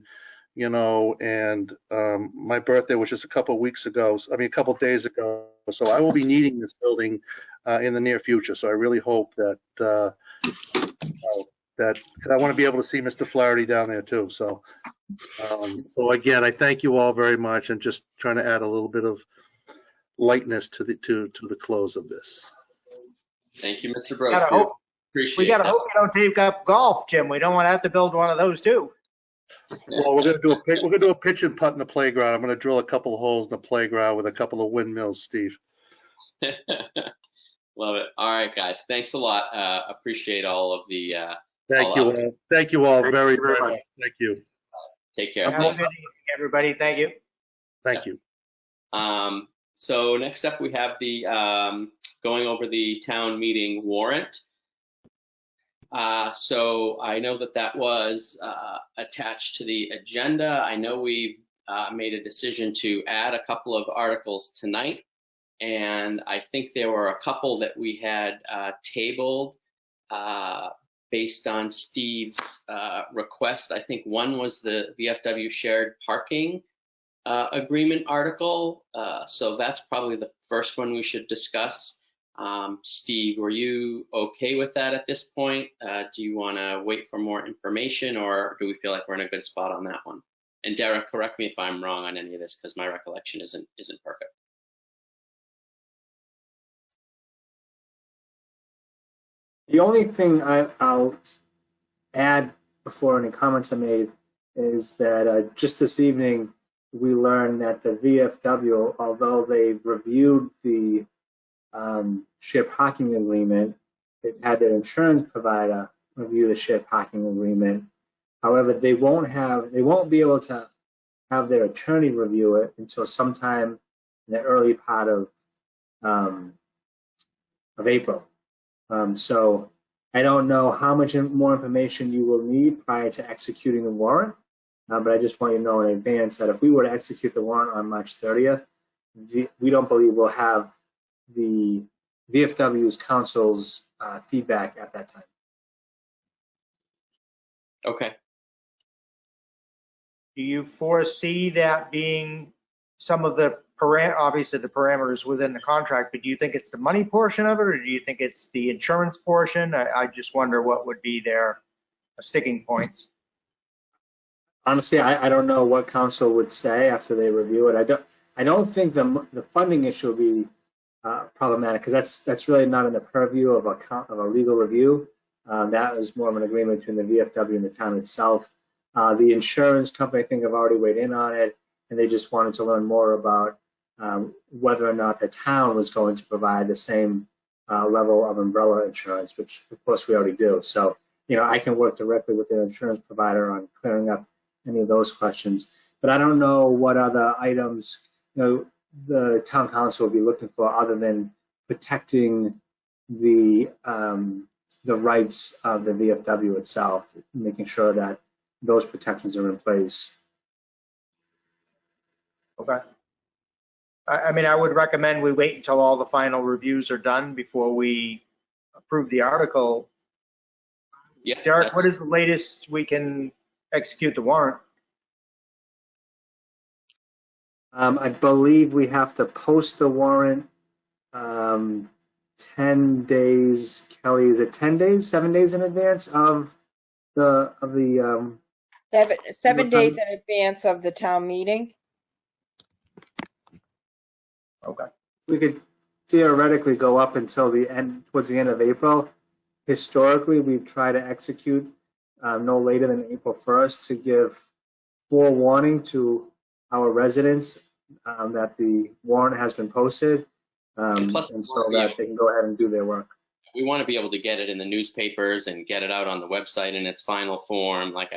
my birthday was just a couple of days ago. So I will be needing this building in the near future. So I really hope that because I want to be able to see Mr. Flaherty down there too. So again, I thank you all very much, and just trying to add a little bit of lightness to the close of this. Thank you, Mr. Brosu. Appreciate we gotta that. hope we don't take up golf, Jim. We don't want to have to build one of those too. Well, we're gonna do a pitch and putt in the playground. I'm gonna drill a couple of holes in the playground with a couple of windmills, Steve. Love it. All right, guys. Thanks a lot. Appreciate all of the. Thank you all very, very much. Thank you. Take care. Have a good evening, everybody. Thank you. Thank you. So next up, we have the going over the town meeting warrant. So I know that was attached to the agenda. I know we've made a decision to add a couple of articles tonight, and I think there were a couple that we had tabled based on Steve's request. I think one was the VFW shared parking agreement article. So that's probably the first one we should discuss. Steve, were you okay with that at this point? Do you want to wait for more information, or do we feel like we're in a good spot on that one? And Derek, correct me if I'm wrong on any of this, because my recollection isn't perfect. The only thing I'll add before any comments are made is that just this evening we learned that the VFW, although they've reviewed the shared parking agreement, they've had their insurance provider review the shared parking agreement. However, they won't be able to have their attorney review it until sometime in the early part of April. So I don't know how much more information you will need prior to executing the warrant, but I just want you to know in advance that if we were to execute the warrant on March 30th, we don't believe we'll have the VFW's council's feedback at that time. Okay. Do you foresee that being some of the obviously the parameters within the contract, but do you think it's the money portion of it, or do you think it's the insurance portion? I just wonder what would be their sticking points. Honestly, I don't know what council would say after they review it. I don't think the funding issue will be problematic, because that's really not in the purview of a legal review. That is more of an agreement between the VFW and the town itself. The insurance company, I think, have already weighed in on it, and they just wanted to learn more about whether or not the town was going to provide the same level of umbrella insurance, which of course we already do. So I can work directly with the insurance provider on clearing up any of those questions. But I don't know what other items, the town council will be looking for other than protecting the rights of the VFW itself, making sure that those protections are in place. Okay. I mean, I would recommend we wait until all the final reviews are done before we approve the article. Yeah. Derek, what is the latest we can execute the warrant? I believe we have to post the warrant 10 days. Kelly, is it 10 days, 7 days in advance of the Seven days in advance of the town meeting. Okay. We could theoretically go up until towards the end of April. Historically, we've tried to execute no later than April 1st to give forewarning to our residents that the warrant has been posted, and so that they can go ahead and do their work. We want to be able to get it in the newspapers and get it out on the website in its final form. Like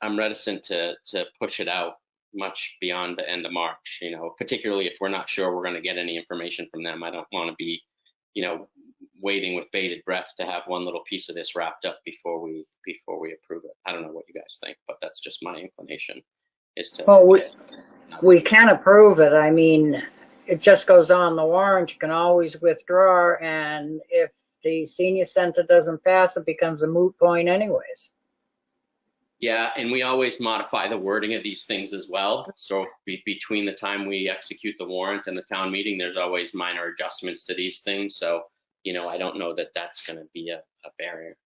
I'm reticent to push it out much beyond the end of March, particularly if we're not sure we're going to get any information from them. I don't want to be, waiting with bated breath to have one little piece of this wrapped up before we approve it. I don't know what you guys think, but that's just my inclination. Well, we can approve it. I mean, it just goes on the warrant. You can always withdraw, and if the senior center doesn't pass, it becomes a moot point anyways. Yeah, and we always modify the wording of these things as well. So between the time we execute the warrant and the town meeting, there's always minor adjustments to these things. So, I don't know that that's going to be a barrier.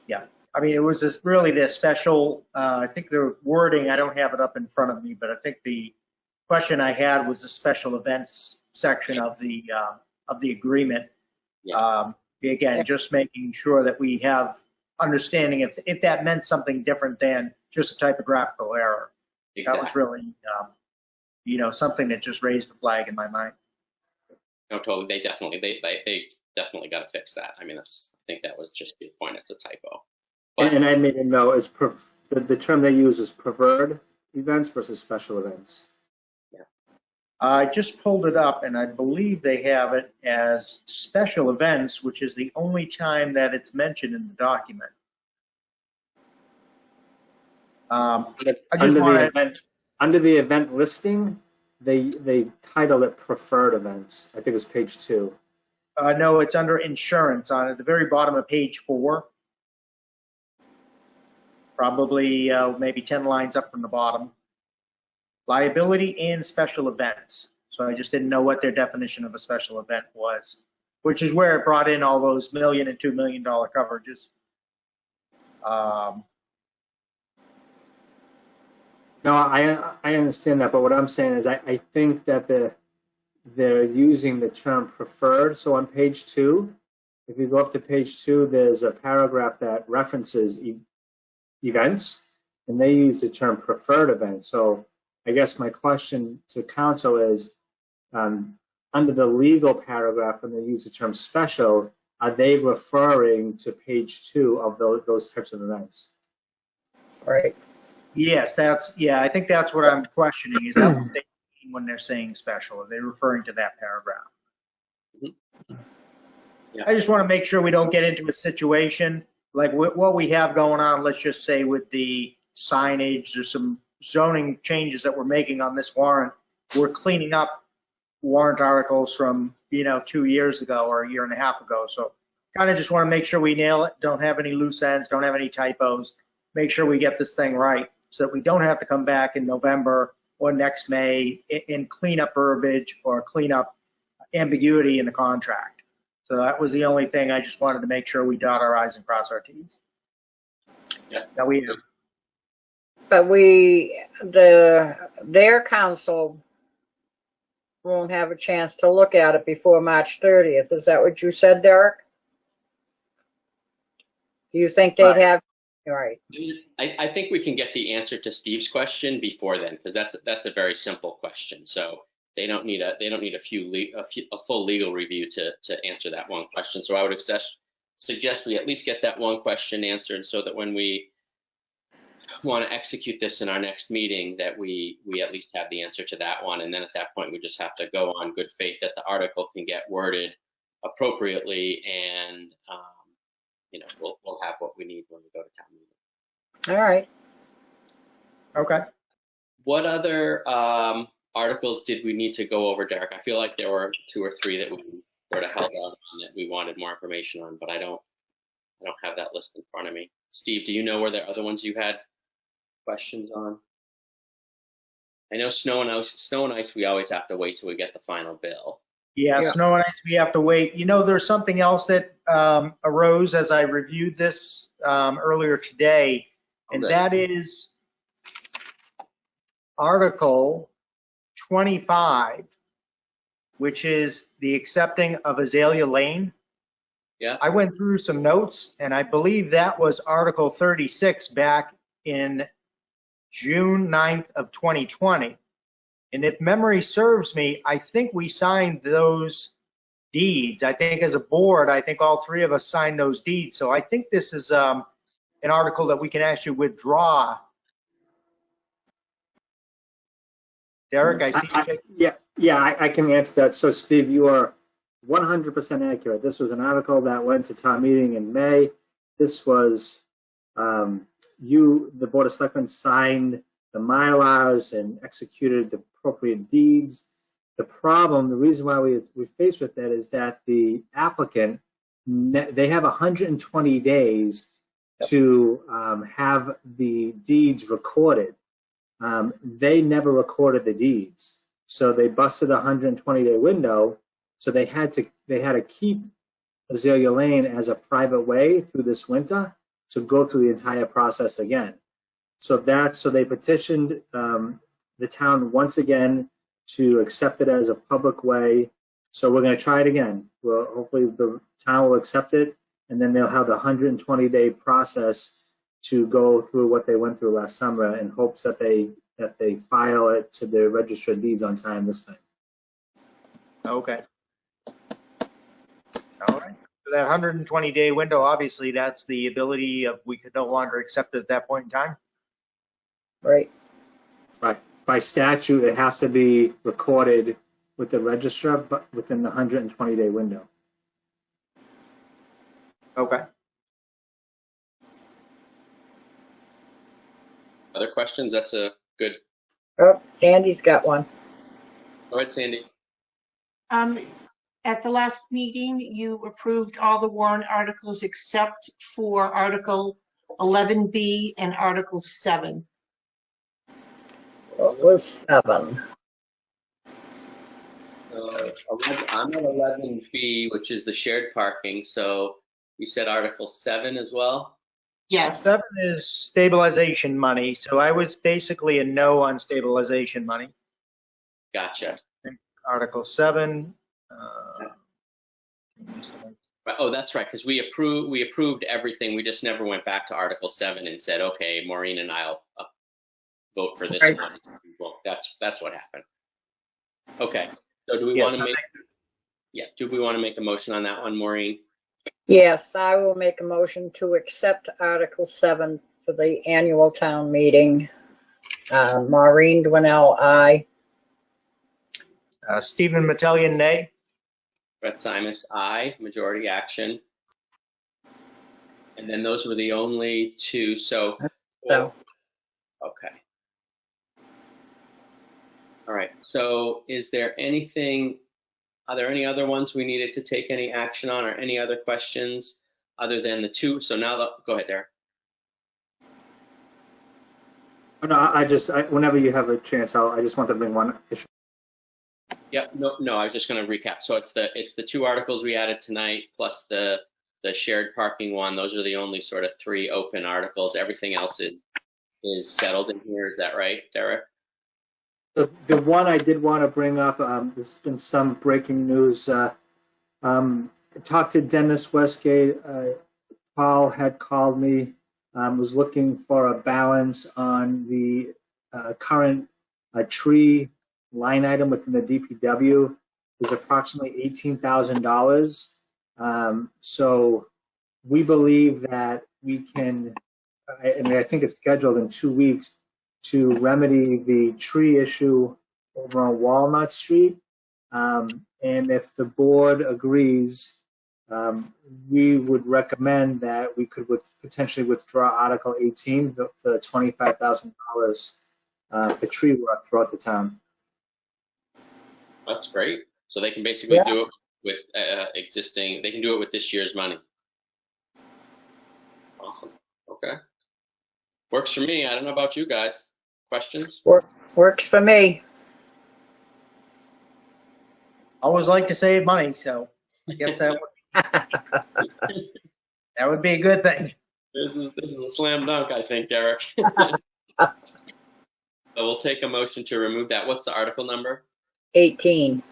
Yeah. I mean, it was really the special, I think the wording, I don't have it up in front of me, but I think the question I had was the special events section of the agreement. Yeah. Again, just making sure that we have understanding if that meant something different than just a typographical error. Exactly. That was really, something that just raised the flag in my mind. No, totally. They definitely got to fix that. I mean, I think that was just the point. It's a typo. But, and I made a note is the term they use is preferred events versus special events. Yeah. I just pulled it up, and I believe they have it as special events, which is the only time that it's mentioned in the document. Under the event listing, they title it preferred events. I think it's page 2. No, it's under insurance at the very bottom of page 4. Probably maybe 10 lines up from the bottom. Liability and special events. So I just didn't know what their definition of a special event was, which is where it brought in all those $1 million and $2 million coverages. No, I understand that, but what I'm saying is I think that they're using the term preferred. So on page 2, if you go up to page 2, there's a paragraph that references events, and they use the term preferred events. So I guess my question to council is, under the legal paragraph, when they use the term special, are they referring to page 2 of those types of events? Right. Yes, I think that's what I'm questioning. Is that what they mean when they're saying special? Are they referring to that paragraph? Yeah. I just want to make sure we don't get into a situation like what we have going on, let's just say with the signage. There's some zoning changes that we're making on this warrant. We're cleaning up warrant articles from, 2 years ago or a year and a half ago. So kind of just want to make sure we nail it, don't have any loose ends, don't have any typos, make sure we get this thing right so that we don't have to come back in November or next May and clean up verbiage or clean up ambiguity in the contract. So that was the only thing I just wanted to make sure we dot our I's and cross our T's. Yeah. Now we do. But their council won't have a chance to look at it before March 30th. Is that what you said, Derek? Do you think they'd have? All right. I think we can get the answer to Steve's question before then, because that's a very simple question. So they don't need a full legal review to answer that one question. So I would suggest we at least get that one question answered so that when we want to execute this in our next meeting, that we at least have the answer to that one. And then at that point, we just have to go on good faith that the article can get worded appropriately, and we'll have what we need when we go to town meeting. All right. Okay. What other articles did we need to go over, Derek? I feel like there were 2 or 3 that we sort of held out on that we wanted more information on, but I don't have that list in front of me. Steve, do you know were there other ones you had questions on? I know snow and ice, we always have to wait till we get the final bill. Yeah, snow and ice, we have to wait. There's something else that arose as I reviewed this earlier today, and that is Article 25, which is the accepting of Azalea Lane. Yeah. I went through some notes, and I believe that was Article 36 back in June 9th of 2020. And if memory serves me, I think we signed those deeds. I think as a board, I think all 3 of us signed those deeds. So I think this is an article that we can actually withdraw. Derek, I see you. I can answer that. So Steve, you are 100% accurate. This was an article that went to town meeting in May. This was the Board of Selectmen signed the Mylars and executed the appropriate deeds. The reason why we're faced with that is that the applicant, they have 120 days to have the deeds recorded. They never recorded the deeds, so they busted a 120-day window. So they had to keep Azalea Lane as a private way through this winter to go through the entire process again. So they petitioned the town once again to accept it as a public way. So we're going to try it again. Well, hopefully the town will accept it, and then they'll have the 120-day process to go through what they went through last summer in hopes that they file it to the register of deeds on time this time. Okay. All right. So that 120-day window, obviously, that's the ability of we could no longer accept it at that point in time. Right. Right. By statute, it has to be recorded with the registrar, but within the 120-day window. Okay. Other questions? That's a good. Oh, Sandy's got one. Go ahead, Sandy. At the last meeting, you approved all the warrant articles except for Article 11B and Article 7. What was 7? I'm at 11B, which is the shared parking. So you said Article 7 as well? Yes. 7 is stabilization money. So I was basically a no on stabilization money. Gotcha. Article 7. Oh, that's right, because we approved everything. We just never went back to Article 7 and said, okay, Maureen and I'll vote for this Right. one. Well, that's what happened. Okay. So do we want to make a motion on that one, Maureen? Yes, I will make a motion to accept Article 7 for the annual town meeting. Maureen Dwinell, aye. Stephen Metellian, nay. Brett Simus, aye. Majority action. And then those were the only 2. So, okay. All right. So are there any other ones we needed to take any action on, or any other questions other than the 2? So now, go ahead, Derek. No, whenever you have a chance, I just want to bring one issue. Yeah, no, I was just going to recap. So it's the 2 articles we added tonight, plus the shared parking one. Those are the only sort of 3 open articles. Everything else is settled in here. Is that right, Derek? The one I did want to bring up, there's been some breaking news. I talked to Dennis Westgate. Paul had called me, was looking for a balance on the current tree line item within the DPW. Is approximately $18,000. So we believe that we can, I think it's scheduled in 2 weeks, to remedy the tree issue over on Walnut Street. And if the board agrees, we would recommend that we could potentially withdraw Article 18, the $25,000 for tree work throughout the town. That's great. So they can basically do it with they can do it with this year's money. Awesome. Okay. Works for me. I don't know about you guys. Questions? Works for me. Always like to save money, so I guess that would be a good thing. This is a slam dunk, I think, Derek. So we'll take a motion to remove that. What's the article number? 18.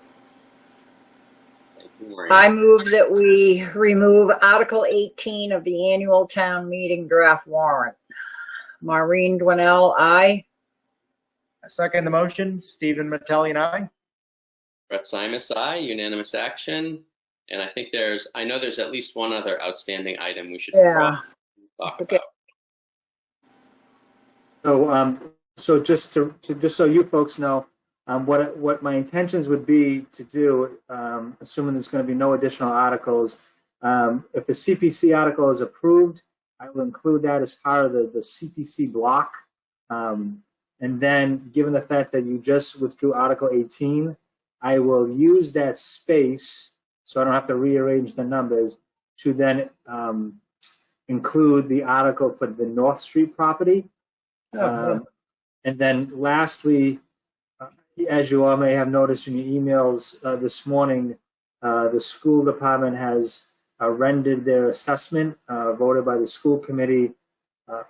I move that we remove Article 18 of the annual town meeting draft warrant. Maureen Dwinell, aye. I second the motion. Stephen Mattelli, aye. Brett Simus, aye. Unanimous action. And I know there's at least one other outstanding item we should talk about. So just so you folks know, what my intentions would be to do, assuming there's going to be no additional articles, if the CPC article is approved, I will include that as part of the CPC block. And then, given the fact that you just withdrew Article 18, I will use that space, so I don't have to rearrange the numbers, to then include the article for the North Street property. And then lastly, as you all may have noticed in your emails this morning, the school department has rendered their assessment voted by the school committee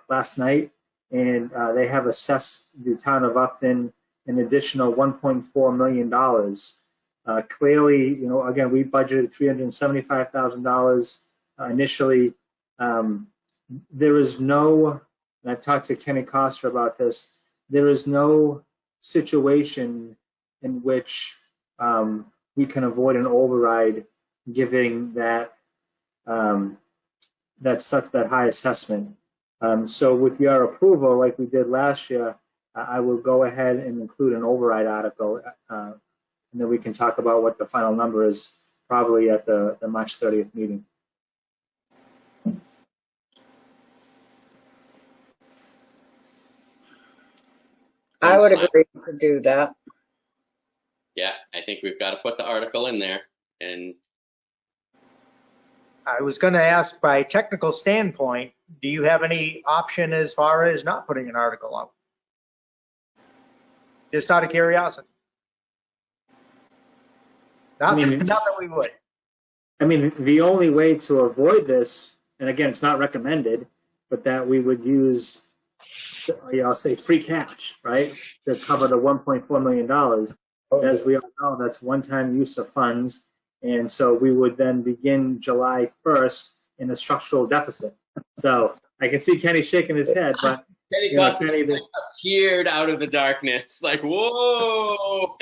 last night, and they have assessed the town of Upton an additional $1.4 million. Clearly, again, we budgeted $375,000 initially. There is no, and I talked to Kenny Coster about this, there is no situation in which we can avoid an override giving that that high assessment. So with your approval, like we did last year, I will go ahead and include an override article, and then we can talk about what the final number is probably at the March 30th meeting. I would agree to do that. Yeah, I think we've got to put the article in there. And I was going to ask, by technical standpoint, do you have any option as far as not putting an article out? Just out of curiosity. Not that we would. I mean, the only way to avoid this, and again, it's not recommended, but that we would use, I'll say free cash, right, to cover the $1.4 million. As we all know, that's one-time use of funds. And so we would then begin July 1st in a structural deficit. So I can see Kenny shaking his head, but Kenny appeared out of the darkness, like, whoa.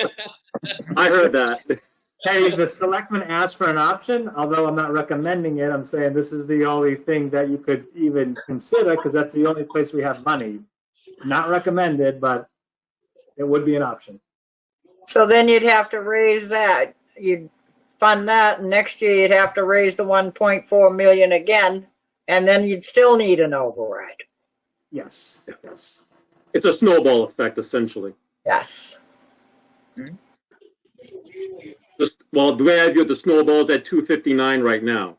I heard that. Hey, the selectmen asked for an option, although I'm not recommending it. I'm saying this is the only thing that you could even consider, because that's the only place we have money. Not recommended, but it would be an option. So then you'd have to raise that. You'd fund that, and next year you'd have to raise the 1.4 million again, and then you'd still need an override. Yes. It's a snowball effect, essentially. Yes. Well, the way I view it, the snowball is at 259 right now.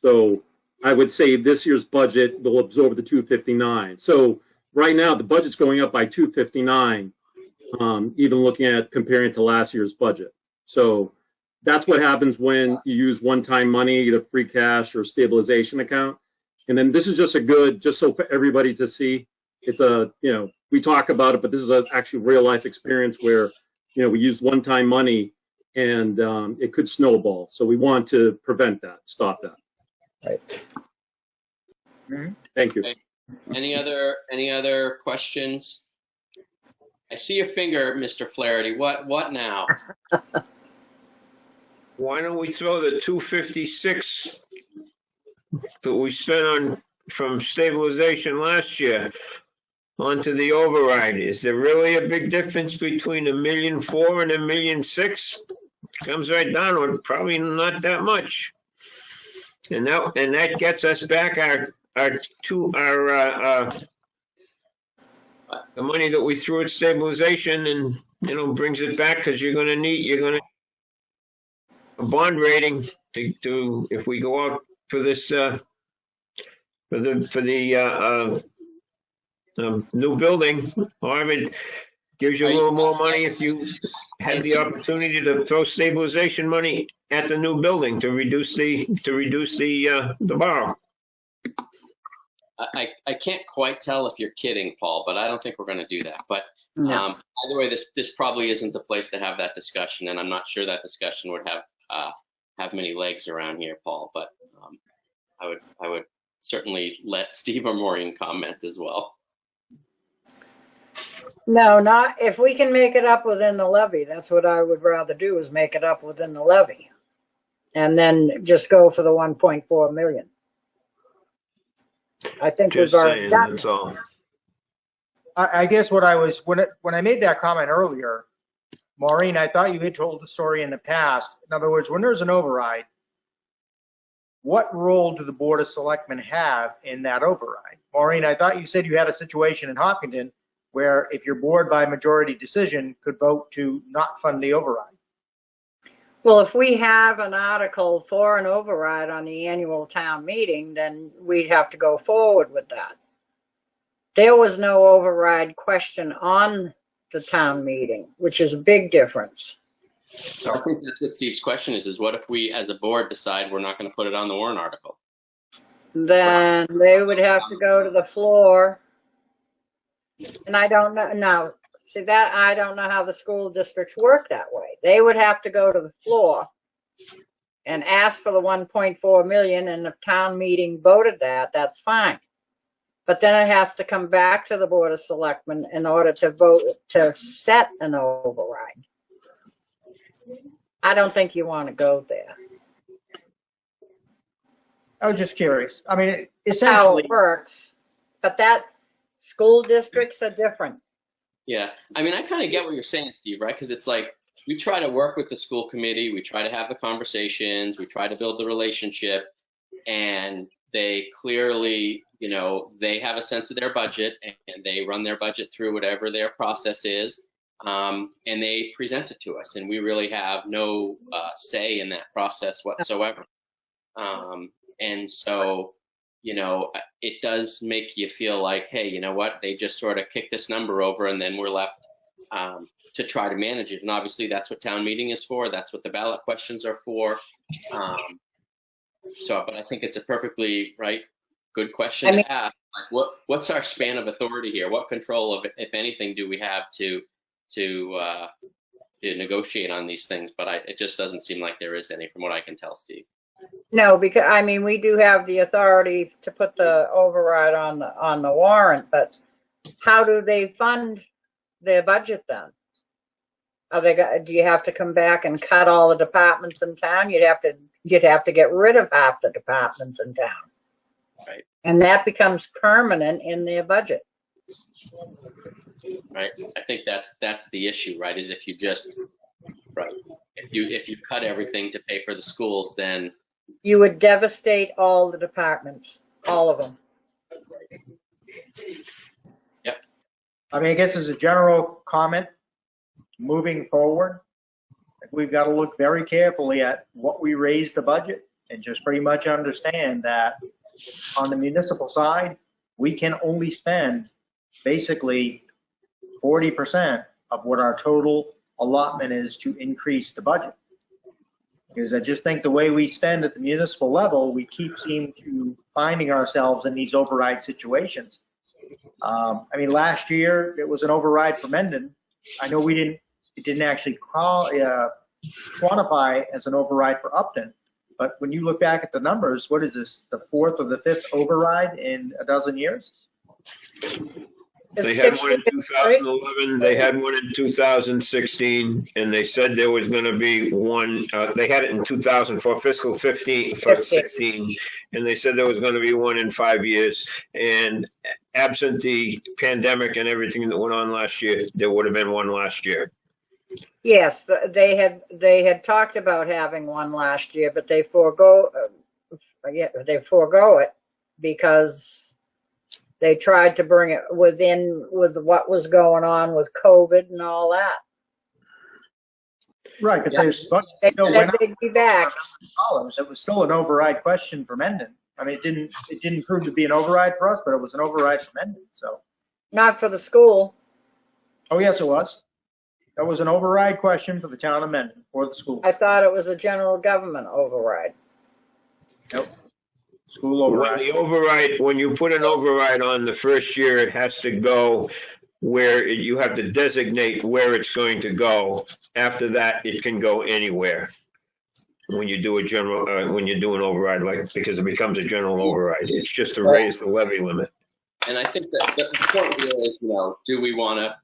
So I would say this year's budget will absorb the 259. So right now the budget's going up by 259, even looking at comparing it to last year's budget. So that's what happens when you use one-time money, either free cash or stabilization account. And then this is just just so for everybody to see. It's we talk about it, but this is actually real life experience where, we use one-time money and it could snowball. So we want to prevent that, stop that. Right. Thank you. Any other questions? I see your finger, Mr. Flaherty. What now? Why don't we throw the 256 that we spent on from stabilization last year onto the override. Is there really a big difference between $1.4 million and $1.6 million? Comes right down to it, probably not that much. And that gets us back the money that we threw at stabilization, and brings it back, because you're going to need a bond rating to if we go out for this for the new building. However, it gives you a little more money if you had the opportunity to throw stabilization money at the new building to reduce the borrow. I can't quite tell if you're kidding, Paul, but I don't think we're going to do that. But either way, this probably isn't the place to have that discussion, and I'm not sure that discussion would have many legs around here, Paul. But I would certainly let Steve or Maureen comment as well. No, not if we can make it up within the levy. That's what I would rather do, is make it up within the levy, and then just go for the 1.4 million. I think we've already done. That's all. I guess what I was, when I made that comment earlier, Maureen, I thought you had told the story in the past. In other words, when there's an override, what role do the Board of Selectmen have in that override? Maureen, I thought you said you had a situation in Hopkinton where if your board by majority decision could vote to not fund the override. Well, if we have an article for an override on the annual town meeting, then we'd have to go forward with that. There was no override question on the town meeting, which is a big difference. I think that's what Steve's question is what if we as a board decide we're not going to put it on the warrant article? Then they would have to go to the floor. And I don't know, now, see that, I don't know how the school districts work that way. They would have to go to the floor and ask for the 1.4 million, and if town meeting voted that, that's fine. But then it has to come back to the Board of Selectmen in order to vote to set an override. I don't think you want to go there. I was just curious. I mean, That's how it works. But that school districts are different. Yeah, I mean, I kind of get what you're saying, Steve, right? Because it's like we try to work with the school committee, we try to have the conversations, we try to build the relationship, and they clearly, they have a sense of their budget, and they run their budget through whatever their process is, and they present it to us, and we really have no say in that process whatsoever. And so, it does make you feel like, hey, you know what? They just sort of kick this number over, and then we're left to try to manage it. And obviously, that's what town meeting is for. That's what the ballot questions are for. But I think it's a perfectly good question to ask. Like, what's our span of authority here? What control of, if anything, do we have to negotiate on these things? But it just doesn't seem like there is any, from what I can tell, Steve. No, because we do have the authority to put the override on the warrant, but how do they fund their budget then? Do you have to come back and cut all the departments in town? You'd have to get rid of half the departments in town. Right. And that becomes permanent in their budget. Right. I think that's the issue, right? Is if you just if you cut everything to pay for the schools, then you would devastate all the departments, all of them. Yep. I guess as a general comment, moving forward, we've got to look very carefully at what we raise the budget and just pretty much understand that on the municipal side, we can only spend basically 40% of what our total allotment is to increase the budget. Because I just think the way we spend at the municipal level, we keep finding ourselves in these override situations. Last year it was an override for Mendon. I know it didn't actually quantify as an override for Upton, but when you look back at the numbers, what is this, the fourth or the fifth override in a dozen years? They had one in 2011, they had one in 2016, and they said there was going to be one, they had it in 2000 for fiscal 15, for 16, and they said there was going to be one in 5 years. And absent the pandemic and everything that went on last year, there would have been one last year. Yes, they had talked about having one last year, but they forego it because they tried to bring it with what was going on with COVID and all that. Right, but They said they'd be back. It was still an override question for Mendon. I mean, it didn't prove to be an override for us, but it was an override for Mendon. So. Not for the school. Oh yes, it was. That was an override question for the town of Mendon for the school. I thought it was a general government override. Nope. School override. When you put an override on the first year, it has to go where you have to designate where it's going to go. After that, it can go anywhere. When you do when you do an override, because it becomes a general override, it's just to raise the levy limit. And I think that the point here is, do we want to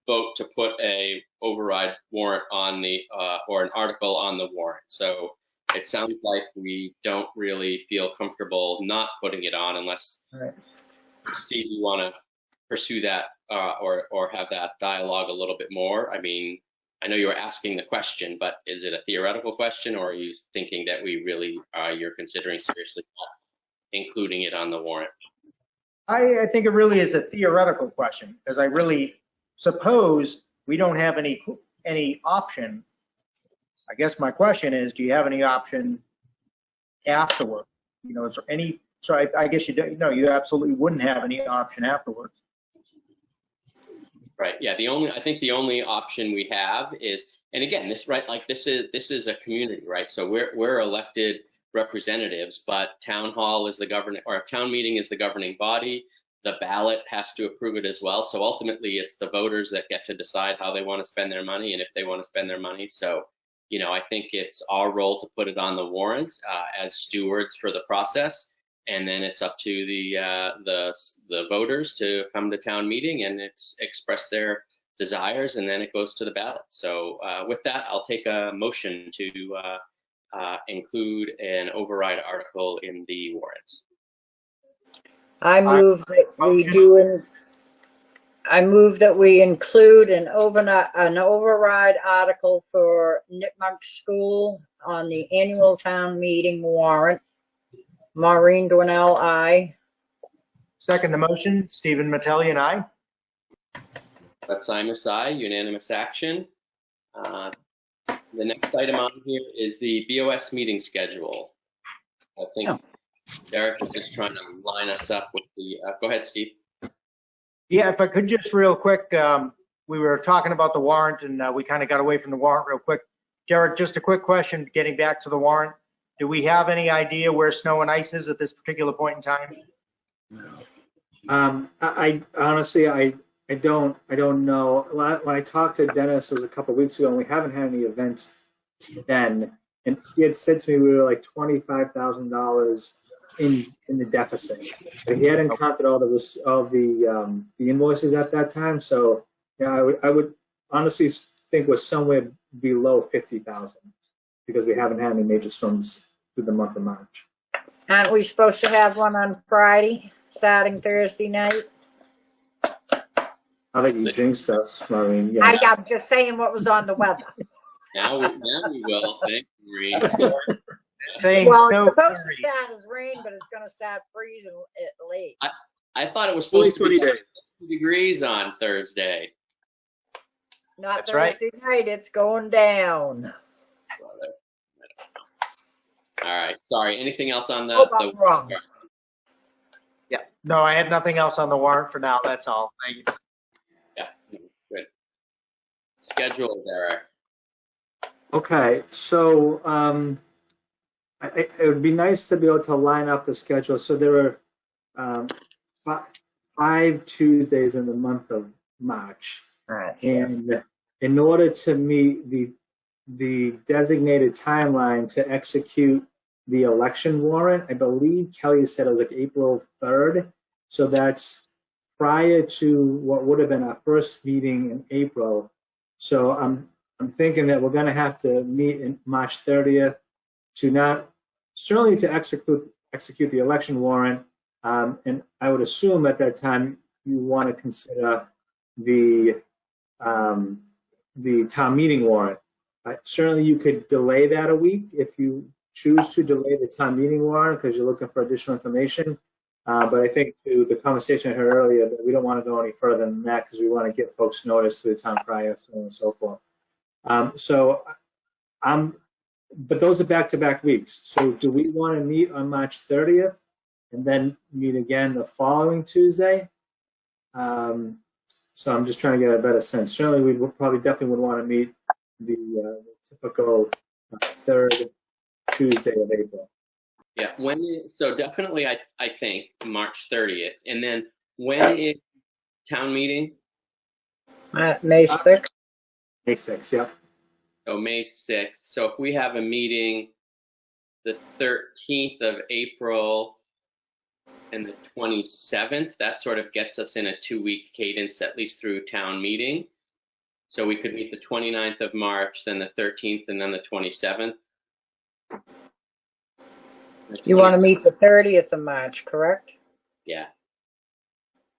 vote to put a override warrant on the or an article on the warrant? So it sounds like we don't really feel comfortable not putting it on unless, Steve, you want to pursue that or have that dialogue a little bit more. I mean, I know you were asking the question, but is it a theoretical question, or are you thinking that we really you're considering seriously not including it on the warrant? I think it really is a theoretical question, because I really suppose we don't have any option. I guess my question is, do you have any option afterward? Is there any? So I guess you don't. No, you absolutely wouldn't have any option afterwards. Right. Yeah. I think the only option we have is, and again, this is a community, right? So we're elected representatives, but town hall is the governing, or town meeting is the governing body. The ballot has to approve it as well. So ultimately, it's the voters that get to decide how they want to spend their money and if they want to spend their money. So, I think it's our role to put it on the warrant as stewards for the process. And then it's up to the voters to come to town meeting and express their desires, and then it goes to the ballot. So with that, I'll take a motion to include an override article in the warrant. I move that we include an override article for Nipmuc School on the annual town meeting warrant. Maureen Dwinell, aye. Second the motion, Stephen Mattelli, aye. That's Simus, aye. Unanimous action. The next item on here is the BOS meeting schedule. I think Derek is just trying to line us up with the. Go ahead, Steve. Yeah, if I could just real quick, we were talking about the warrant and we kind of got away from the warrant real quick. Derek, just a quick question, getting back to the warrant. Do we have any idea where snow and ice is at this particular point in time? I honestly, I don't know. When I talked to Dennis, it was a couple of weeks ago, and we haven't had any events then. And he had said to me we were like $25,000 in the deficit. But he hadn't counted all the invoices at that time. So I would honestly think we're somewhere below 50,000 because we haven't had any major storms through the month of March. Aren't we supposed to have one on Friday, starting Thursday night? I think you jinxed us, Maureen. Yes. I'm just saying what was on the weather. Now we will. Thank you, Maureen. Well, it's supposed to start as rain, but it's going to start freezing late. I thought it was supposed to be 60 degrees on Thursday. Not Thursday night. It's going down. All right. Sorry. Anything else on the? I'm wrong. Yeah. No, I had nothing else on the warrant for now. That's all. Thank you. Yeah. Good. Schedule, Derek. Okay. So it would be nice to be able to line up the schedule. So there are 5 Tuesdays in the month of March, and in order to meet the designated timeline to execute the election warrant, I believe Kelly said it was like April 3rd. So that's prior to what would have been our first meeting in April. So I'm thinking that we're going to have to meet in March 30th to certainly to execute the election warrant. And I would assume at that time you want to consider the town meeting warrant. Certainly you could delay that a week if you choose to delay the town meeting warrant because you're looking for additional information. But I think to the conversation I heard earlier, that we don't want to go any further than that because we want to give folks notice to the town crier, so on and so forth. But those are back-to-back weeks. So do we want to meet on March 30th and then meet again the following Tuesday? So I'm just trying to get a better sense. Certainly, we definitely would want to meet the typical third Tuesday of April. Yeah, so definitely I think March 30th. And then when is town meeting? May 6th. May 6th, yeah. So May 6th. So if we have a meeting the 13th of April and the 27th, that sort of gets us in a 2-week cadence, at least through town meeting. So we could meet the 29th of March, then the 13th, and then the 27th. You want to meet the 30th of March, correct? Yeah.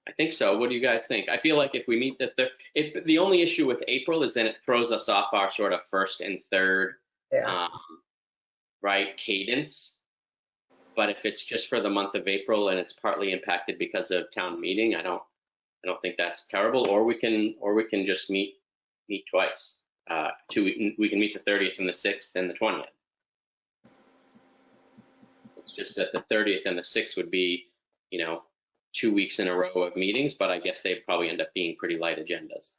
I think so. What do you guys think? I feel like if we meet the only issue with April is then it throws us off our sort of first and third, right, cadence. But if it's just for the month of April and it's partly impacted because of town meeting, I don't think that's terrible. Or we can just meet twice. We can meet the 30th and the 6th and the 20th. It's just that the 30th and the 6th would be, 2 weeks in a row of meetings, but I guess they'd probably end up being pretty light agendas.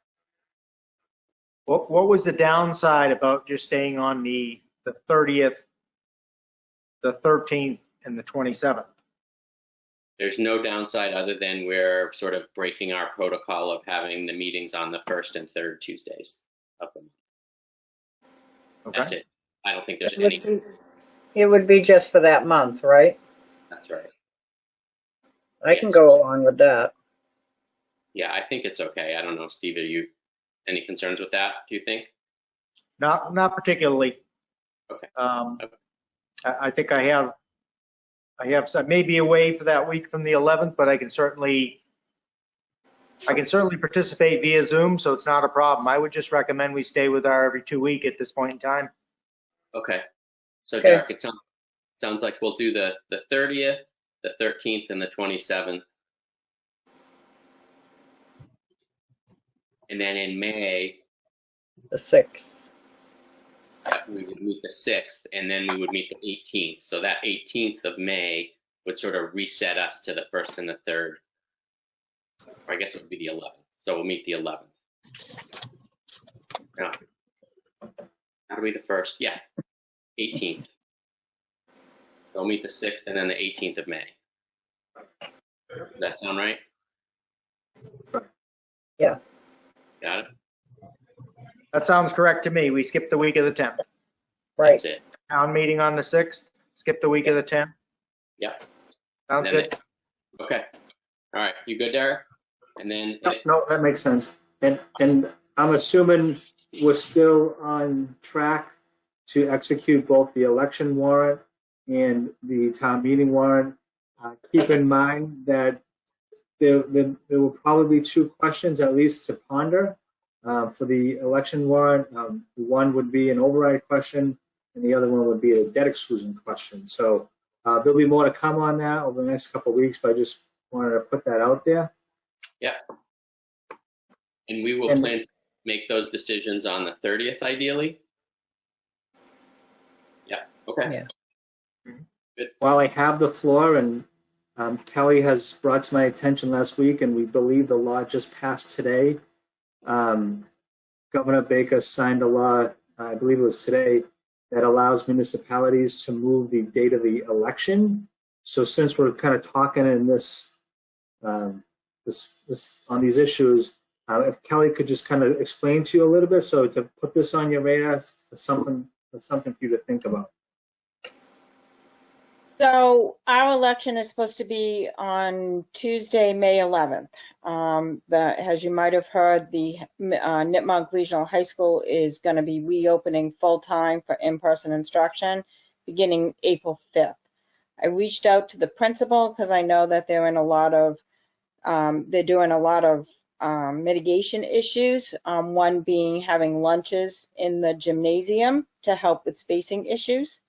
What was the downside about just staying on the 30th, the 13th, and the 27th? There's no downside other than we're sort of breaking our protocol of having the meetings on the first and third Tuesdays of the month. Okay. That's it. I don't think there's any. It would be just for that month, right? That's right. I can go along with that. Yeah, I think it's okay. I don't know, Steve, are you any concerns with that, do you think? Not particularly. Okay. I think I have some, maybe away for that week from the 11th, but I can certainly participate via Zoom, so it's not a problem. I would just recommend we stay with our every 2 week at this point in time. Okay. So Derek, it sounds like we'll do the 30th, the 13th, and the 27th. And then in May, the 6th. We would meet the 6th, and then we would meet the 18th. So that 18th of May would sort of reset us to the 1st and the 3rd. Or I guess it would be the 11th. So we'll meet the 11th. No. That'll be the 1st. Yeah. 18th. So we'll meet the 6th and then the 18th of May. Does that sound right? Yeah. Got it? That sounds correct to me. We skipped the week of the 10th. Right. That's it. Town meeting on the 6th, skip the week of the 10th. Yep. Sounds good. Okay. All right. You good, Derek? And then. No, that makes sense. And I'm assuming we're still on track to execute both the election warrant and the town meeting warrant. Keep in mind that there will probably be 2 questions at least to ponder for the election warrant. One would be an override question, and the other one would be a debt exclusion question. So there'll be more to come on that over the next couple of weeks, but I just wanted to put that out there. Yeah. And we will plan to make those decisions on the 30th, ideally. Yeah. Okay. Yeah. Good. While I have the floor, and Kelly has brought to my attention last week, and we believe the law just passed today. Governor Baker signed a law, I believe it was today, that allows municipalities to move the date of the election. So since we're kind of talking in this on these issues, if Kelly could just kind of explain to you a little bit, so to put this on your radar for something for you to think about. So our election is supposed to be on Tuesday, May 11th. As you might have heard, the Nipmuc Regional High School is going to be reopening full-time for in-person instruction beginning April 5th. I reached out to the principal because I know that they're doing a lot of mitigation issues, one being having lunches in the gymnasium to help with spacing issues.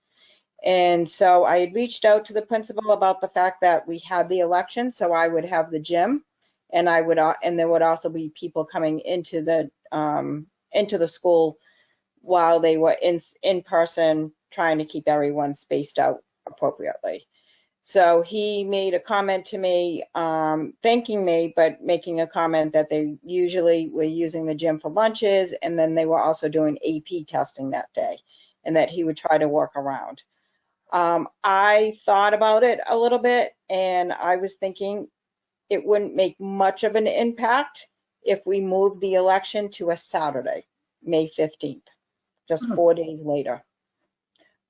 And so I had reached out to the principal about the fact that we had the election, so I would have the gym, and there would also be people coming into the school while they were in person, trying to keep everyone spaced out appropriately. So he made a comment to me, thanking me, but making a comment that they usually were using the gym for lunches, and then they were also doing AP testing that day, and that he would try to work around. I thought about it a little bit, and I was thinking it wouldn't make much of an impact if we moved the election to a Saturday, May 15th, just 4 days later.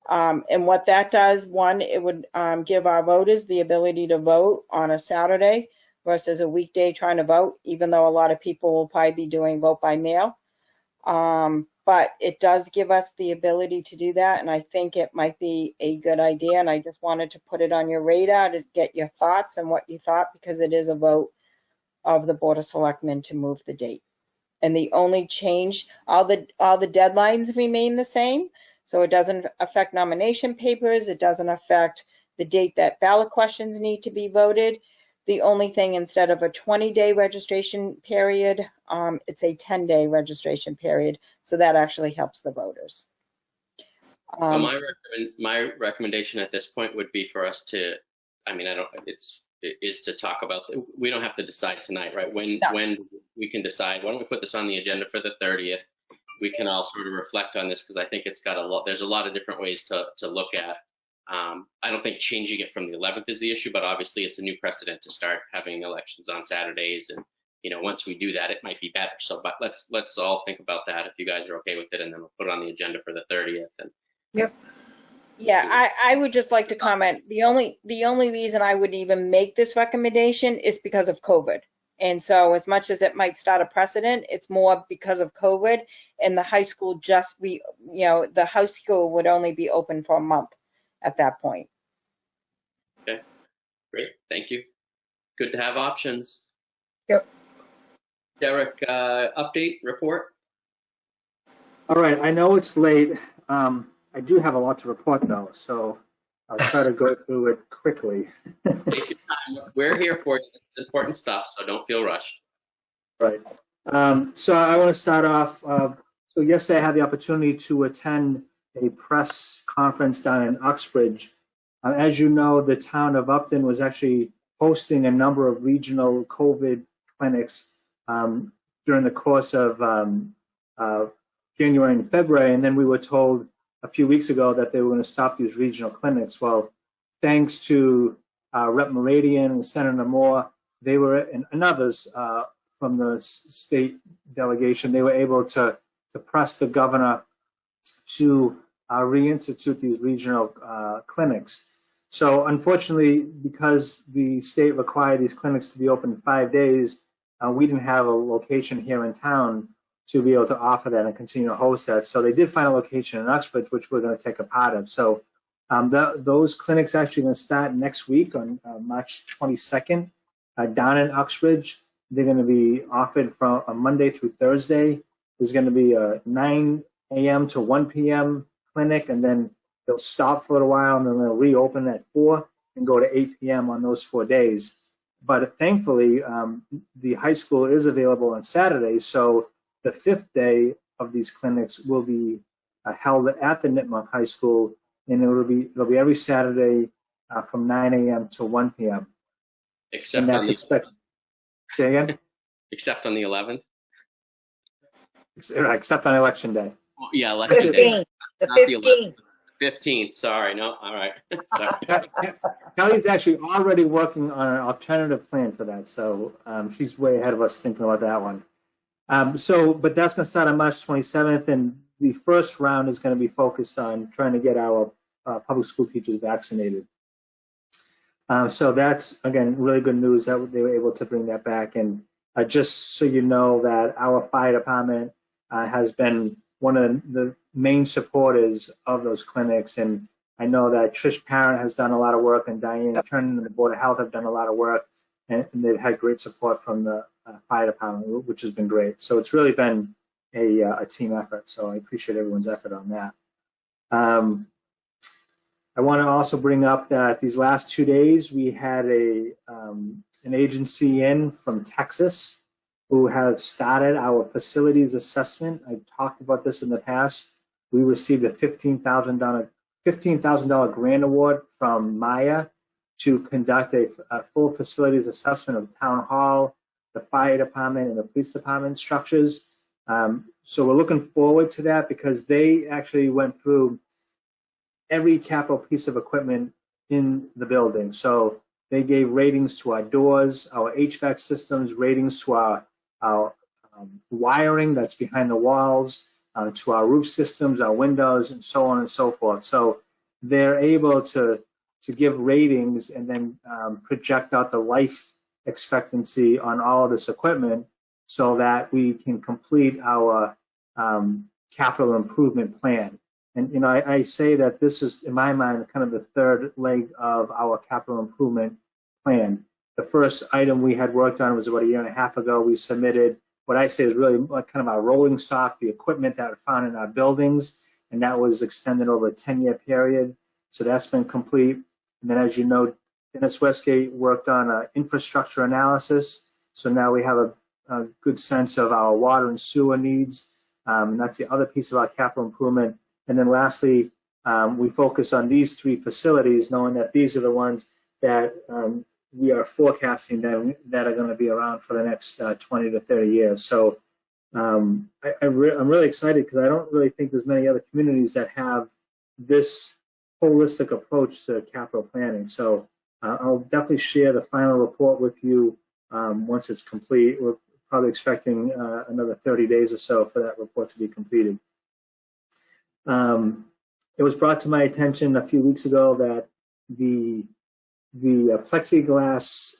And what that does, one, it would give our voters the ability to vote on a Saturday versus a weekday trying to vote, even though a lot of people will probably be doing vote by mail. But it does give us the ability to do that, and I think it might be a good idea, and I just wanted to put it on your radar to get your thoughts and what you thought, because it is a vote of the Board of Selectmen to move the date. And the only change, all the deadlines remain the same, so it doesn't affect nomination papers, it doesn't affect the date that ballot questions need to be voted. The only thing, instead of a 20-day registration period, it's a 10-day registration period, so that actually helps the voters. So my recommendation at this point would be for us to, is to talk about, we don't have to decide tonight, right? When we can decide, why don't we put this on the agenda for the 30th? We can all sort of reflect on this, because I think it's got there's a lot of different ways to look at. I don't think changing it from the 11th is the issue, but obviously it's a new precedent to start having elections on Saturdays, and once we do that, it might be better. So, but let's all think about that if you guys are okay with it, and then we'll put it on the agenda for the 30th. And yep. Yeah, I would just like to comment. The only reason I would even make this recommendation is because of COVID. And so, as much as it might start a precedent, it's more because of COVID, and the high school the high school would only be open for a month at that point. Okay, great, thank you. Good to have options. Yep. Derek, update report. All right, I know it's late. I do have a lot to report though, so I'll try to go through it quickly. Take your time. We're here for you. It's important stuff, so don't feel rushed. Right. So I want to start off. So yesterday I had the opportunity to attend a press conference down in Uxbridge. As you know, the town of Upton was actually hosting a number of regional COVID clinics during the course of January and February, and then we were told a few weeks ago that they were going to stop these regional clinics. Well, thanks to Rep. Meridian and Senator Moore, they were and others from the state delegation, they were able to press the governor to reinstitute these regional clinics. So unfortunately, because the state required these clinics to be open 5 days, we didn't have a location here in town to be able to offer that and continue to host that. So they did find a location in Uxbridge, which we're going to take a part of. So those clinics actually going to start next week on March 22nd down in Uxbridge. They're going to be offered from a Monday through Thursday. There's going to be a 9 a.m. to 1 p.m. clinic, and then they'll stop for a little while, and then they'll reopen at 4 and go to 8 p.m. on those 4 days. But thankfully, the high school is available on Saturdays, so the 5th day of these clinics will be held at the Nipmuc High School, and it'll be every Saturday from 9 a.m. to 1 p.m. Except that's expected. Say again? Except on the 11th? Except on Election Day. Well, yeah, Election Day. The 15th. 15th, sorry, no, all right. Sorry. Kelly's actually already working on an alternative plan for that, so she's way ahead of us thinking about that one. But that's going to start on March 27th, and the first round is going to be focused on trying to get our public school teachers vaccinated. So that's, again, really good news that they were able to bring that back. And just so you know that our fire department has been one of the main supporters of those clinics. And I know that Trish Parent has done a lot of work, and Diane Turner and the Board of Health have done a lot of work, and they've had great support from the fire department, which has been great. So it's really been a team effort. So I appreciate everyone's effort on that. I want to also bring up that these last 2 days we had an agency in from Texas who have started our facilities assessment. I've talked about this in the past. We received a $15,000 grant award from Maya to conduct a full facilities assessment of the town hall, the fire department, and the police department structures. So we're looking forward to that because they actually went through every capital piece of equipment in the building. So they gave ratings to our doors, our HVAC systems, ratings to our wiring that's behind the walls, to our roof systems, our windows, and so on and so forth. So they're able to give ratings and then project out the life expectancy on all of this equipment so that we can complete our capital improvement plan. And, you know, I say that this is, in my mind, kind of the third leg of our capital improvement plan. The first item we had worked on was about a year and a half ago. We submitted what I say is really kind of our rolling stock, the equipment that we found in our buildings, and that was extended over a 10-year period. So that's been complete. And then, as you know, Dennis Westgate worked on an infrastructure analysis. So now we have a good sense of our water and sewer needs. And that's the other piece of our capital improvement. And then lastly, we focus on these 3 facilities, knowing that these are the ones that we are forecasting that are going to be around for the next 20 to 30 years. So I'm really excited because I don't really think there's many other communities that have this holistic approach to capital planning. So I'll definitely share the final report with you once it's complete. We're probably expecting another 30 days or so for that report to be completed. It was brought to my attention a few weeks ago that the plexiglass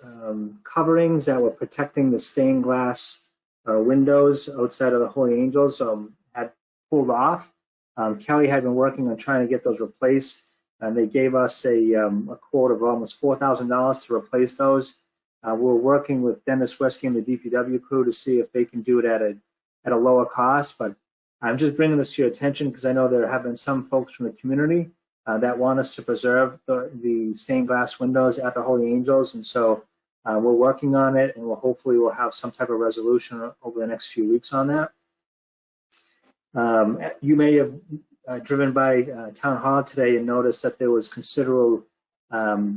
coverings that were protecting the stained glass windows outside of the Holy Angels had pulled off. Kelly had been working on trying to get those replaced, and they gave us a quote of almost $4,000 to replace those. We're working with Dennis Westgate and the DPW crew to see if they can do it at a lower cost, but I'm just bringing this to your attention because I know there have been some folks from the community that want us to preserve the stained glass windows at the Holy Angels, and so we're working on it, and hopefully we'll have some type of resolution over the next few weeks on that. You may have driven by Town Hall today and noticed that there was considerable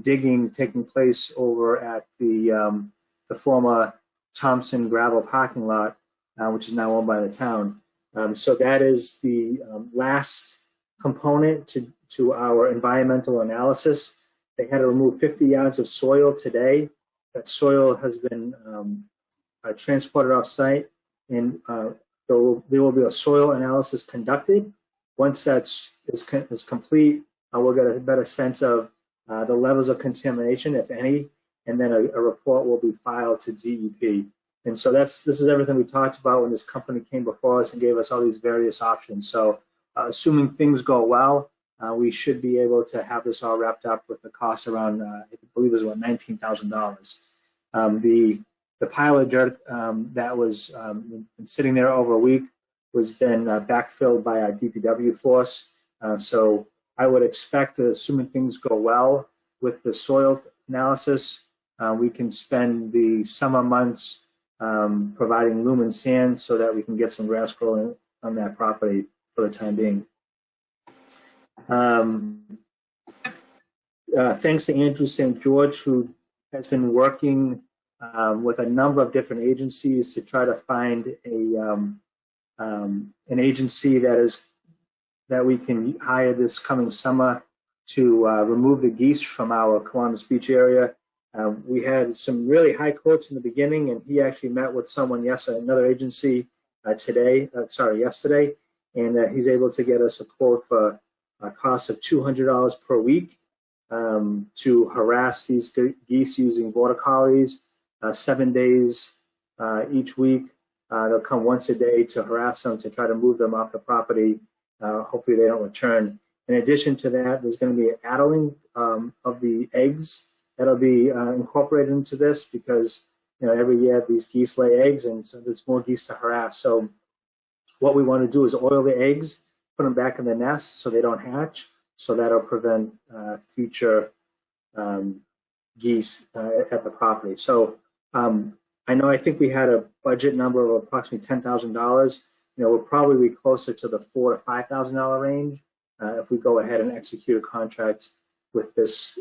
digging taking place over at the former Thompson gravel parking lot, which is now owned by the town. So that is the last component to our environmental analysis. They had to remove 50 yards of soil today. That soil has been transported off site, and there will be a soil analysis conducted. Once that is complete, we'll get a better sense of the levels of contamination, if any, and then a report will be filed to DEP. And so this is everything we talked about when this company came before us and gave us all these various options. So assuming things go well, we should be able to have this all wrapped up with the cost around, I believe it was about $19,000. The pile of dirt that was been sitting there over a week was then backfilled by our DPW force. So I would expect that assuming things go well with the soil analysis, we can spend the summer months providing lumen sand so that we can get some grass growing on that property for the time being. Thanks to Andrew St. George, who has been working with a number of different agencies to try to find an agency that we can hire this coming summer to remove the geese from our Kiwanis Beach area. We had some really high quotes in the beginning, and he actually met with someone another agency yesterday, and he's able to get us a quote for a cost of $200 per week. to harass these geese using border collies 7 days each week. They'll come once a day to harass them, to try to move them off the property. Hopefully they don't return. In addition to that, there's going to be an addling of the eggs that'll be incorporated into this, because every year these geese lay eggs, and so there's more geese to harass. So what we want to do is oil the eggs, put them back in the nest so they don't hatch. So that'll prevent future geese at the property. So I think we had a budget number of approximately $10,000. We'll probably be closer to the $4,000 to $5,000 range if we go ahead and execute a contract with this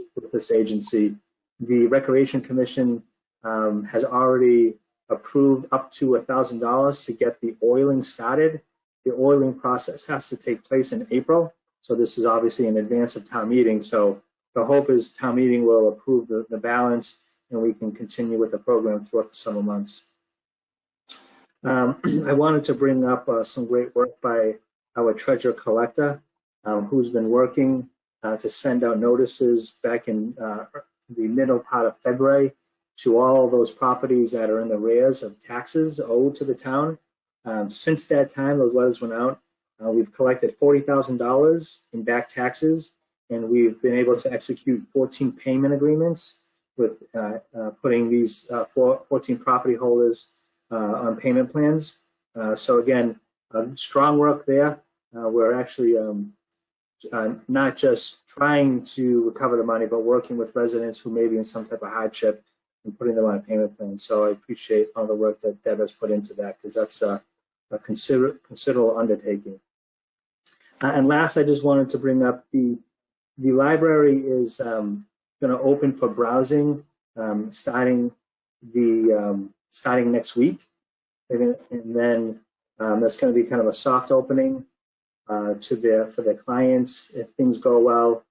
agency. The Recreation Commission has already approved up to $1,000 to get the oiling started. The oiling process has to take place in April, so this is obviously in advance of town meeting. So the hope is town meeting will approve the balance, and we can continue with the program throughout the summer months. I wanted to bring up some great work by our treasurer collector, who's been working to send out notices back in the middle part of February to all those properties that are in the arrears of taxes owed to the town. Since that time, those letters went out. We've collected $40,000 in back taxes, and we've been able to execute 14 payment agreements with putting these 14 property holders on payment plans. So again, strong work there. We're actually not just trying to recover the money, but working with residents who may be in some type of hardship and putting them on a payment plan. So I appreciate all the work that Deb has put into that, because that's a considerable undertaking. And last, I just wanted to bring up the library is going to open for browsing starting next week, and then that's going to be kind of a soft opening for their clients. If things go well,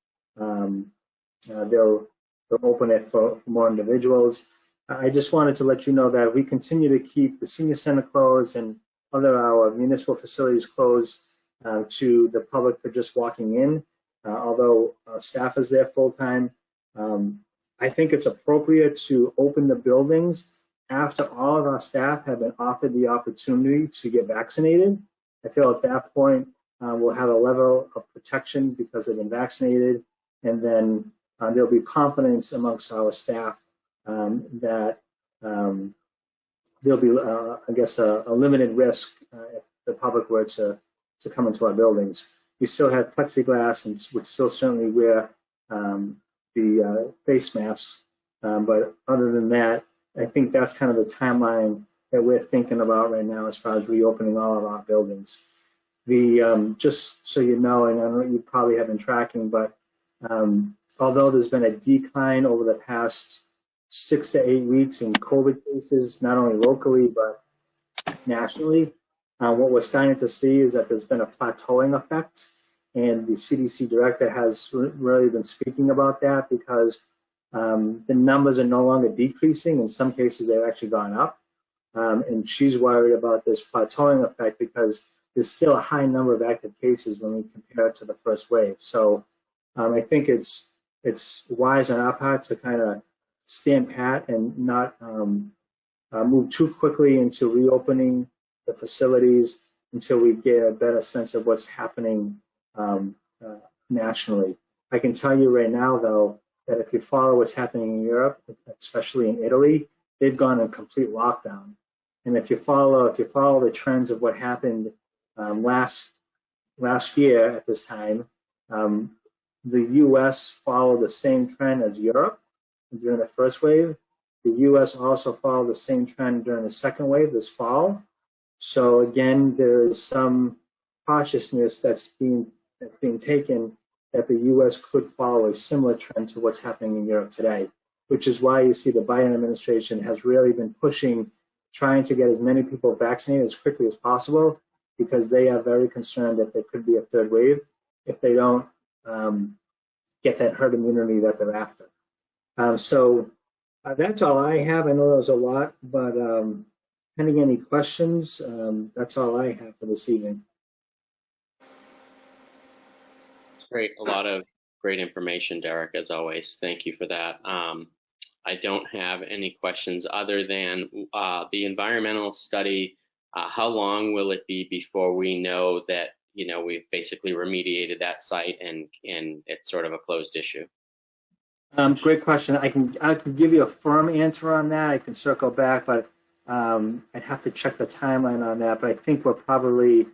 they'll open it for more individuals. I just wanted to let you know that we continue to keep the senior center closed and other our municipal facilities closed to the public for just walking in, although staff is there full time. I think it's appropriate to open the buildings after all of our staff have been offered the opportunity to get vaccinated. I feel at that point we'll have a level of protection because they've been vaccinated, and then there'll be confidence amongst our staff that there'll be, I guess, a limited risk if the public were to come into our buildings. We still have plexiglass and would still certainly wear the face masks, but other than that, I think that's kind of the timeline that we're thinking about right now as far as reopening all of our buildings. Just so you know, and I know you probably have been tracking, but although there's been a decline over the past 6 to 8 weeks in COVID cases, not only locally but nationally, what we're starting to see is that there's been a plateauing effect, and the CDC director has really been speaking about that, because the numbers are no longer decreasing. In some cases, they've actually gone up, and she's worried about this plateauing effect because there's still a high number of active cases when we compare it to the first wave. So I think it's wise on our part to kind of stand pat and not move too quickly into reopening the facilities until we get a better sense of what's happening nationally. I can tell you right now, though, that if you follow what's happening in Europe, especially in Italy, they've gone in complete lockdown. And if you follow the trends of what happened last year at this time, the U.S. followed the same trend as Europe during the first wave. The U.S. also followed the same trend during the second wave this fall. So again, there is some cautiousness that's being taken that the U.S. could follow a similar trend to what's happening in Europe today, which is why you see the Biden administration has really been pushing, trying to get as many people vaccinated as quickly as possible, because they are very concerned that there could be a third wave if they don't get that herd immunity that they're after. So that's all I have. I know there was a lot, but any questions, that's all I have for this evening. Great. A lot of great information, Derek, as always. Thank you for that. I don't have any questions other than the environmental study. How long will it be before we know that, we've basically remediated that site and it's sort of a closed issue? Great question. I can give you a firm answer on that. I can circle back, but I'd have to check the timeline on that. But I think we're probably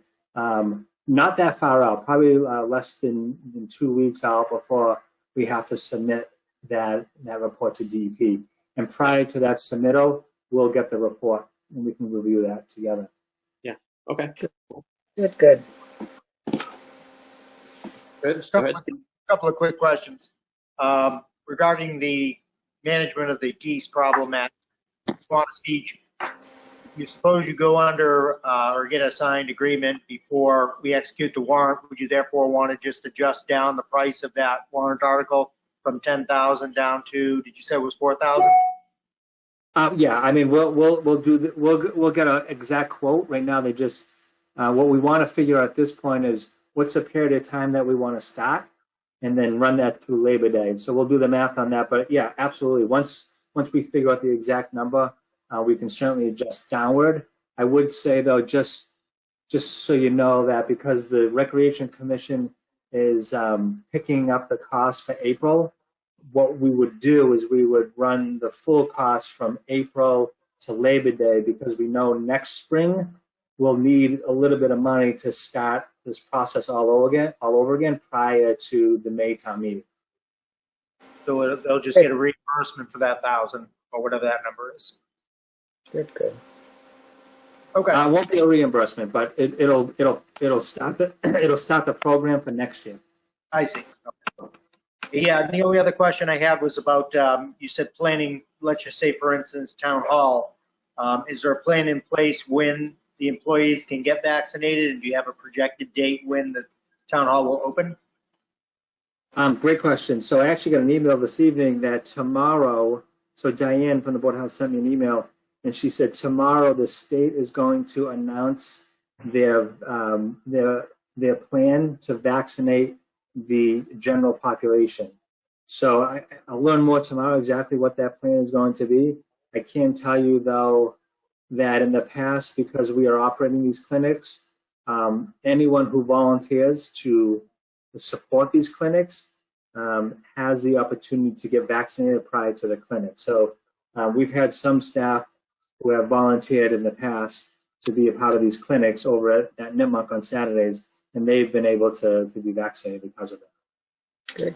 not that far out, probably less than 2 weeks out before we have to submit that report to DEP. And prior to that submittal, we'll get the report and we can review that together. Yeah. Okay. Good, good. Good. Couple of quick questions. Regarding the management of the geese problem at Swanus Beach, you suppose you go under or get a signed agreement before we execute the warrant, would you therefore want to just adjust down the price of that warrant article from 10,000 down to, did you say it was 4,000? Yeah, I mean, we'll get an exact quote. Right now, they just, what we want to figure out at this point is what's the period of time that we want to start, and then run that through Labor Day. So we'll do the math on that. But yeah, absolutely. Once we figure out the exact number, we can certainly adjust downward. I would say though, just so you know that because the Recreation Commission is picking up the cost for April, what we would do is we would run the full cost from April to Labor Day, because we know next spring we'll need a little bit of money to start this process all over again prior to the May town meeting. So they'll just get a reimbursement for that 1,000 or whatever that number is. Good, good. Okay. It won't be a reimbursement, but it'll start the program for next year. I see. Okay. Yeah, the only other question I had was about, you said planning, let's just say, for instance, town hall. Is there a plan in place when the employees can get vaccinated? And do you have a projected date when the town hall will open? Great question. So I actually got an email this evening that tomorrow, so Diane from the Board of Health sent me an email, and she said tomorrow the state is going to announce their plan to vaccinate the general population. So I'll learn more tomorrow exactly what that plan is going to be. I can tell you though that in the past, because we are operating these clinics, anyone who volunteers to support these clinics has the opportunity to get vaccinated prior to the clinic. So we've had some staff who have volunteered in the past to be a part of these clinics over at Nipmuc on Saturdays, and they've been able to be vaccinated because of that. Good.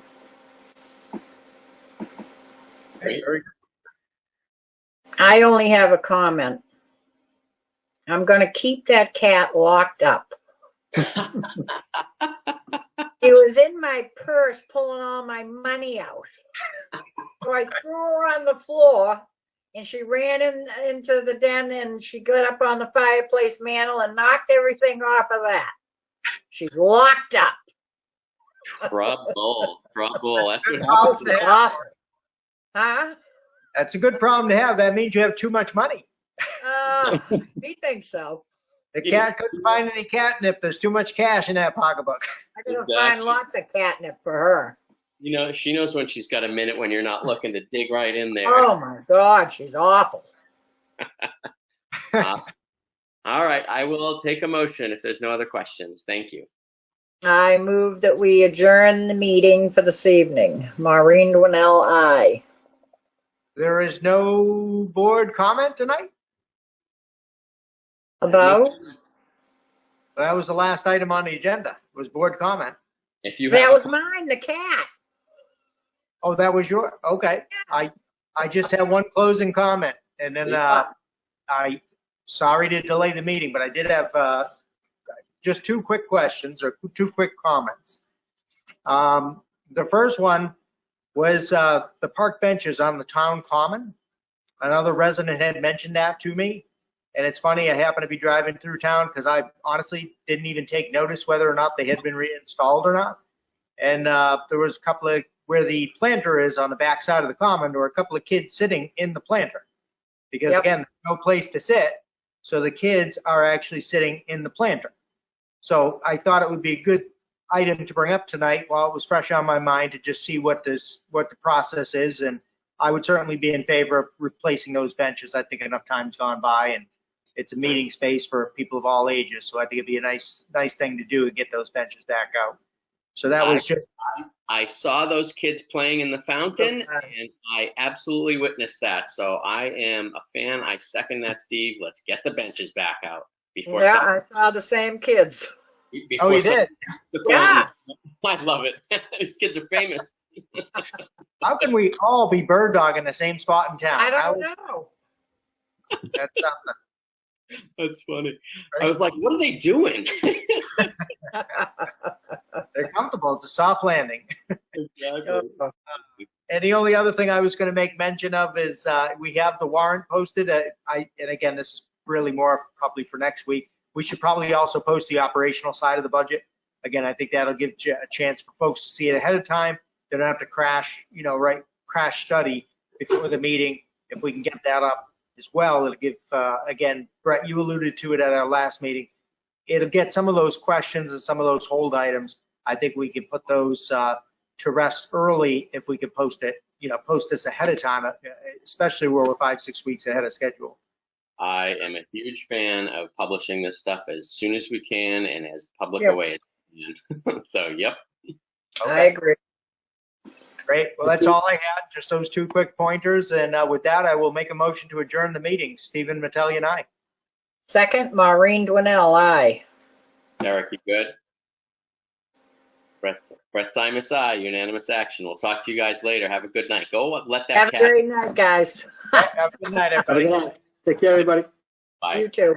Very good. I only have a comment. I'm going to keep that cat locked up. She was in my purse pulling all my money out. So I threw her on the floor, and she ran into the den, and she got up on the fireplace mantle and knocked everything off of that. She's locked up. Trouble. That's what happens. Huh? That's a good problem to have. That means you have too much money. He thinks so. The cat couldn't find any catnip. There's too much cash in that pocketbook. I'm going to find lots of catnip for her. She knows when she's got a minute when you're not looking to dig right in there. Oh my God, she's awful. Awesome. All right, I will take a motion if there's no other questions. Thank you. I move that we adjourn the meeting for this evening. Maureen Dwinell, aye. There is no board comment tonight? About? That was the last item on the agenda, was board comment. That was mine, the cat. Oh, that was your, okay. I just have one closing comment, and then sorry to delay the meeting, but I did have just two quick questions or two quick comments. The first one was the park benches on the town common. Another resident had mentioned that to me. And it's funny, I happened to be driving through town because I honestly didn't even take notice whether or not they had been reinstalled or not. And there was a couple of, where the planter is on the back side of the common, there were a couple of kids sitting in the planter. Because again, there's no place to sit. So the kids are actually sitting in the planter. So I thought it would be a good item to bring up tonight while it was fresh on my mind to just see what the process is. And I would certainly be in favor of replacing those benches. I think enough time's gone by, and it's a meeting space for people of all ages. So I think it'd be a nice thing to do and get those benches back out. So that was just. I saw those kids playing in the fountain, and I absolutely witnessed that. So I am a fan. I second that, Steve. Let's get the benches back out before. Yeah, I saw the same kids. Oh, you did? Yeah. I love it. These kids are famous. How can we all be bird dog in the same spot in town? I don't know. That's something. That's funny. I was like, what are they doing? They're comfortable. It's a soft landing. Exactly. And the only other thing I was going to make mention of is we have the warrant posted. And again, this is really more probably for next week. We should probably also post the operational side of the budget. Again, I think that'll give a chance for folks to see it ahead of time. They don't have to crash study before the meeting. If we can get that up as well, it'll give, again, Brett, you alluded to it at our last meeting. It'll get some of those questions and some of those hold items. I think we can put those to rest early if we could post this ahead of time, especially where we're 5-6 weeks ahead of schedule. I am a huge fan of publishing this stuff as soon as we can and as public a way as we can. So, yep. Okay. I agree. Great. Well, that's all I had, just those 2 quick pointers. And with that, I will make a motion to adjourn the meeting. Stephen Mattelli and I. Second, Maureen Dwinell, aye. Derek, you good? Brett Simus, aye. Unanimous action. We'll talk to you guys later. Have a good night. Go let that Have cat. a great night, guys. Have a good night, everybody. Take care, everybody. Bye. You too.